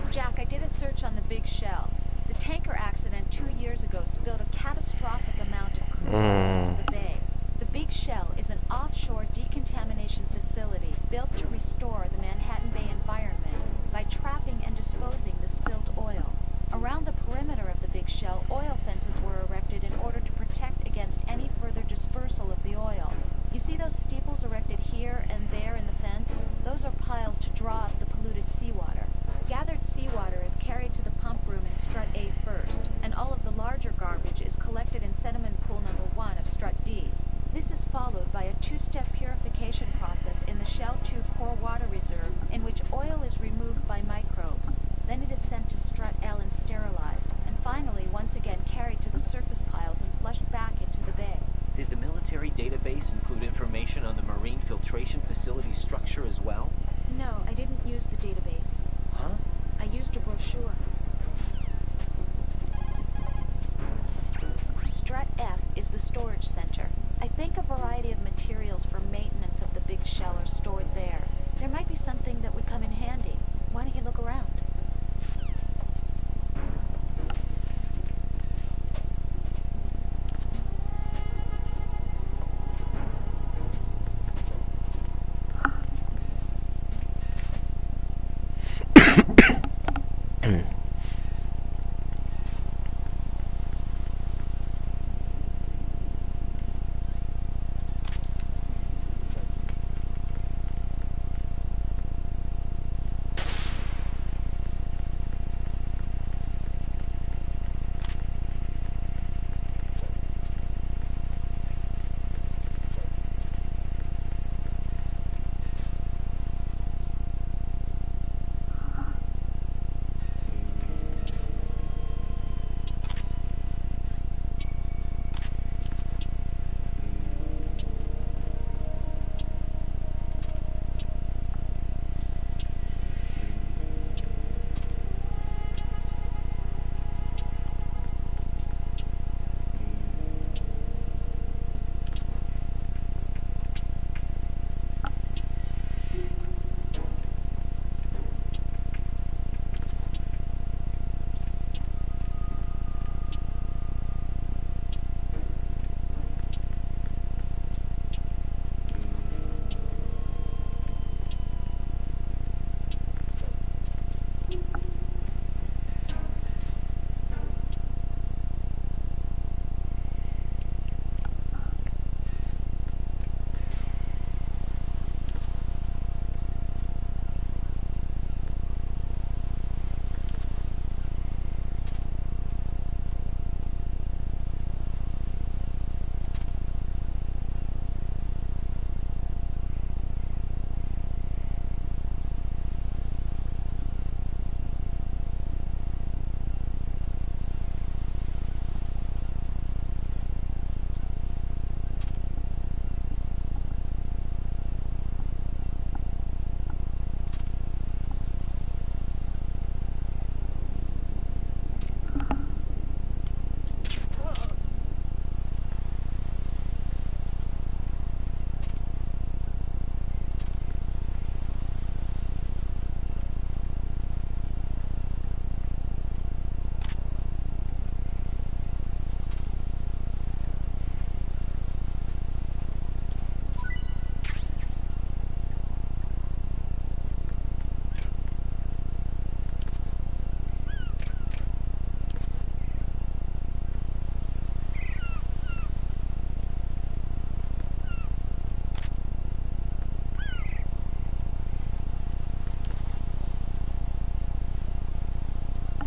Jack, I did a search on the big shell. The tanker accident 2 years ago spilled a catastrophic amount of crude oil into the bay. The big shell is an offshore decontamination facility built to restore the Manhattan Bay environment by trapping and disposing the spilled oil. Around the perimeter of the big shell, oil fences were erected in order to protect against any further dispersal of the oil. You see those steeples erected here and there in the fence? Those are piles to draw up the polluted seawater. Gathered seawater is carried to the pump room in Strut A first, and all of the larger garbage is collected in sediment pool number 1 of Strut D. This is followed by a 2-step purification process in the Shell 2 core water reserve, in which oil is removed by microbes. Then it is sent to Strut L and sterilized, and finally once again carried to the surface piles and flushed back into the bay. Did the military database include information on the marine filtration facility structure as well? No, I didn't use the database. Huh? I used a brochure. Strut F is the storage center. I think a variety of materials for maintenance of the big shell are stored there. There might be something that would come in handy. Why don't you look around?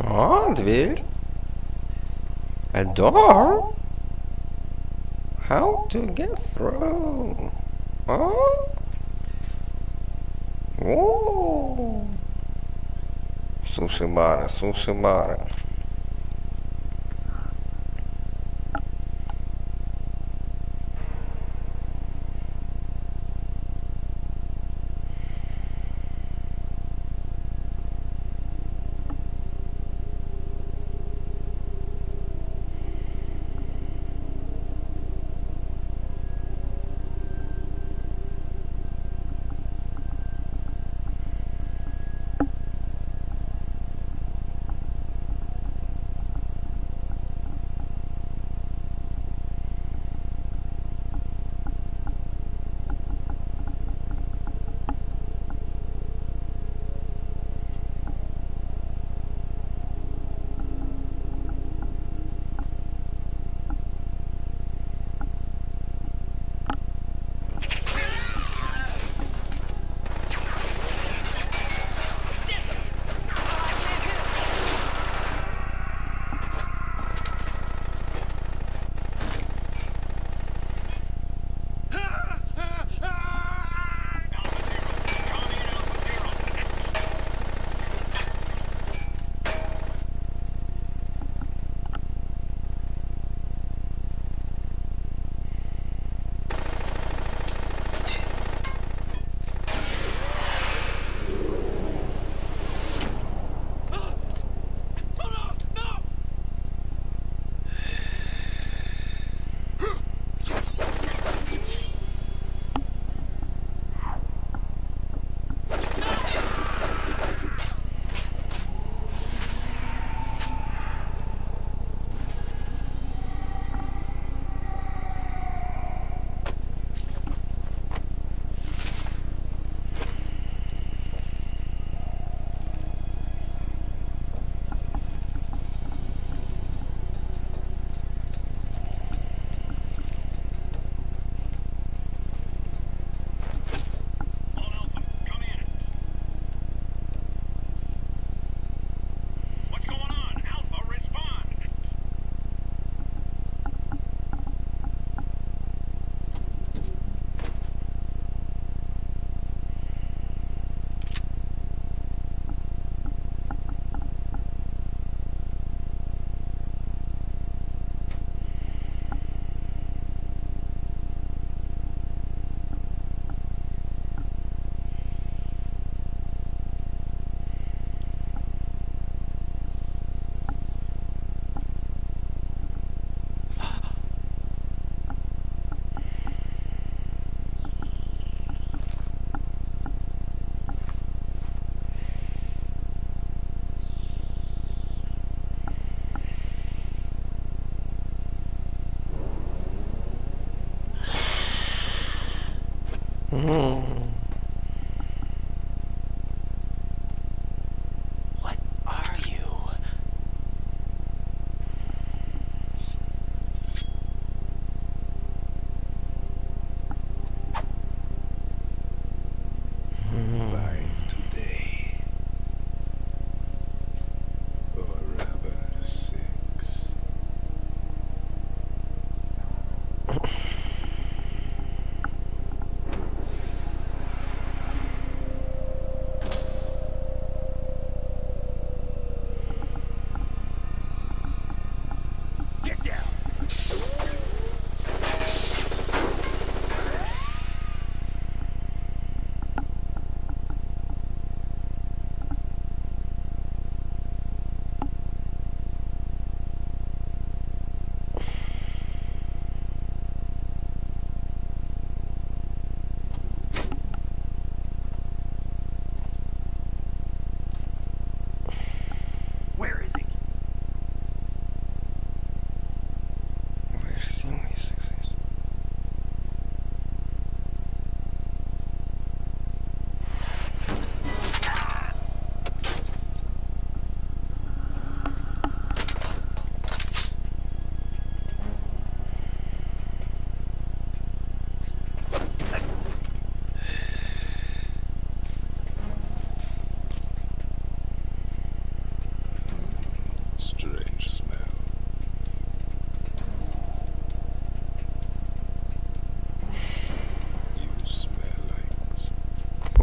О, дверь. A door? How to get through? Oh? О! Суши-бары, суши-бары. What are you? Five today. Or rather, 6.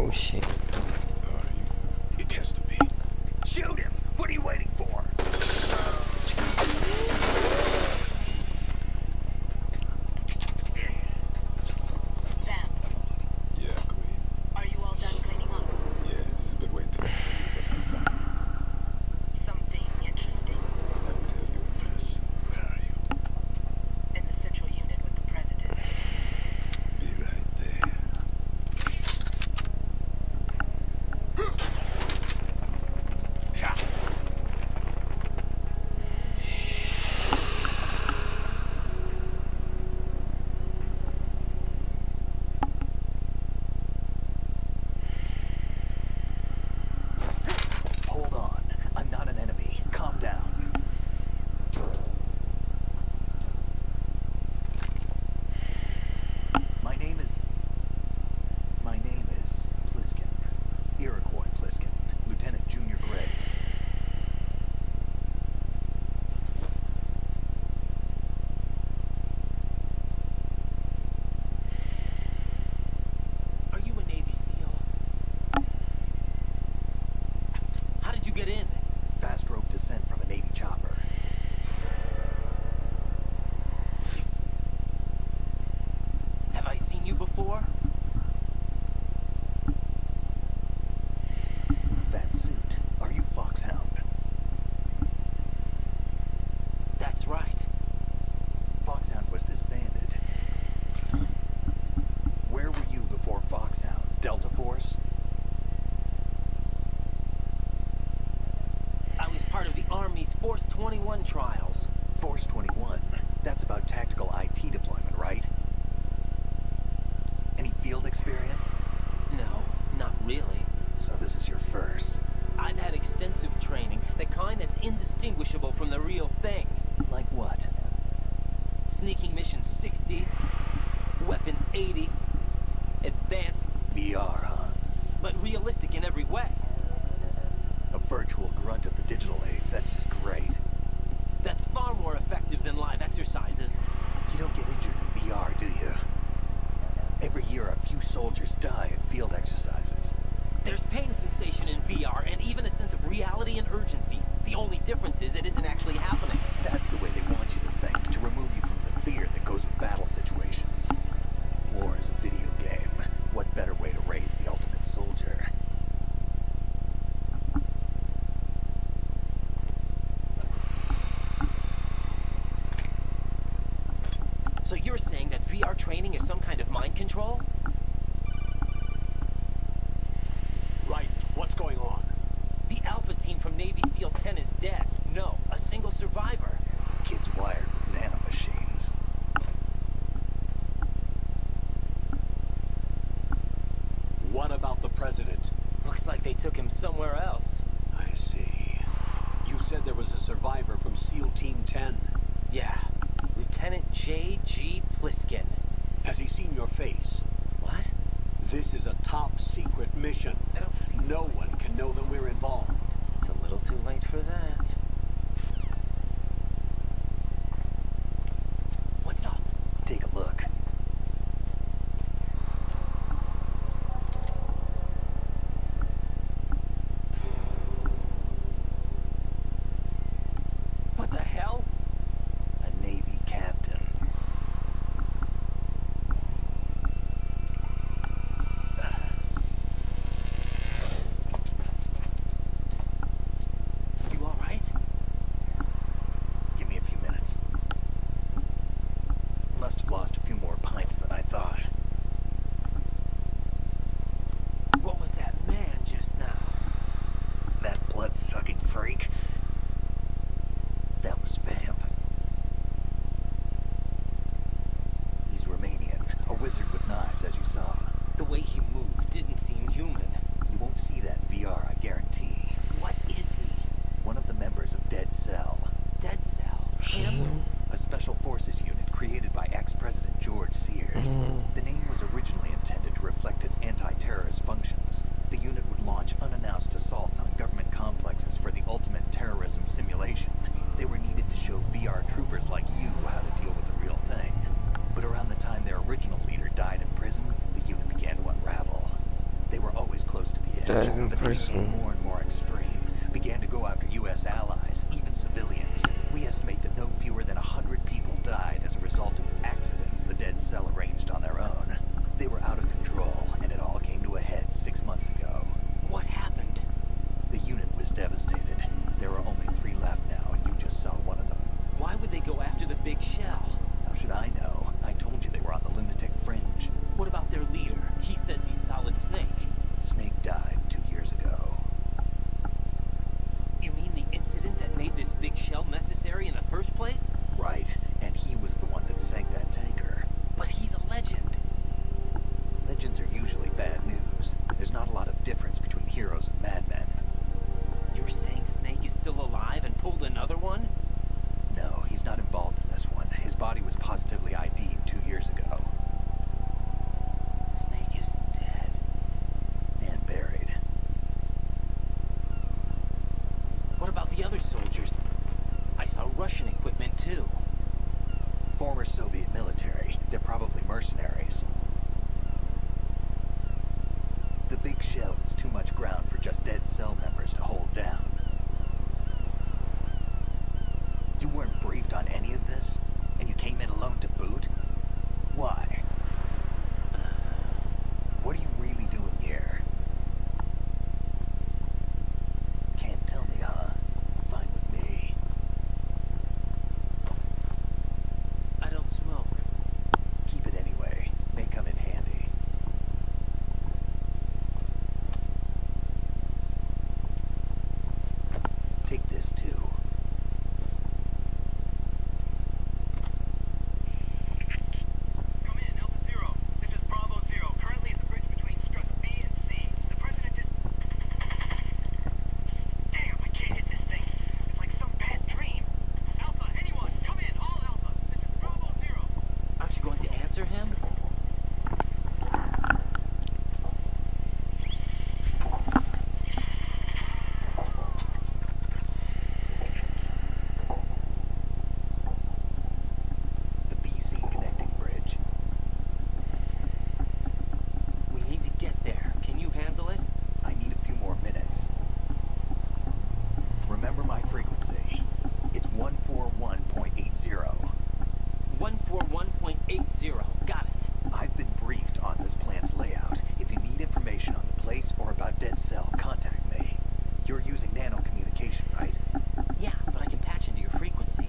Oh shit. It has to be. Shoot him! What are you waiting for? Yeah, Queen. Are you all done cleaning up? Yes, but wait till I tell you what I found. Something interesting. I'll tell you in person. Where are you? In the central unit with the president. Be right there. Yeah. Hold on. I'm not an enemy. Calm down. My name is Pliskin. Iroquois Pliskin. Lieutenant Junior Gray. Are you a Navy SEAL? How did you get in? Fast rope descent from a Navy chopper. Have I seen you before? That suit. Are you Foxhound? That's right. Foxhound was disbanded. Where were you before Foxhound? Delta Force? I was part of the Army's Force 21 trials. Force 21. That's about tactical IT deployment, right? Any field experience? No, not really. So this is your first. I've had extensive training, the kind that's indistinguishable from the real thing. Like what? Sneaking mission 60, weapons 80, advanced, VR, huh? but realistic in every way. A virtual grunt of the digital age. That's just great. That's far more effective than live exercises. You don't get injured in VR, do you? Every year, a few soldiers die in field exercises. There's pain sensation in VR and even a sense of reality and urgency. The only difference is it isn't actually happening. That's the way they want you to think, to remove you from the fear that goes with battle situations. War is a video game. What better way to raise the ultimate soldier? So you're saying that VR training is some kind of mind control? Right. What's going on? The Alpha team from Navy SEAL 10 is dead. No, a single survivor. Kid's wired with nanomachines. What about the president? Looks like they took him somewhere else. I see. You said there was a survivor from SEAL Team 10. Yeah. Lieutenant J.G. Pliskin. Has he seen your face? What? This is a top secret mission. No one can know that we're involved. It's a little too late for that. What's up? Take a look. What the hell? A Navy captain. You all right? attention, but they became more and more extreme. Began to go after U.S. allies, even civilians. We estimate that no fewer than 100 people died as a result of accidents the dead cell arranged on their own. They were out of control, and it all came to a head 6 months ago. What happened? The unit was devastated. There are only 3 left now, and you just saw one of them. Why would they go after the big shell? How should I know? I told you they were on the lunatic fringe. What about their leader? He says he's Solid Snake. Snake died 2 years ago. You mean the incident that made this big shell necessary in the first place? Right, and he was the one that sank that tanker. But he's a legend. Legends are usually bad news. There's not a lot of difference between heroes and madmen. You're saying Snake is still alive and pulled another one? No, he's not involved in this one. His body was positively ID'd 2 years ago. Snake is dead. And buried. What about the other soldiers? I saw Russian equipment too. Former Soviet military. They're probably mercenaries. The big shell is too much ground for just dead cell members to hold down. You weren't briefed on any of this? And you came in alone to boot? Why? What are you really doing here? Can't tell me, huh? Fine with me. I don't smoke. Keep it anyway. May come in handy. Take this too. Come in, Alpha Zero. This is Bravo Zero. Currently at the bridge between struts B and C. The president is... Damn, I can't hit this thing. It's like some bad dream. Alpha, anyone, come in. All Alpha. This is Bravo Zero. Aren't you going to answer him? The BC connecting bridge. We need to get there. Can you handle it? I need a few more minutes. Remember my frequency. It's 141.80. 141.80. Got it. I've been briefed on this plant's layout. If you need information on the place or about dead cell, contact me. You're using nano communication, right? Yeah, but I can patch into your frequency.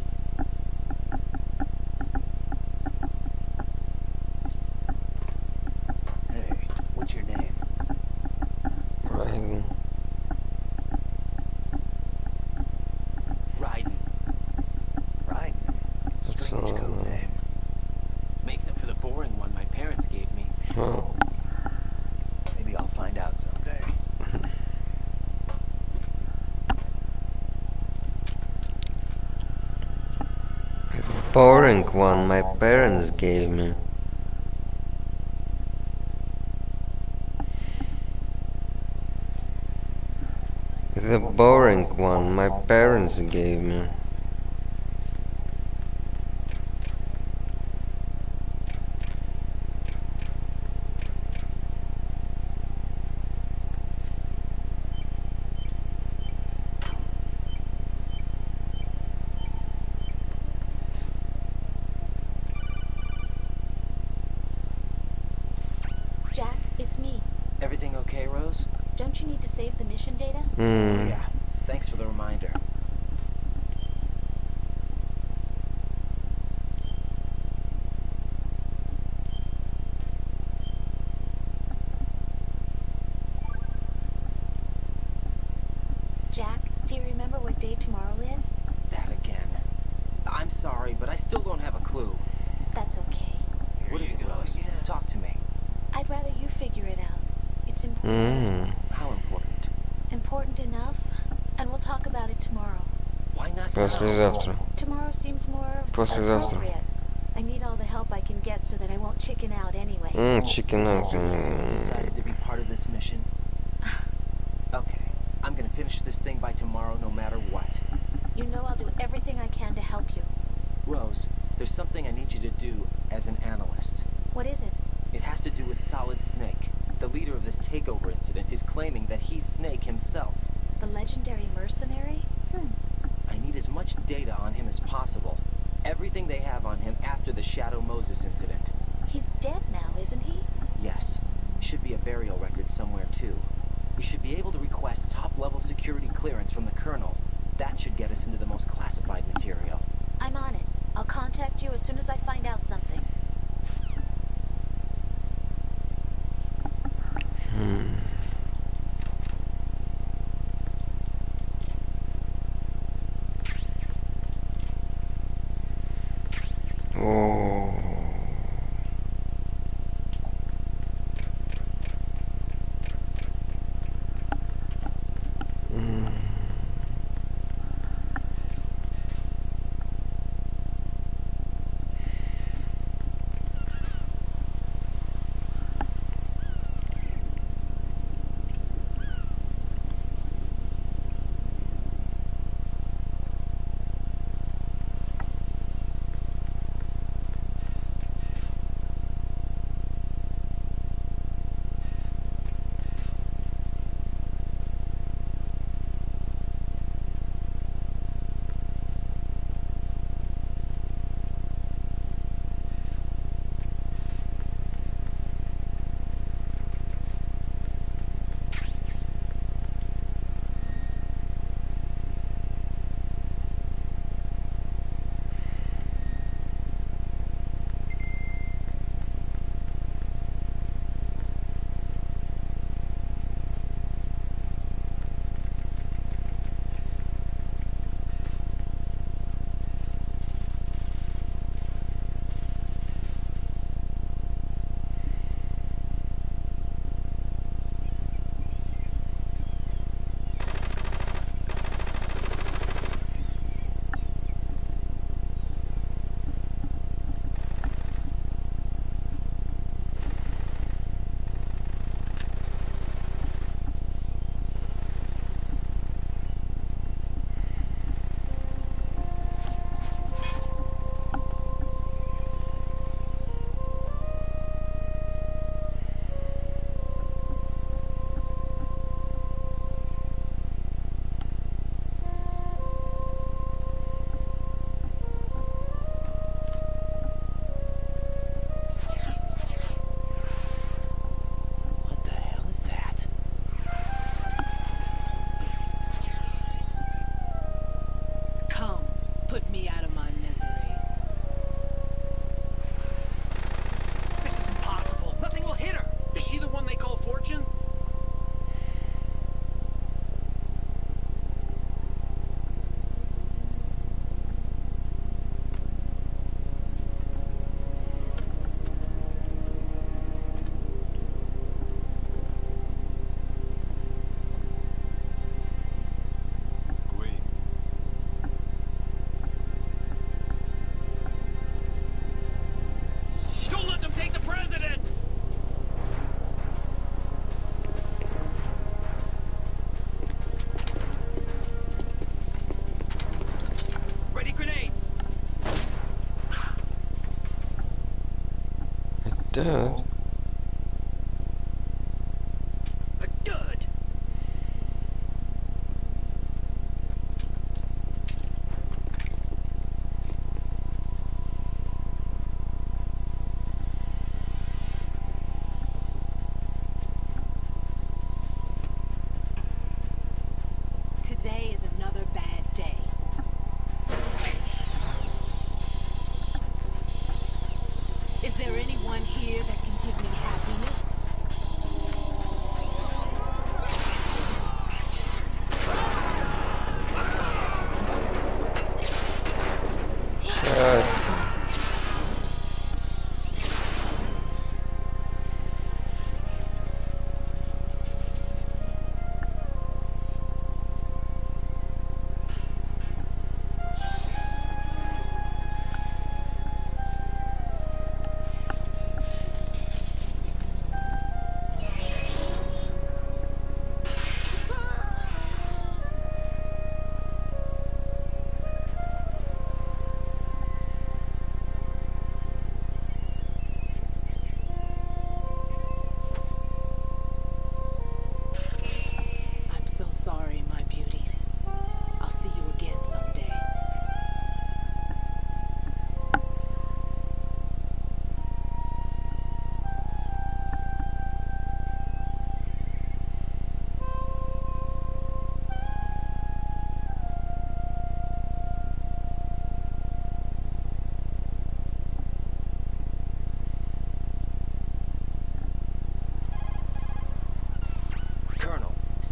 Hey, what's your name? Right. Raiden. Raiden. Strange code name. Makes up for the boring one my parents gave me. Oh. Maybe I'll find out someday. Boring one my parents gave me. The boring one my parents gave me. Jack, it's me. Everything okay, Rose? Don't you need to save the mission data? Yeah. Thanks for the reminder. Jack, do you remember what day tomorrow is? That again. I'm sorry, but I still don't have a clue. That's okay. What is it, Rose? Talk to me. I'd rather you figure it out. It's important. How important? Important enough, and we'll talk about it tomorrow. Why not? Послезавтра. Tomorrow seems more Послезавтра. appropriate. I need all the help I can get so that I won't chicken out anyway. Chicken out. Decided to be part of this mission. Okay, I'm gonna finish this thing by tomorrow, no matter what. You know I'll do everything I can to help you. Rose, there's something I need you to do as an analyst. What is it? It has to do with Solid Snake. The leader of this takeover incident is claiming that he's Snake himself. The legendary mercenary? I need as much data on him as possible. Everything they have on him after the Shadow Moses incident. He's dead now, isn't he? Yes. Should be a burial record somewhere too. We should be able to request top-level security clearance from the Colonel. That should get us into the most classified material. I'm on it. I'll contact you as soon as I find out something. Dud. A dud. Today is another bad day. Is there anyone here that can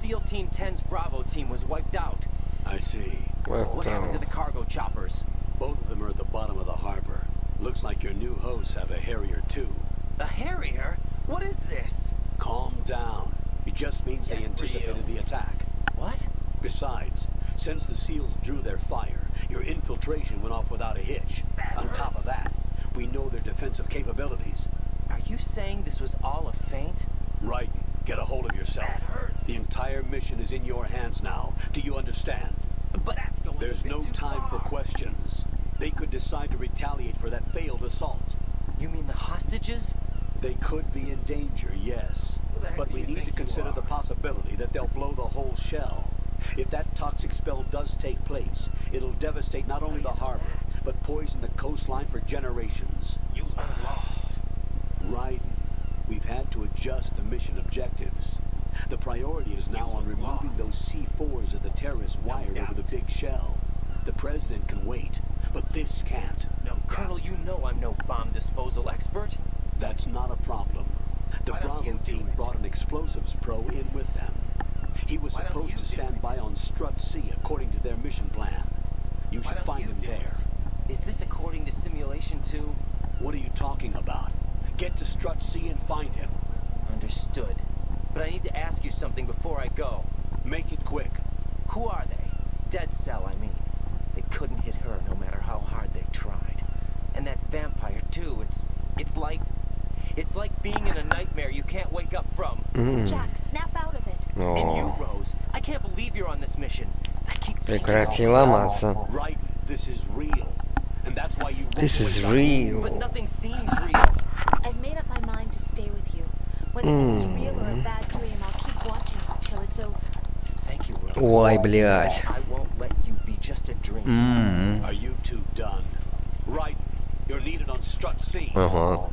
SEAL Team 10's Bravo team was wiped out. I see. What happened to the cargo choppers? Both of them are at the bottom of the harbor. Looks like your new hosts have a Harrier too. A Harrier? What is this? Calm down. It just means they anticipated the attack. What? Besides, since the SEALs drew their fire, your infiltration went off without a hitch. On top of that, we know their defensive capabilities. Are you saying this was all a feint? Right. Get a hold of yourself. The entire mission is in your hands now. Do you understand? But there's no time for questions. They could decide to retaliate for that failed assault. You mean the hostages? They could be in danger, yes. But we need to consider the possibility that they'll blow the whole shell. If that toxic spell does take place, it'll devastate not only the harbor, but poison the coastline for generations. You are lost. Right. We've had to adjust the mission objectives. The priority is now on removing those C4s of the terrorists wired over the big shell. The president can wait, but this can't. No, Colonel, you know I'm no bomb disposal expert. That's not a problem. The Bravo team brought an explosives pro in with them. He was supposed to stand by on Strut C according to their mission plan. You should find him there. Is this according to Simulation 2? What are you talking about? Get to Strut C and find him. Understood. But I need to ask you something before I go. Make it quick. Who are they? Dead Cell, I mean. They couldn't hit her no matter how hard they tried. And that vampire too, it's like being in a nightmare you can't wake up from. Jack, snap out of it. And you, Rose, I can't believe you're on this mission. I keep Прекрати ломаться. Right, this is real. And that's why you This is real. But nothing seems real. I've made up my mind to stay with you. Whether this is real or a bad dream, I'll keep watching till it's over. Thank you, Rose. Ой, блядь. I won't let you be just a dream. Are you two done? Right. You're needed on Strut C. Ага.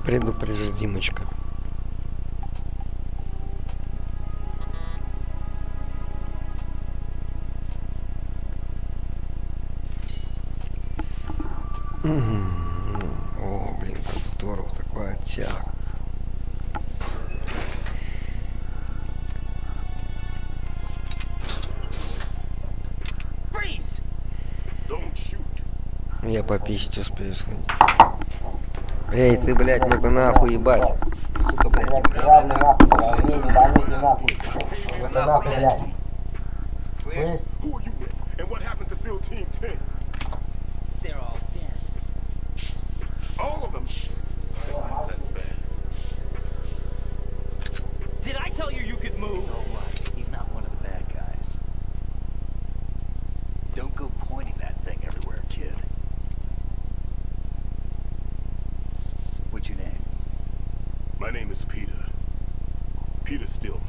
Предупреждимочка. О, блин, как здорово, такой оттяг. Я пописать успею сходить. Эй, ты, блядь, ну-ка нахуй ебать. Сука, блядь. Реально нахуй, не болейте нахуй. Ну-ка нахуй, блядь. Слышь? Who are you with? And what happened to SEAL Team 10? They're all dead. All of them? That's bad. Did I tell you you could move? It's all right. He's not one of the bad guys. Don't go pointing that thing everywhere, kid. What's your name? My name is Peter. Peter Stillman.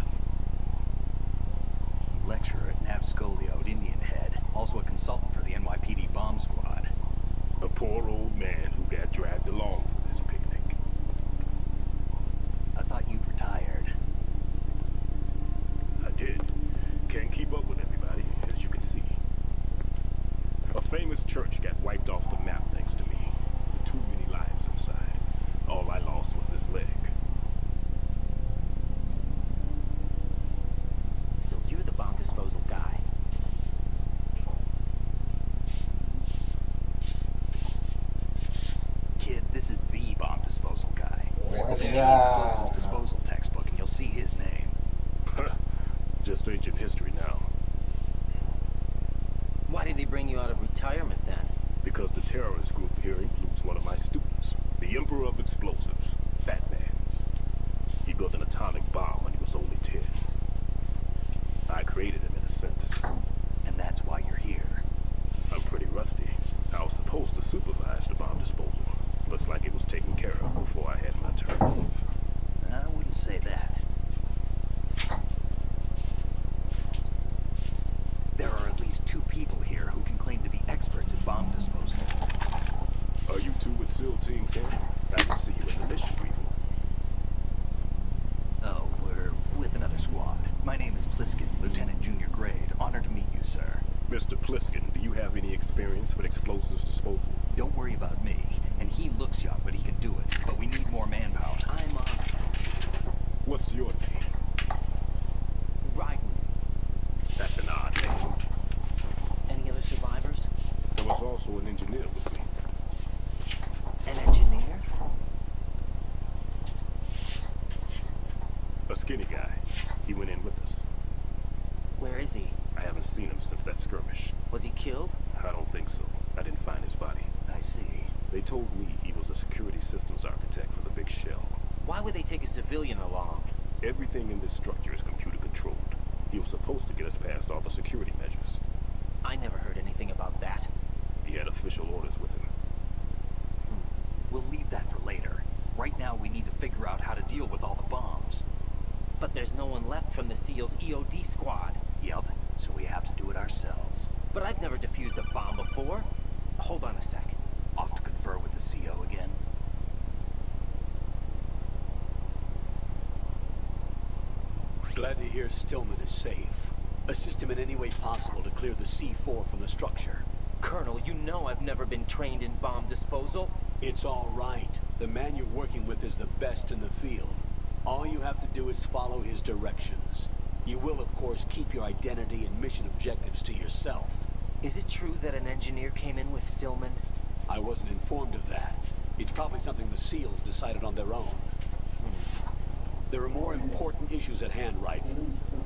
Lecturer at Nav Scolio at Indian Head. Also a consultant for the NYPD bomb squad. A poor old man who got dragged along for this picnic. I thought you'd retired. I did. Can't keep up with everybody, as you can see. A famous church got wiped off the map thanks to me. Too many lives inside. All I lost was this leg. So you're the bomb disposal guy. Kid, this is the bomb disposal guy. Look in the explosives disposal textbook and you'll see his name. Just ancient history now. Why did they bring you out of retirement then? Because the terrorist group here includes one of my students, the Emperor of Explosives, Fat Man. He built an atomic bomb experience with explosives disposal? Don't worry about me. And he looks young, but he can do it. But we need more manpower. I'm on it. What's your name? Right. That's an odd name. Any other survivors? There was also an engineer with me. An engineer? A skinny guy. He went in with us. Where is he? I haven't seen him since that skirmish. Was he killed? I don't think so. I didn't find his body. I see. They told me he was a security systems architect for the big shell. Why would they take a civilian along? Everything in this structure is computer controlled. He was supposed to get us past all the security measures. I never heard anything about that. He had official orders with him. We'll leave that for later. Right now we need to figure out how to deal with all the bombs. But there's no one left from the SEAL's EOD squad. Yep, so we have to do it ourselves. But I've never defused a bomb before. Hold on a sec. Off to confer with the CO again. Glad to hear Stillman is safe. Assist him in any way possible to clear the C4 from the structure. Colonel, you know I've never been trained in bomb disposal. It's all right. The man you're working with is the best in the field. All you have to do is follow his directions. You will, of course, keep your identity and mission objectives to yourself. Is it true that an engineer came in with Stillman? I wasn't informed of that. It's probably something the SEALs decided on their own. There are more important issues at hand, right?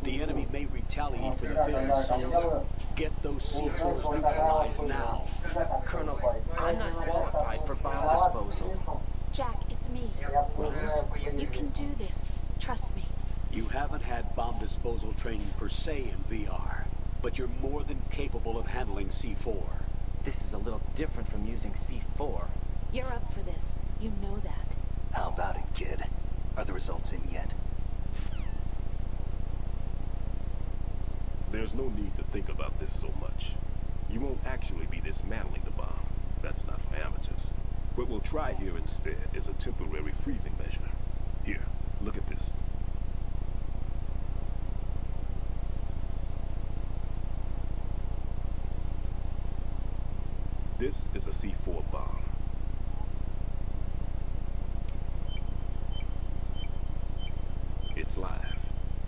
The enemy may retaliate for the failed assault. Get those C4s neutralized now. Colonel, I'm not qualified for bomb disposal. Jack, it's me. Rose? You can do this. Trust me. You haven't had bomb disposal training per se in VR, but you're more than capable of handling C4. This is a little different from using C4. You're up for this. You know that. How about it, kid? Are the results in yet? There's no need to think about this so much. You won't actually be dismantling the bomb. That's not for amateurs. What we'll try here instead is a temporary freezing measure. Here, look at this. This is a C4 bomb. It's live.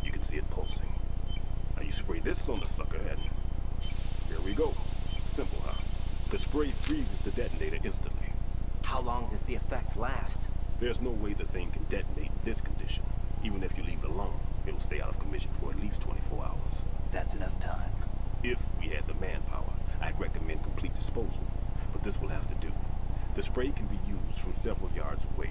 You can see it pulsing. Now you spray this on the sucker and here we go. Simple, huh? The spray freezes the detonator instantly. How long does the effect last? There's no way the thing can detonate in this condition. Even if you leave it alone, it'll stay out of commission for at least 24 hours. That's enough time. If we had the manpower, I'd recommend complete disposal. But this will have to do. The spray can be used from several yards away.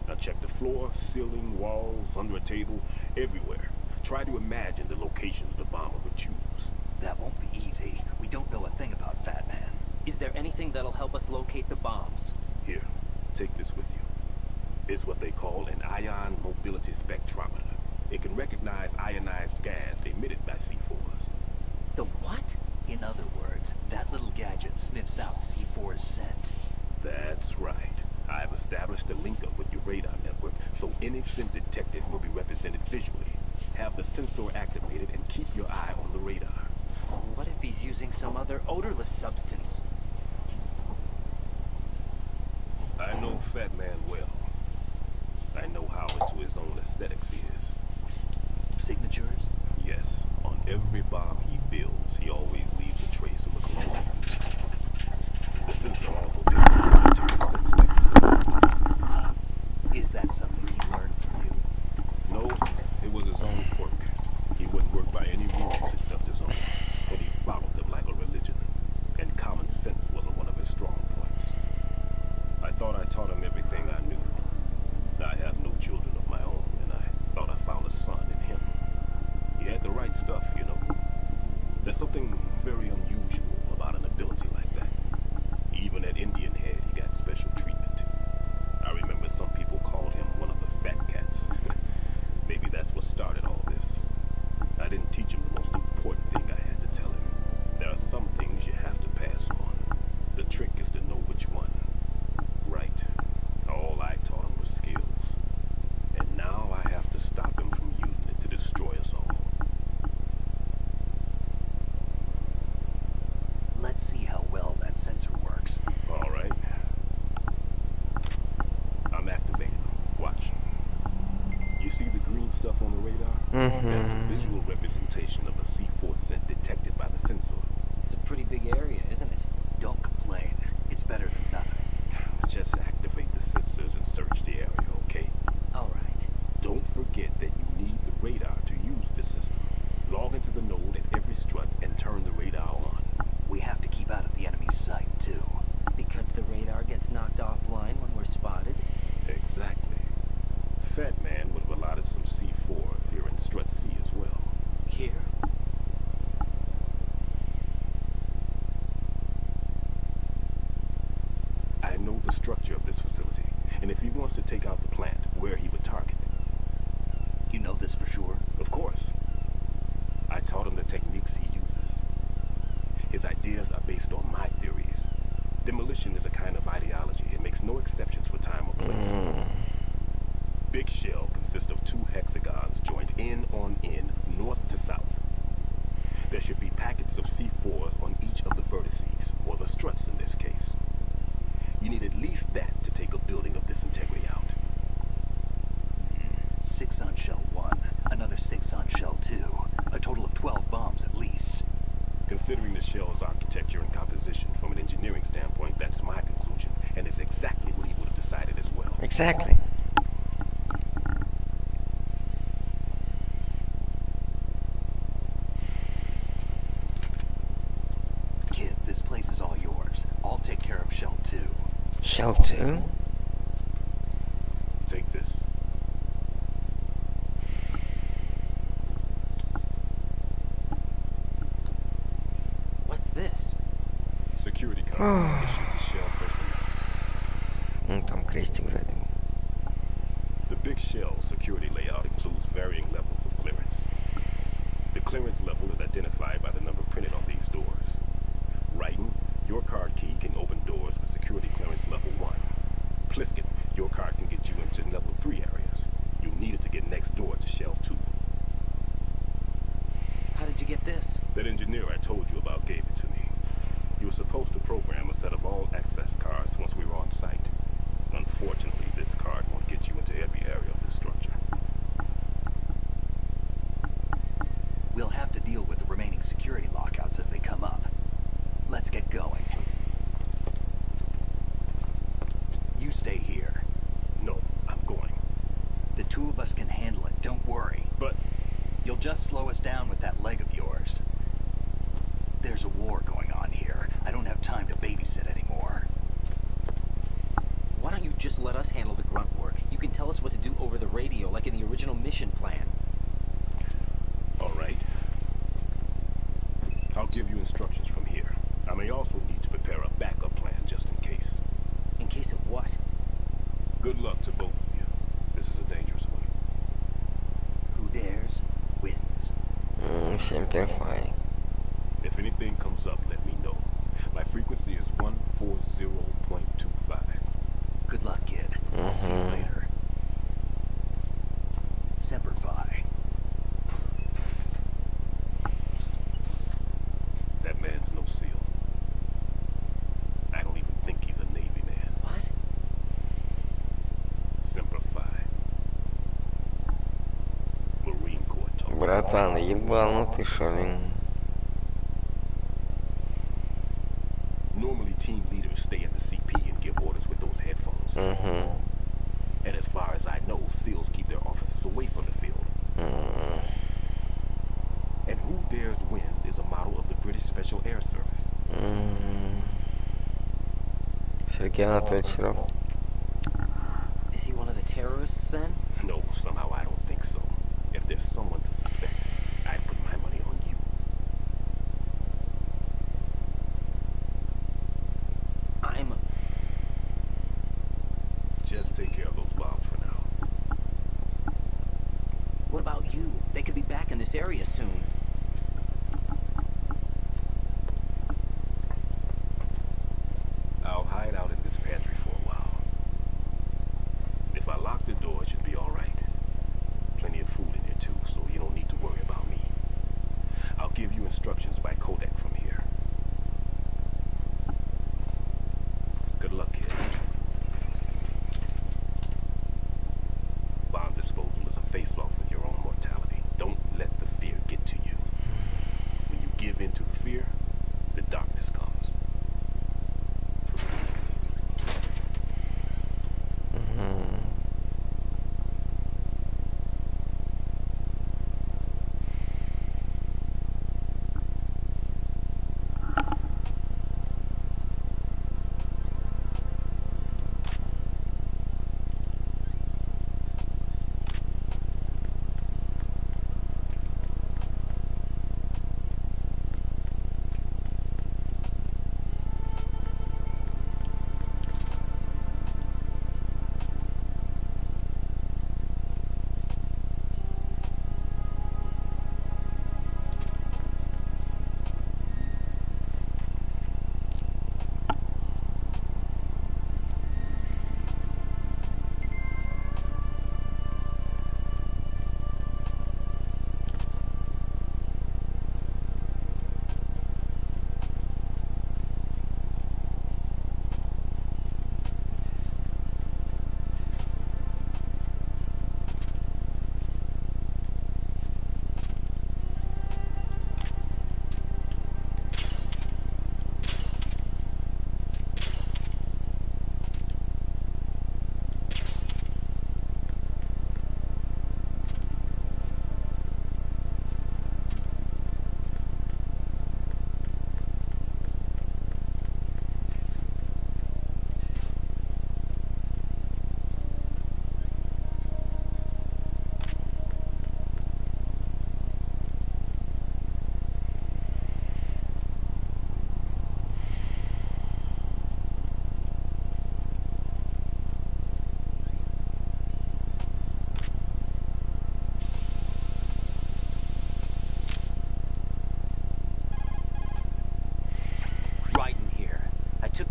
Now check the floor, ceiling, walls, under a table, everywhere. Try to imagine the locations the bomber would choose. That won't be easy. We don't know a thing about Fat Man. Is there anything that'll help us locate the bombs? Here, take this with you. It's what they call an ion mobility spectrometer. It can recognize ionized gas emitted by C4s. The what? In other words, that little gadget sniffs out C4's scent. That's right. I've established a link up with your radar network, so any scent detected will be represented visually. Have the sensor activated and keep your eye on the radar. What if he's using some other odorless substance? I know Fat Man well. I know how into his own aesthetics he is. Signatures? Yes. On every bomb he builds, he always leaves a trace of the cologne he uses. The sensor also picks up the material scent spectrum. Is that something he learned from you? No, it was his own quirk. He wouldn't work by any rules except his own, and he followed them like a religion. And common sense wasn't one of his strong points. I thought I taught him everything I knew. I have no children of my own, and I thought I found a son in him. He had the right stuff, you know. There's something very unusual about an ability like that. Even at Indian Head, he got special treatment. I remember some people called him one of the fat cats. Maybe that's what started all this. I didn't teach him the most important thing I had to tell him. There are some things you have to pass on. The trick is to know which one. Right. All I taught him was skills. And now I have to stop him from using it to destroy us all. That's a visual representation of the C4 scent detected by the sensor. It's a pretty big area, isn't it? Don't complain. It's better than nothing. Just activate the sensors and search the area, okay? All right. Don't forget that you need the radar to use this system. Log into the node at every strut and turn the radar on. We have to keep out of the enemy's sight, too. Because the radar gets knocked offline when we're spotted? Exactly. Fat Man would have allotted some C4s here in Strut C as well. Here? I know the structure of this facility, and if he wants to take out the plant, where he would target. You know this for sure? Of course. I taught him the techniques he uses. His ideas are based on my theories. Demolition is a kind of ideology. It makes no exceptions for time or place. Big shell consists of 2 hexagons joined end on end, north to south. There should be packets of C4s on each of the vertices, or the struts in this case. You need at least that to take a building of this integrity out. 6 on shell 1, another 6 on shell 2. A total of 12 bombs at least. Considering the shell's architecture and composition from an engineering standpoint, that's my conclusion, and it's exactly what he would have decided as well. Exactly. Kid, this place is all yours. I'll take care of shell 2. Shell 2? Take this. What's this? Security card issued to shell personnel. Ну, там крестик сзади. The big shell security layout includes varying levels of clearance. The clearance level is identified by the number printed on these doors. Writing, your card key can open doors with security clearance level 1. Pliskin, your card can get you into level 3 areas. You need it to get next door to shell 2. How did you get this? That engineer I told you about gave it to me. He was supposed to program a set of all access cards once we were on site. Unfortunately, this card won't get you into every area of the structure. We'll have to deal with the remaining security lockouts as they come up. Let's get going. You stay here. No, I'm going. The 2 of us can handle it, don't worry. But you'll just slow us down with that leg of yours. There's a war going on here. I don't have time to babysit anymore. Why don't you just let us handle the grunt work? You can tell us what to do over the radio, like in the original mission plan. All right. I'll give you instructions from here. I may also need to prepare a backup plan just in case. In case of what? Good luck to both of you. This is a dangerous one. Who dares, wins. Simplify. If anything comes up, let me know. My frequency is 140.25. Good luck, kid. I'll see you later. Semper Fi. That man's no SEAL. I don't even think he's a Navy man. What? Semper Fi. Marine Corps talk. Братан, ебанутый шо, блин. Normally, team leaders stay at the CP and give orders with those headphones. And as far as I know, SEALs keep their officers away from the field. And who dares wins is a model of the British Special Air Service. Сергей Анатольевич Ров. Is he one of the terrorists then? No, somehow I don't think so. If there's someone to suspect, I'd put my money on you. Just take care of those bombs for now. What about you? They could be back in this area soon. I'll hide out in this pantry for a while. If I lock the door, it should be all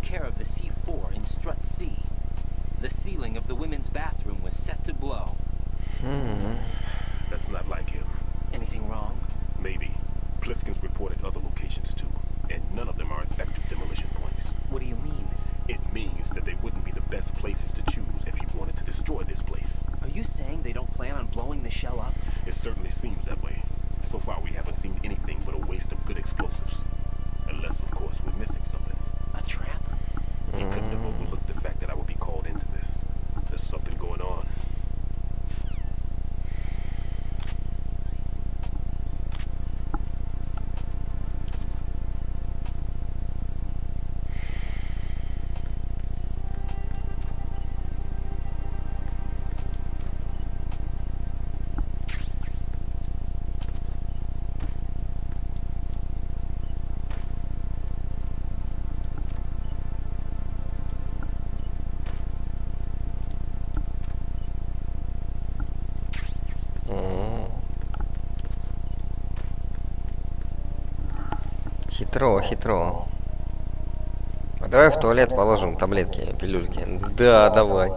care of the C4 in strut C. The ceiling of the women's bathroom was set to blow. That's not like him. Anything wrong? Maybe. Pliskin's reported other locations too, and none of them are effective demolition points. What do you mean? It means that they wouldn't be the best places to choose if you wanted to destroy this place. Are you saying they don't plan on blowing the shell up? It certainly seems that way. So far we haven't seen anything but a waste of good explosives. Unless, of course, we're missing something. A trap? He couldn't have overlooked the fact that I would be called into this. There's something going on. Хитро, хитро. А давай в туалет положим таблетки, пилюльки. Да, давай.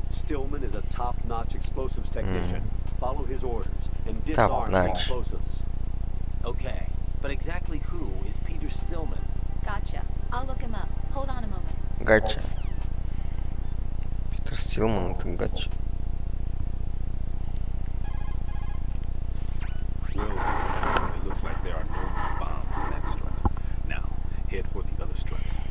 Stillman is a top-notch explosives technician. Follow his orders and disarm the explosives. Okay, but exactly who is Peter Stillman? Gotcha. I'll look him up. Hold on a moment. Гача. Питер Стилман, это гача. It looks like there are no bombs in that strut. Now, head for the other struts.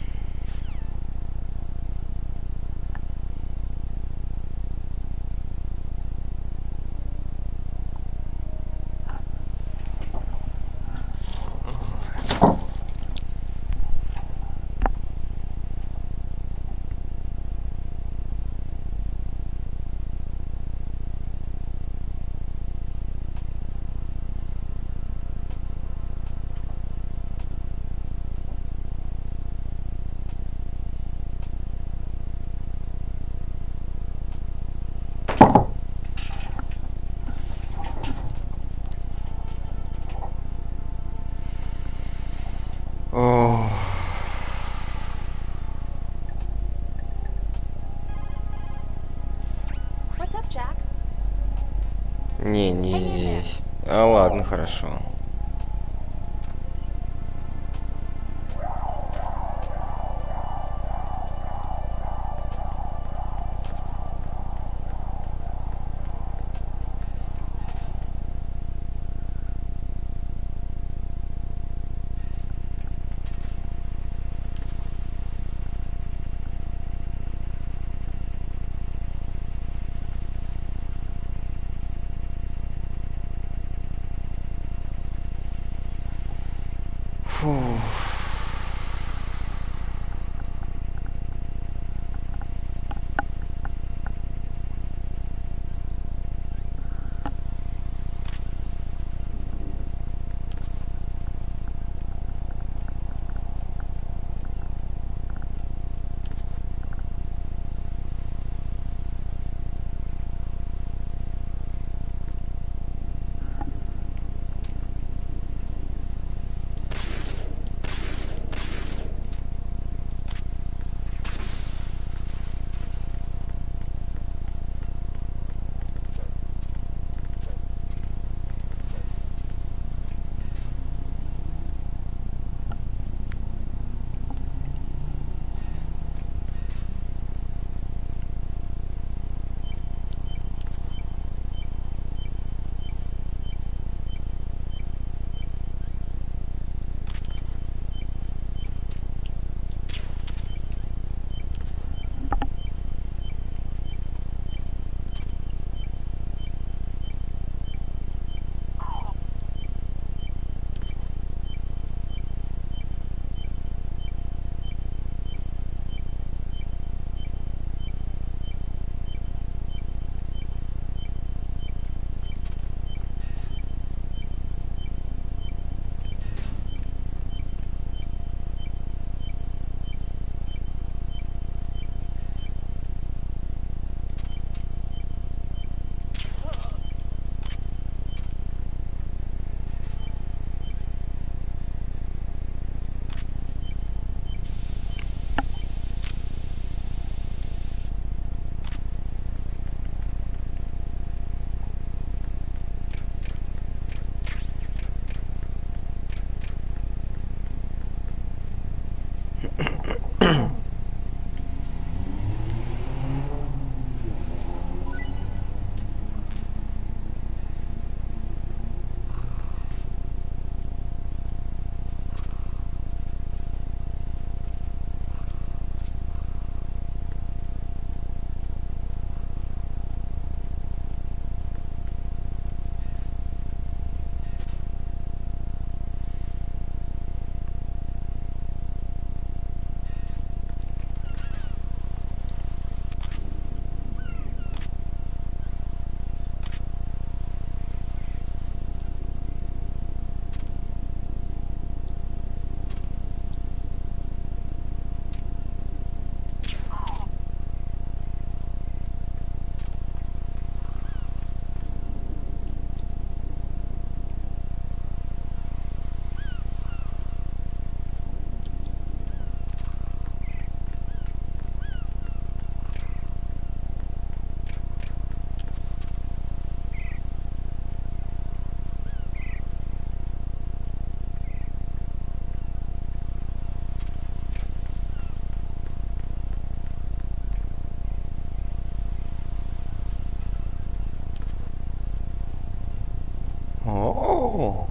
Не здесь. А ладно, хорошо. Oh.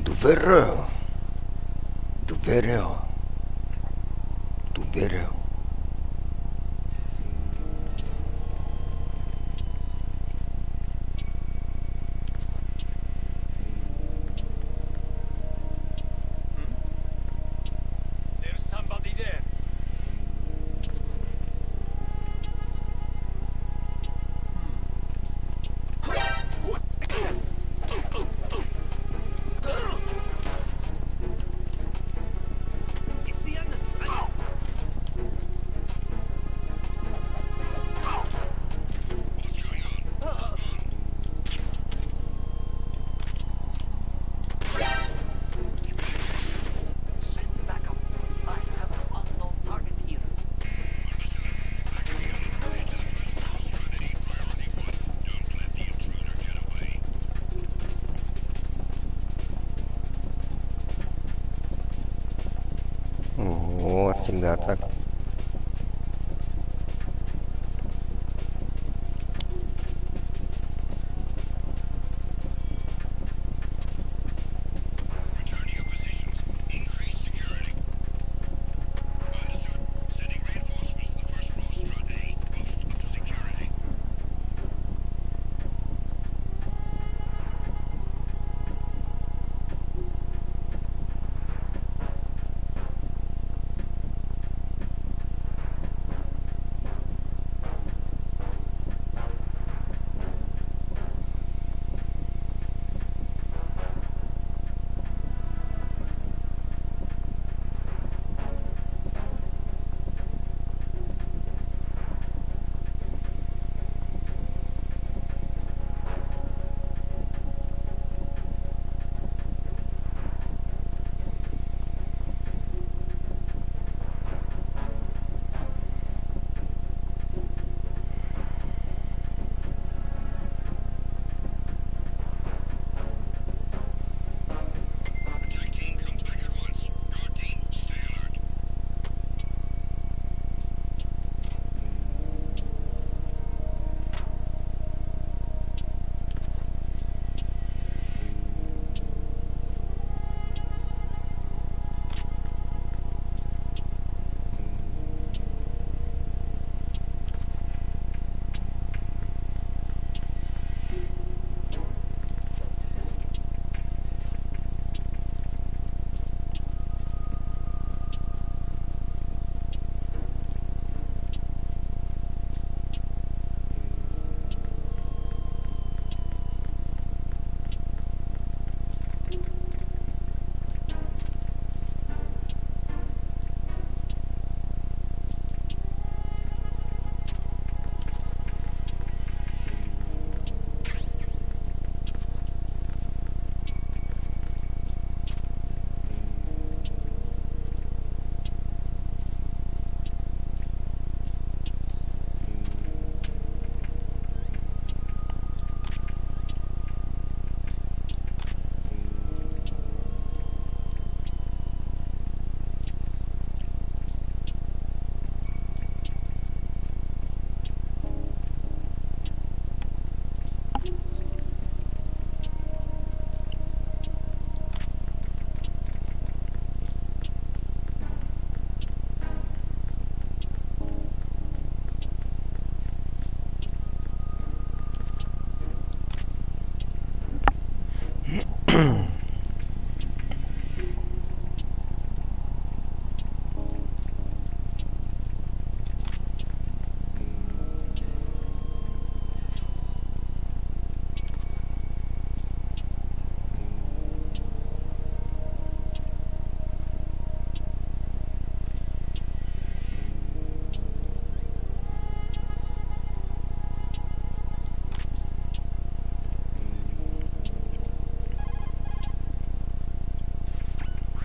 Du verrò. Du verrò. Du verrò. There's somebody there. It's the end. Send backup. I have an unknown target here. Вот, всегда так.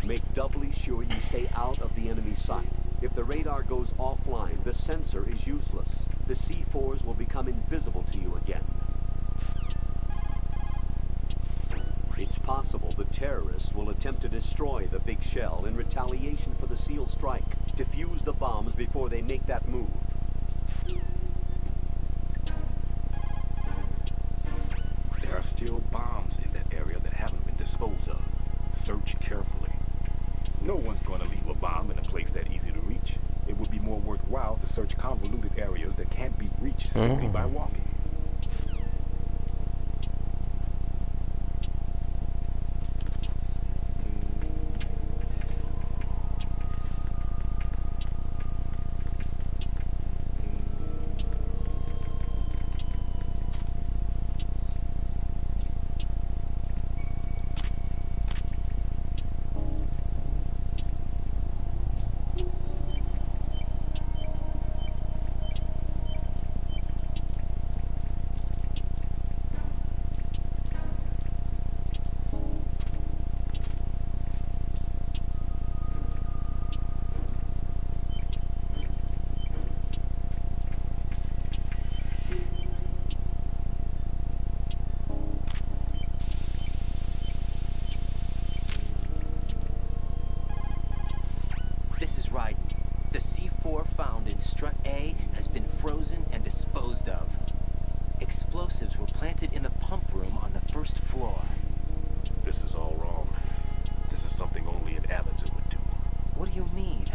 Make doubly sure you stay out of the enemy sight. If the radar goes offline, the sensor is useless. The C4s will become invisible to you again. It's possible the terrorists will attempt to destroy the big shell in retaliation for the SEAL strike. Defuse the bombs before they make that move. There are still still bombs in that area that haven't been disposed of. Search carefully. No one's going to leave a bomb in a place that easy to reach. It would be more worthwhile to search convoluted areas that can't be reached simply by walking. The C4 found in strut A has been frozen and disposed of. Explosives were planted in the pump room on the first floor. This is all wrong. This is something only an amateur would do. What do you mean?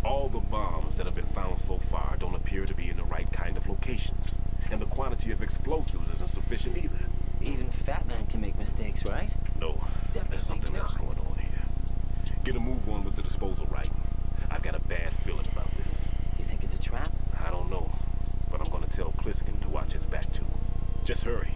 All the bombs that have been found so far don't appear to be in the right kind of locations. And the quantity of explosives isn't sufficient either. Even Fat Man can make mistakes, right? No, there's something else going on here. Get a move on with the disposal right. I've got a bad feeling about this. Do you think it's a trap? I don't know, but I'm gonna tell Pliskin to watch his back too. Just hurry.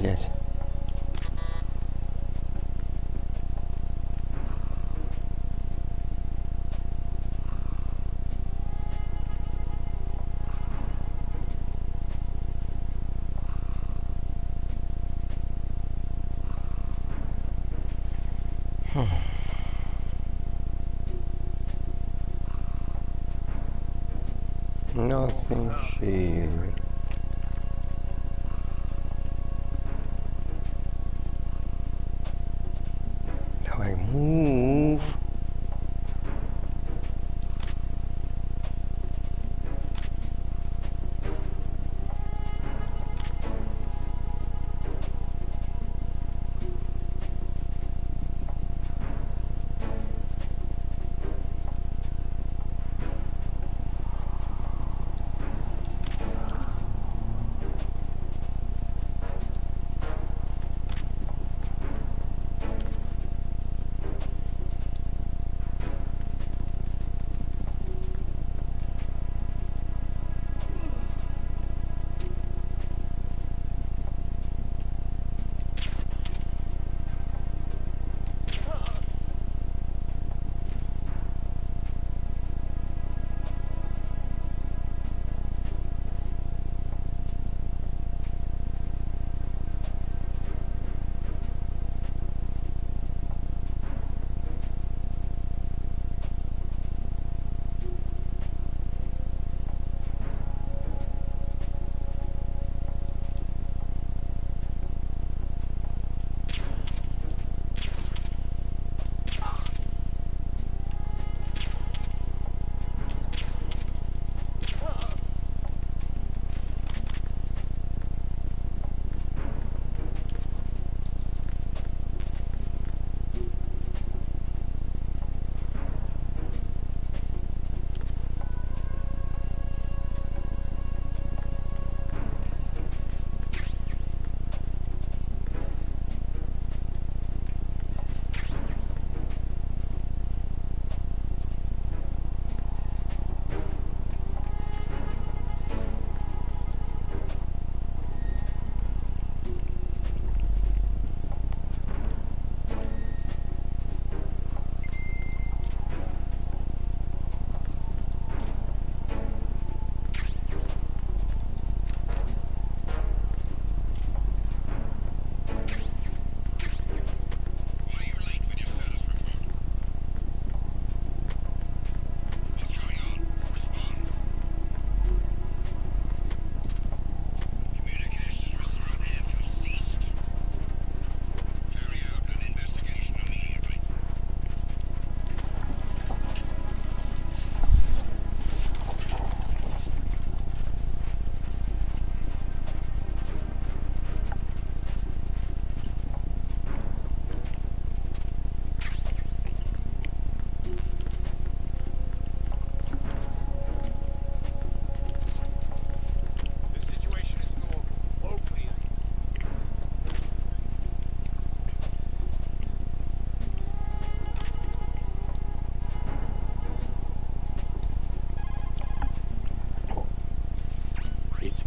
Блять. Nothing here. Давай, move.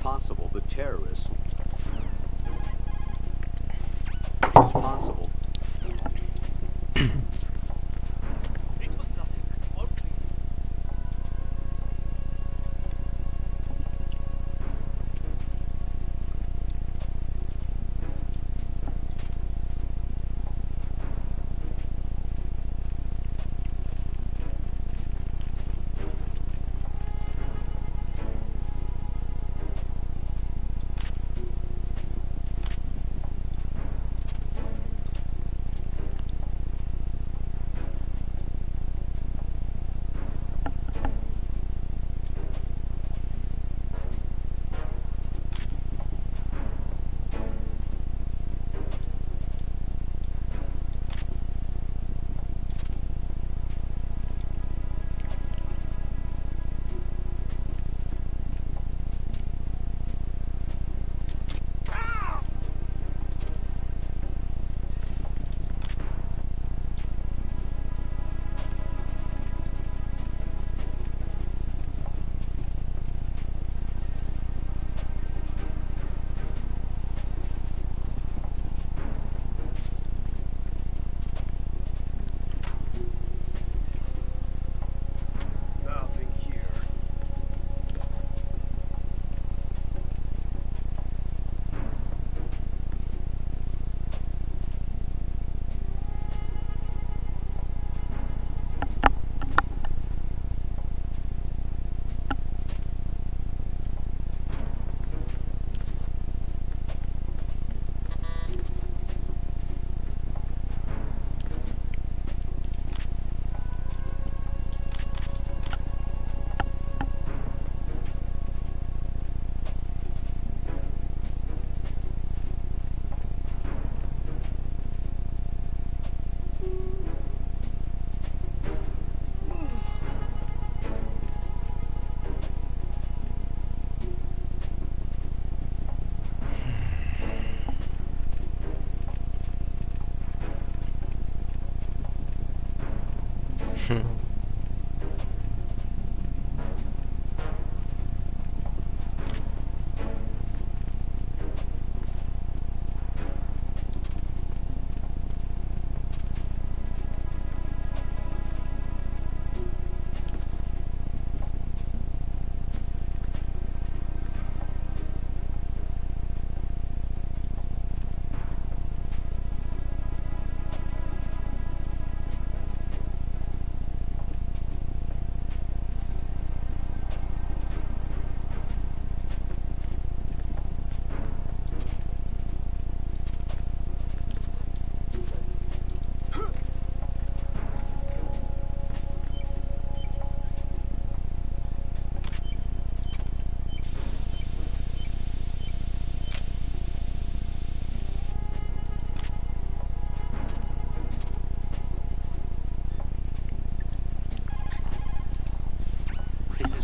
possible the terrorists... It's possible. It was nothing. All clear.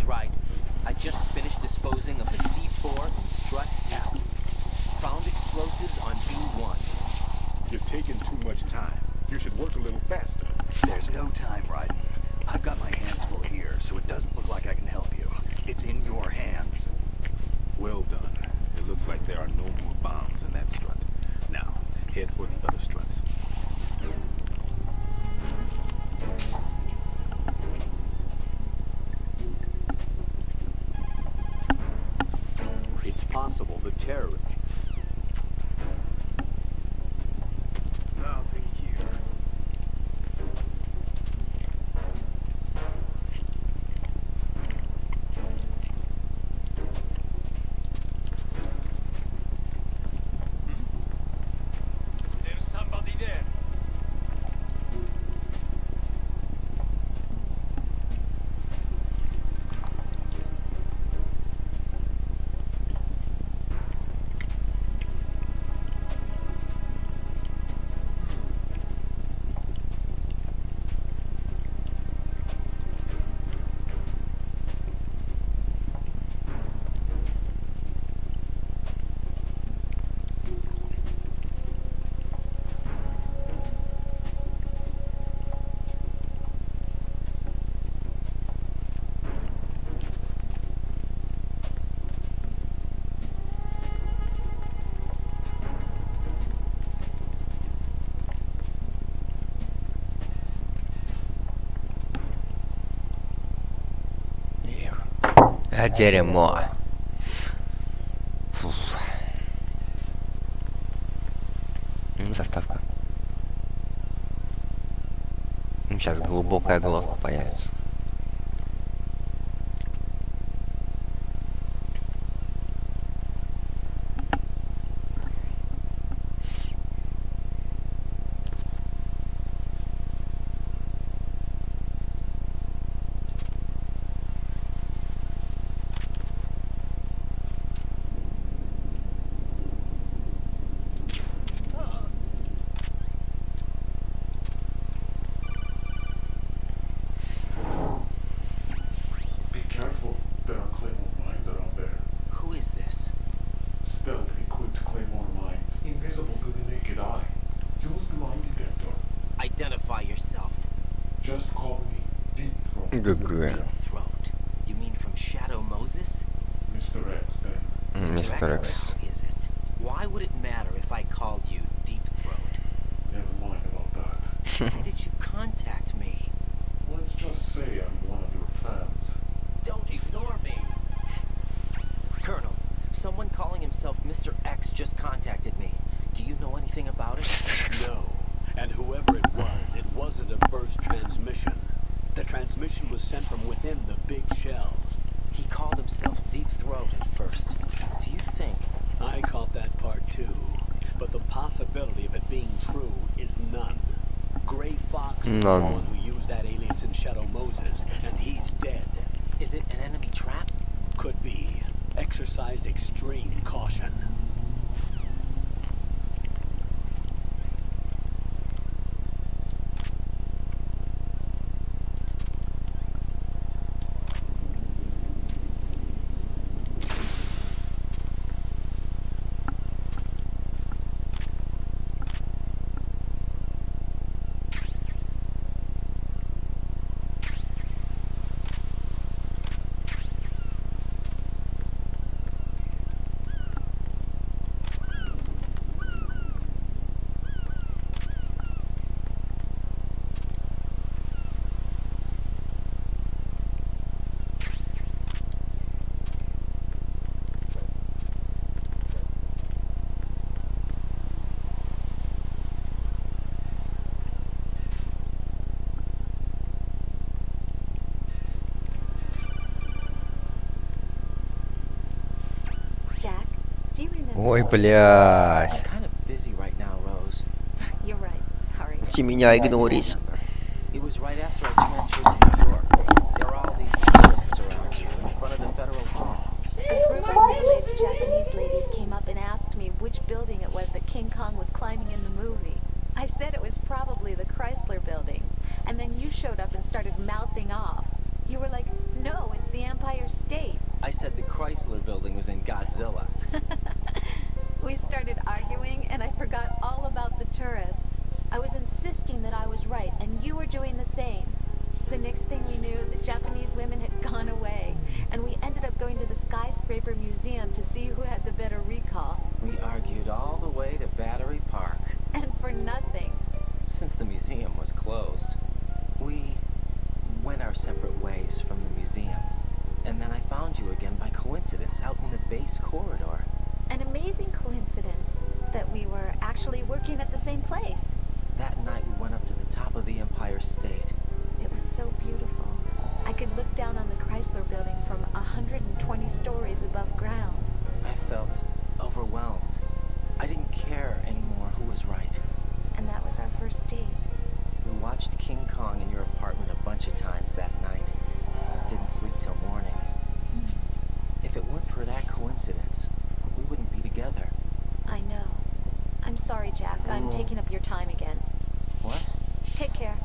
Right. I just finished disposing of the C4 and strut out. Found explosives on B1. You're taking too much time. You should work a little faster. There's no time, Ryden. I've got my hands full here, so it doesn't look like I can help you. It's in your hands. Well done. It looks like there are no more bombs in that strut. Now, head for the other struts. It's possible the terrorist... Nothing here. There's somebody there. А дерьмо. Фух. Заставка. Сейчас глубокая глотка появится. Identify yourself. Just call me Deep Throat. Deep Throat? You mean from Shadow Moses? Mr. X, then. Mr. X. How is it? Why would it matter if I called you Deep Throat? Never mind about that. Why did you contact me? Let's just say I'm one of your fans. Don't ignore me. Colonel, someone calling himself Mr. X just contacted me. Do you know anything about it? No. And whoever it wasn't a burst transmission. The transmission was sent from within the big shell. He called himself Deep Throat at first. Do you think? I caught that part too. But the possibility of it being true is none. Gray Fox was the one who used that alias in Shadow Moses, and he's dead. Is it an enemy trap? Could be. Exercise extreme caution. Ой, блядь. I'm kind of busy right now, Rose. You're right. Sorry. Ты меня игноришь. It was right after I transferred to New York. There are all these tourists around here in front of the federal hall. A group of middle-aged Japanese ladies came up and asked me which building it was that King Kong was climbing in the movie. I said it was probably the Chrysler building. And then you showed up and started mouthing off. You were like, no, it's the Empire State. I said the Chrysler building was in Godzilla. We started arguing, and I forgot all about the tourists. I was insisting that I was right, and you were doing the same. The next thing we knew, the Japanese women had gone away, and we ended up going to the Skyscraper Museum to see who had the better recall. We argued all the way to Battery Park. And for nothing. Since the museum was closed, we went our separate ways from the museum. And then I found you again by coincidence out in the base corridor. An amazing coincidence that we were actually working at the same place. That night we went up to the top of the Empire State. It was so beautiful. I could look down on the Chrysler building from 120 stories above ground. I felt overwhelmed. I didn't care anymore who was right. And that was our first date. We watched King Kong in your apartment a bunch of times that night. Didn't sleep till morning. If it weren't for that coincidence, we wouldn't be together. I know. I'm sorry, Jack. I'm taking up your time again. What? Take care.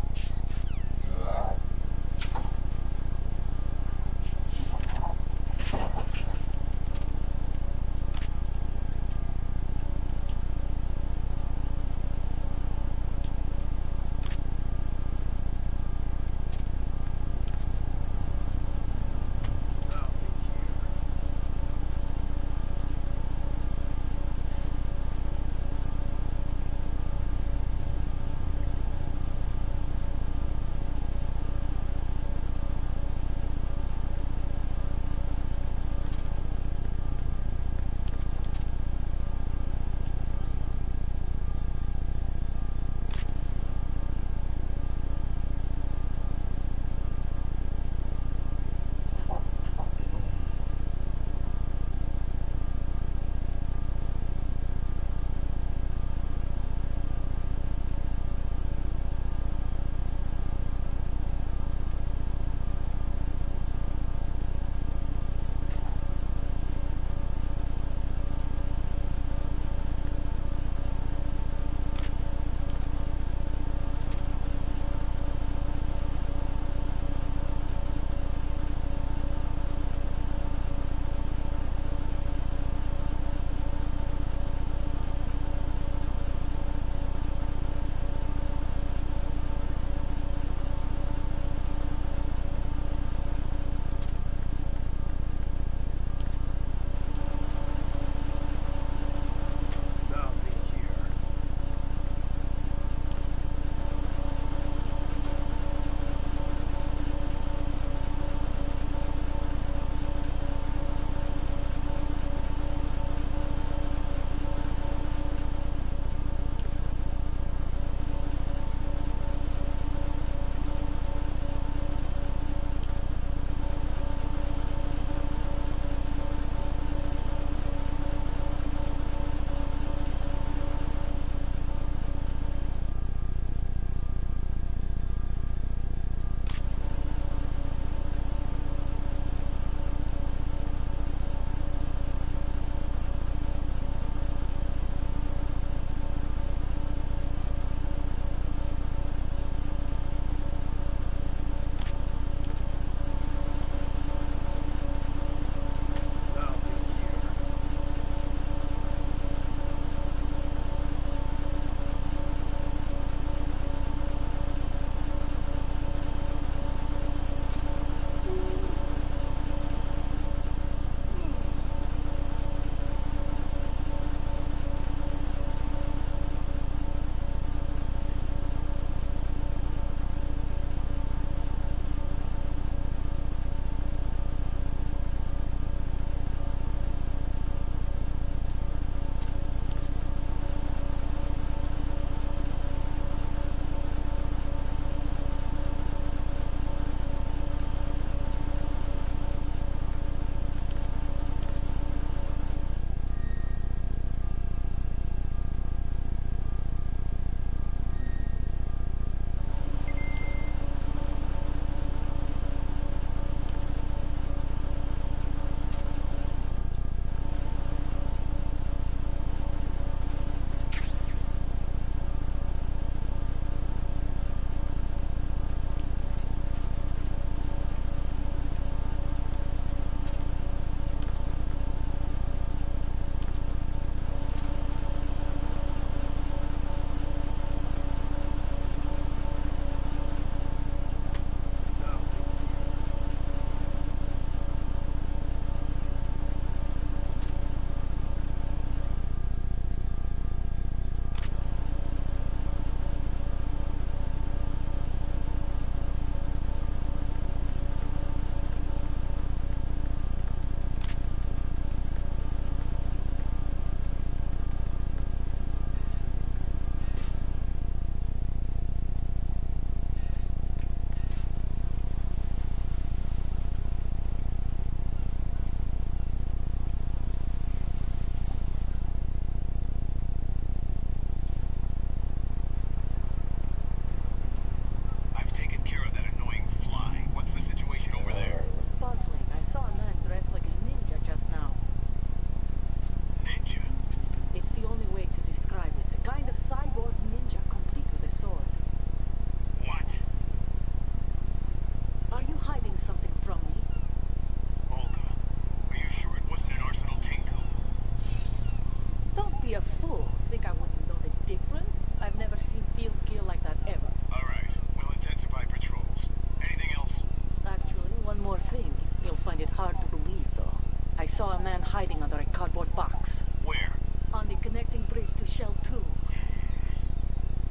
saw a man hiding under a cardboard box. Where? On the connecting bridge to Shell 2.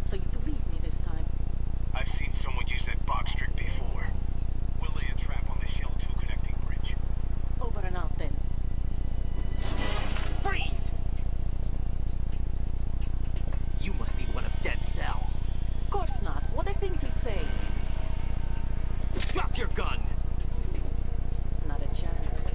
So you believe me this time? I've seen someone use that box trick before. We'll lay a trap on the Shell 2 connecting bridge. Over and out then. Freeze! You must be one of Dead Cell. Of course not. What a thing to say. Drop your gun! Not a chance.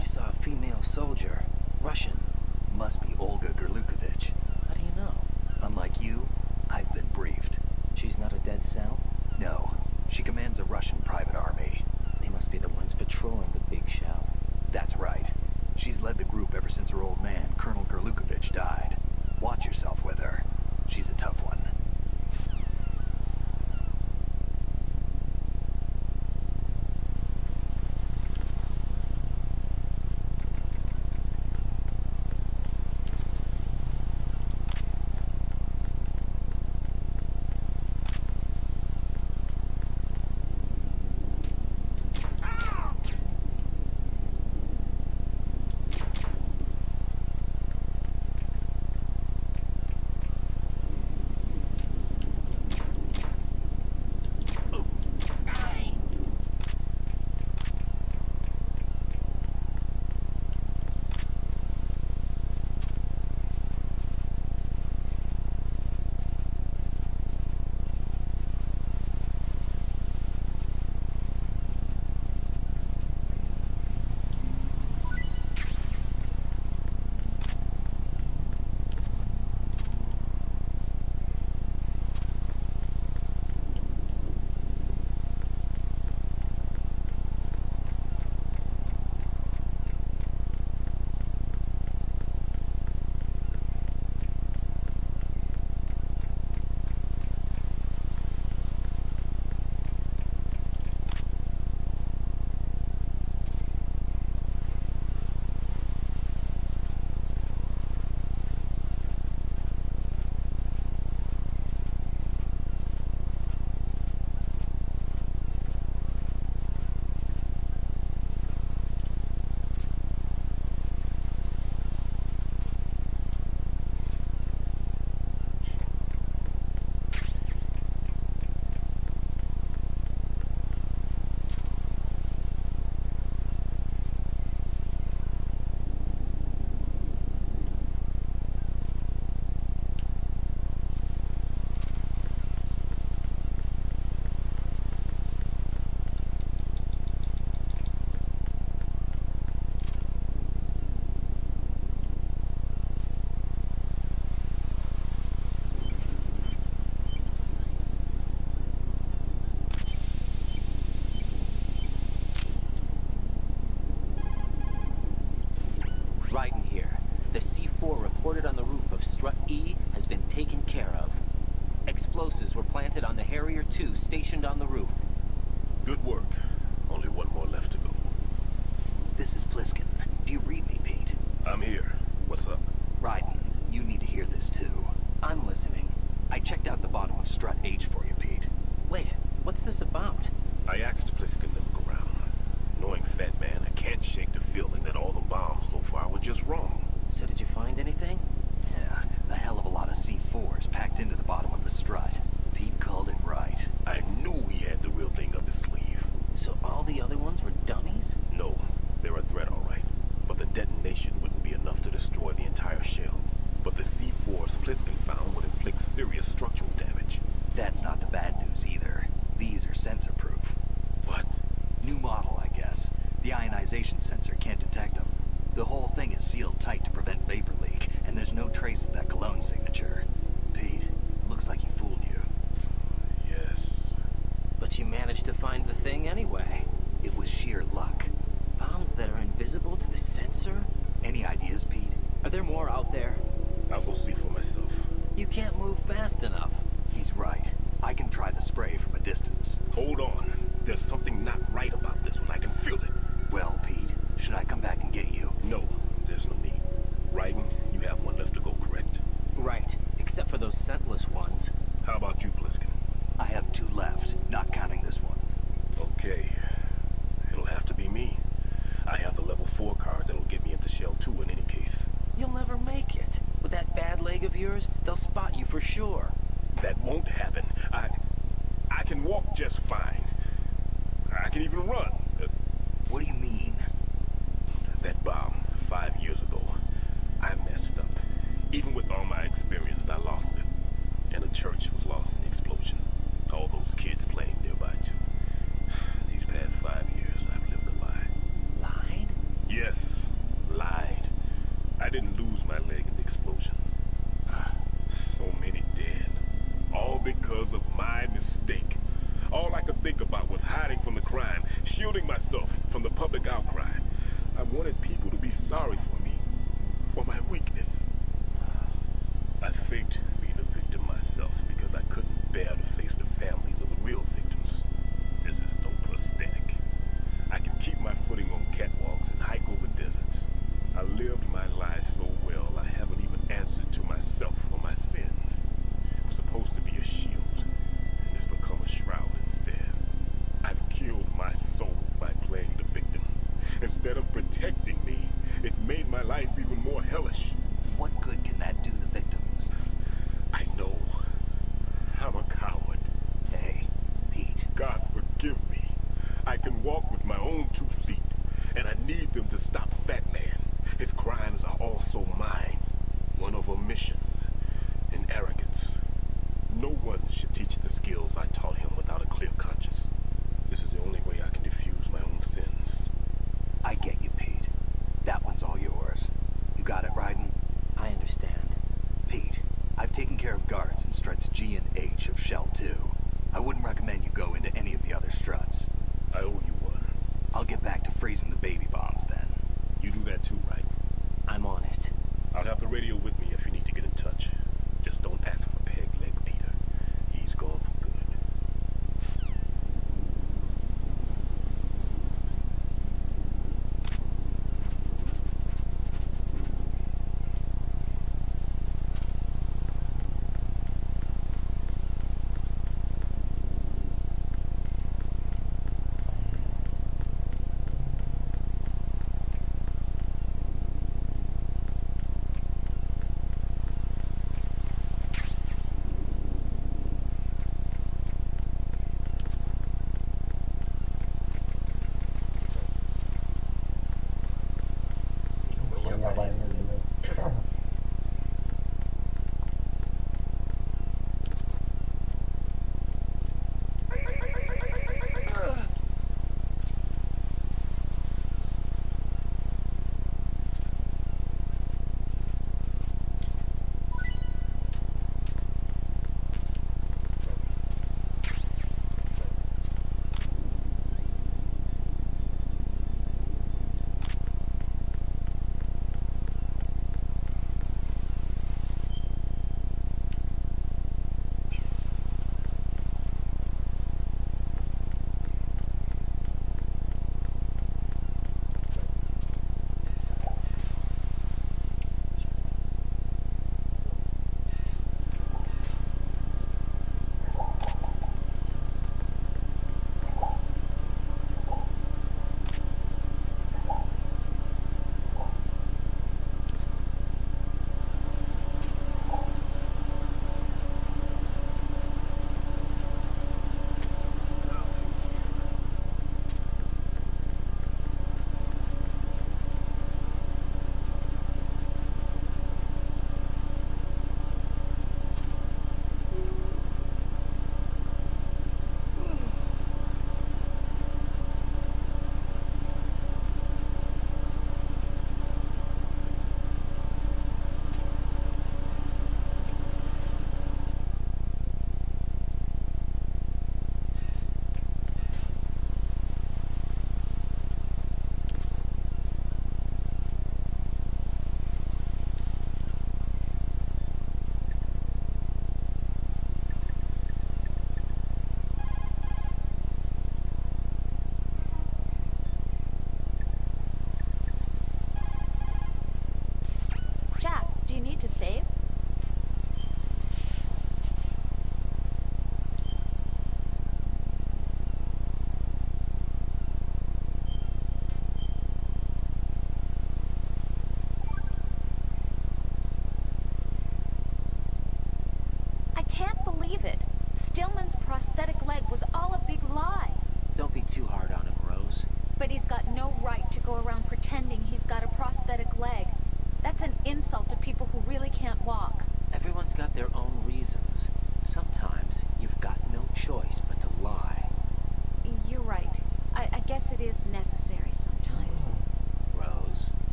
I saw a female soldier. Russian. Must be Olga Gerlukovich. How do you know? Unlike you, I've been briefed. She's not a Dead Cell? No, she commands a Russian private army. They must be the ones patrolling the big shell. That's right. She's led the group ever since her old man, Colonel Gerlukovich, died. Watch yourself with her. She's a tough one. Ryden here. The C4 reported on the roof of Strut E has been taken care of. Explosives were planted on the Harrier 2 stationed on the roof. Good work. Only one more left to go. This is Pliskin. Do you read me, Pete? I'm here. What's up? Ryden, you need to hear this too. I'm listening. I checked out the bottom of Strut H for you, Pete. Wait, what's this about? I asked Pliskin to look around. Knowing Fat Man, I can't shake the feeling that all the bombs so far were just wrong. So did you find anything? Yeah, a hell of a lot of C4s packed into the bottom of the strut. Pete called it right. I knew he had the real thing up his sleeve. So all the other ones were dummies? No, they're a threat, all right. But the detonation wouldn't be enough to destroy the entire shell. But the C4s Pliskin found would inflict serious structural damage. That's not the bad news either. These are sensor-proof. What? New model, I guess. The ionization sensor can't detect them. The whole thing is sealed tight to prevent vapor leak, and there's those scentless ones. How about you, Bliskin? I have 2 left, not counting this one. Okay. It'll have to be me. I have the level 4 card that'll get me into Shell 2 in any case. You'll never make it. With that bad leg of yours, they'll spot you for sure. That won't happen. I can walk just fine. I can even run. What do you mean? That bomb 5 years ago, I messed up. Even with all my experience, I lost it. And the church was lost in the explosion. All those kids playing nearby too. These past 5 years, I've lived a lie. Lied? Yes, lied. I didn't lose my leg in the explosion. So many dead. All because of my mistake. All I could think about was hiding from the crime, shielding myself from the public outcry. I wanted people to be sorry for me, for my weakness. I faked being a victim myself because I couldn't bear to face the families of the real victims. This is no prosthetic. I can keep my footing on catwalks and hike over deserts. I lived my life so well I haven't even answered to myself for my sins. It was supposed to be a shield, and it's become a shroud instead. I've killed my soul by playing the victim. Instead of protecting me, it's made my life even more hellish. What good can that do the victims? I know. I'm a coward. Hey, Pete. God forgive me. I can walk with my own 2 feet, and I need them to stop Fat Man. His crimes are also mine. One of omission and arrogance. No one should teach the skills I taught him without a clear conscience. This is the only way I can diffuse my own sins. I get you, Pete. That one's all yours. You got it, Raiden? I understand. Pete, I've taken care of guards in struts G and H of Shell 2. I wouldn't recommend you go into any of the other struts. I owe you one. I'll get back to freezing the baby bombs then. You do that too, right? I'm on it. I'll have the radio with me if you need to get in touch. Just don't ask for Peg Leg Peter. He's gone for good.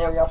я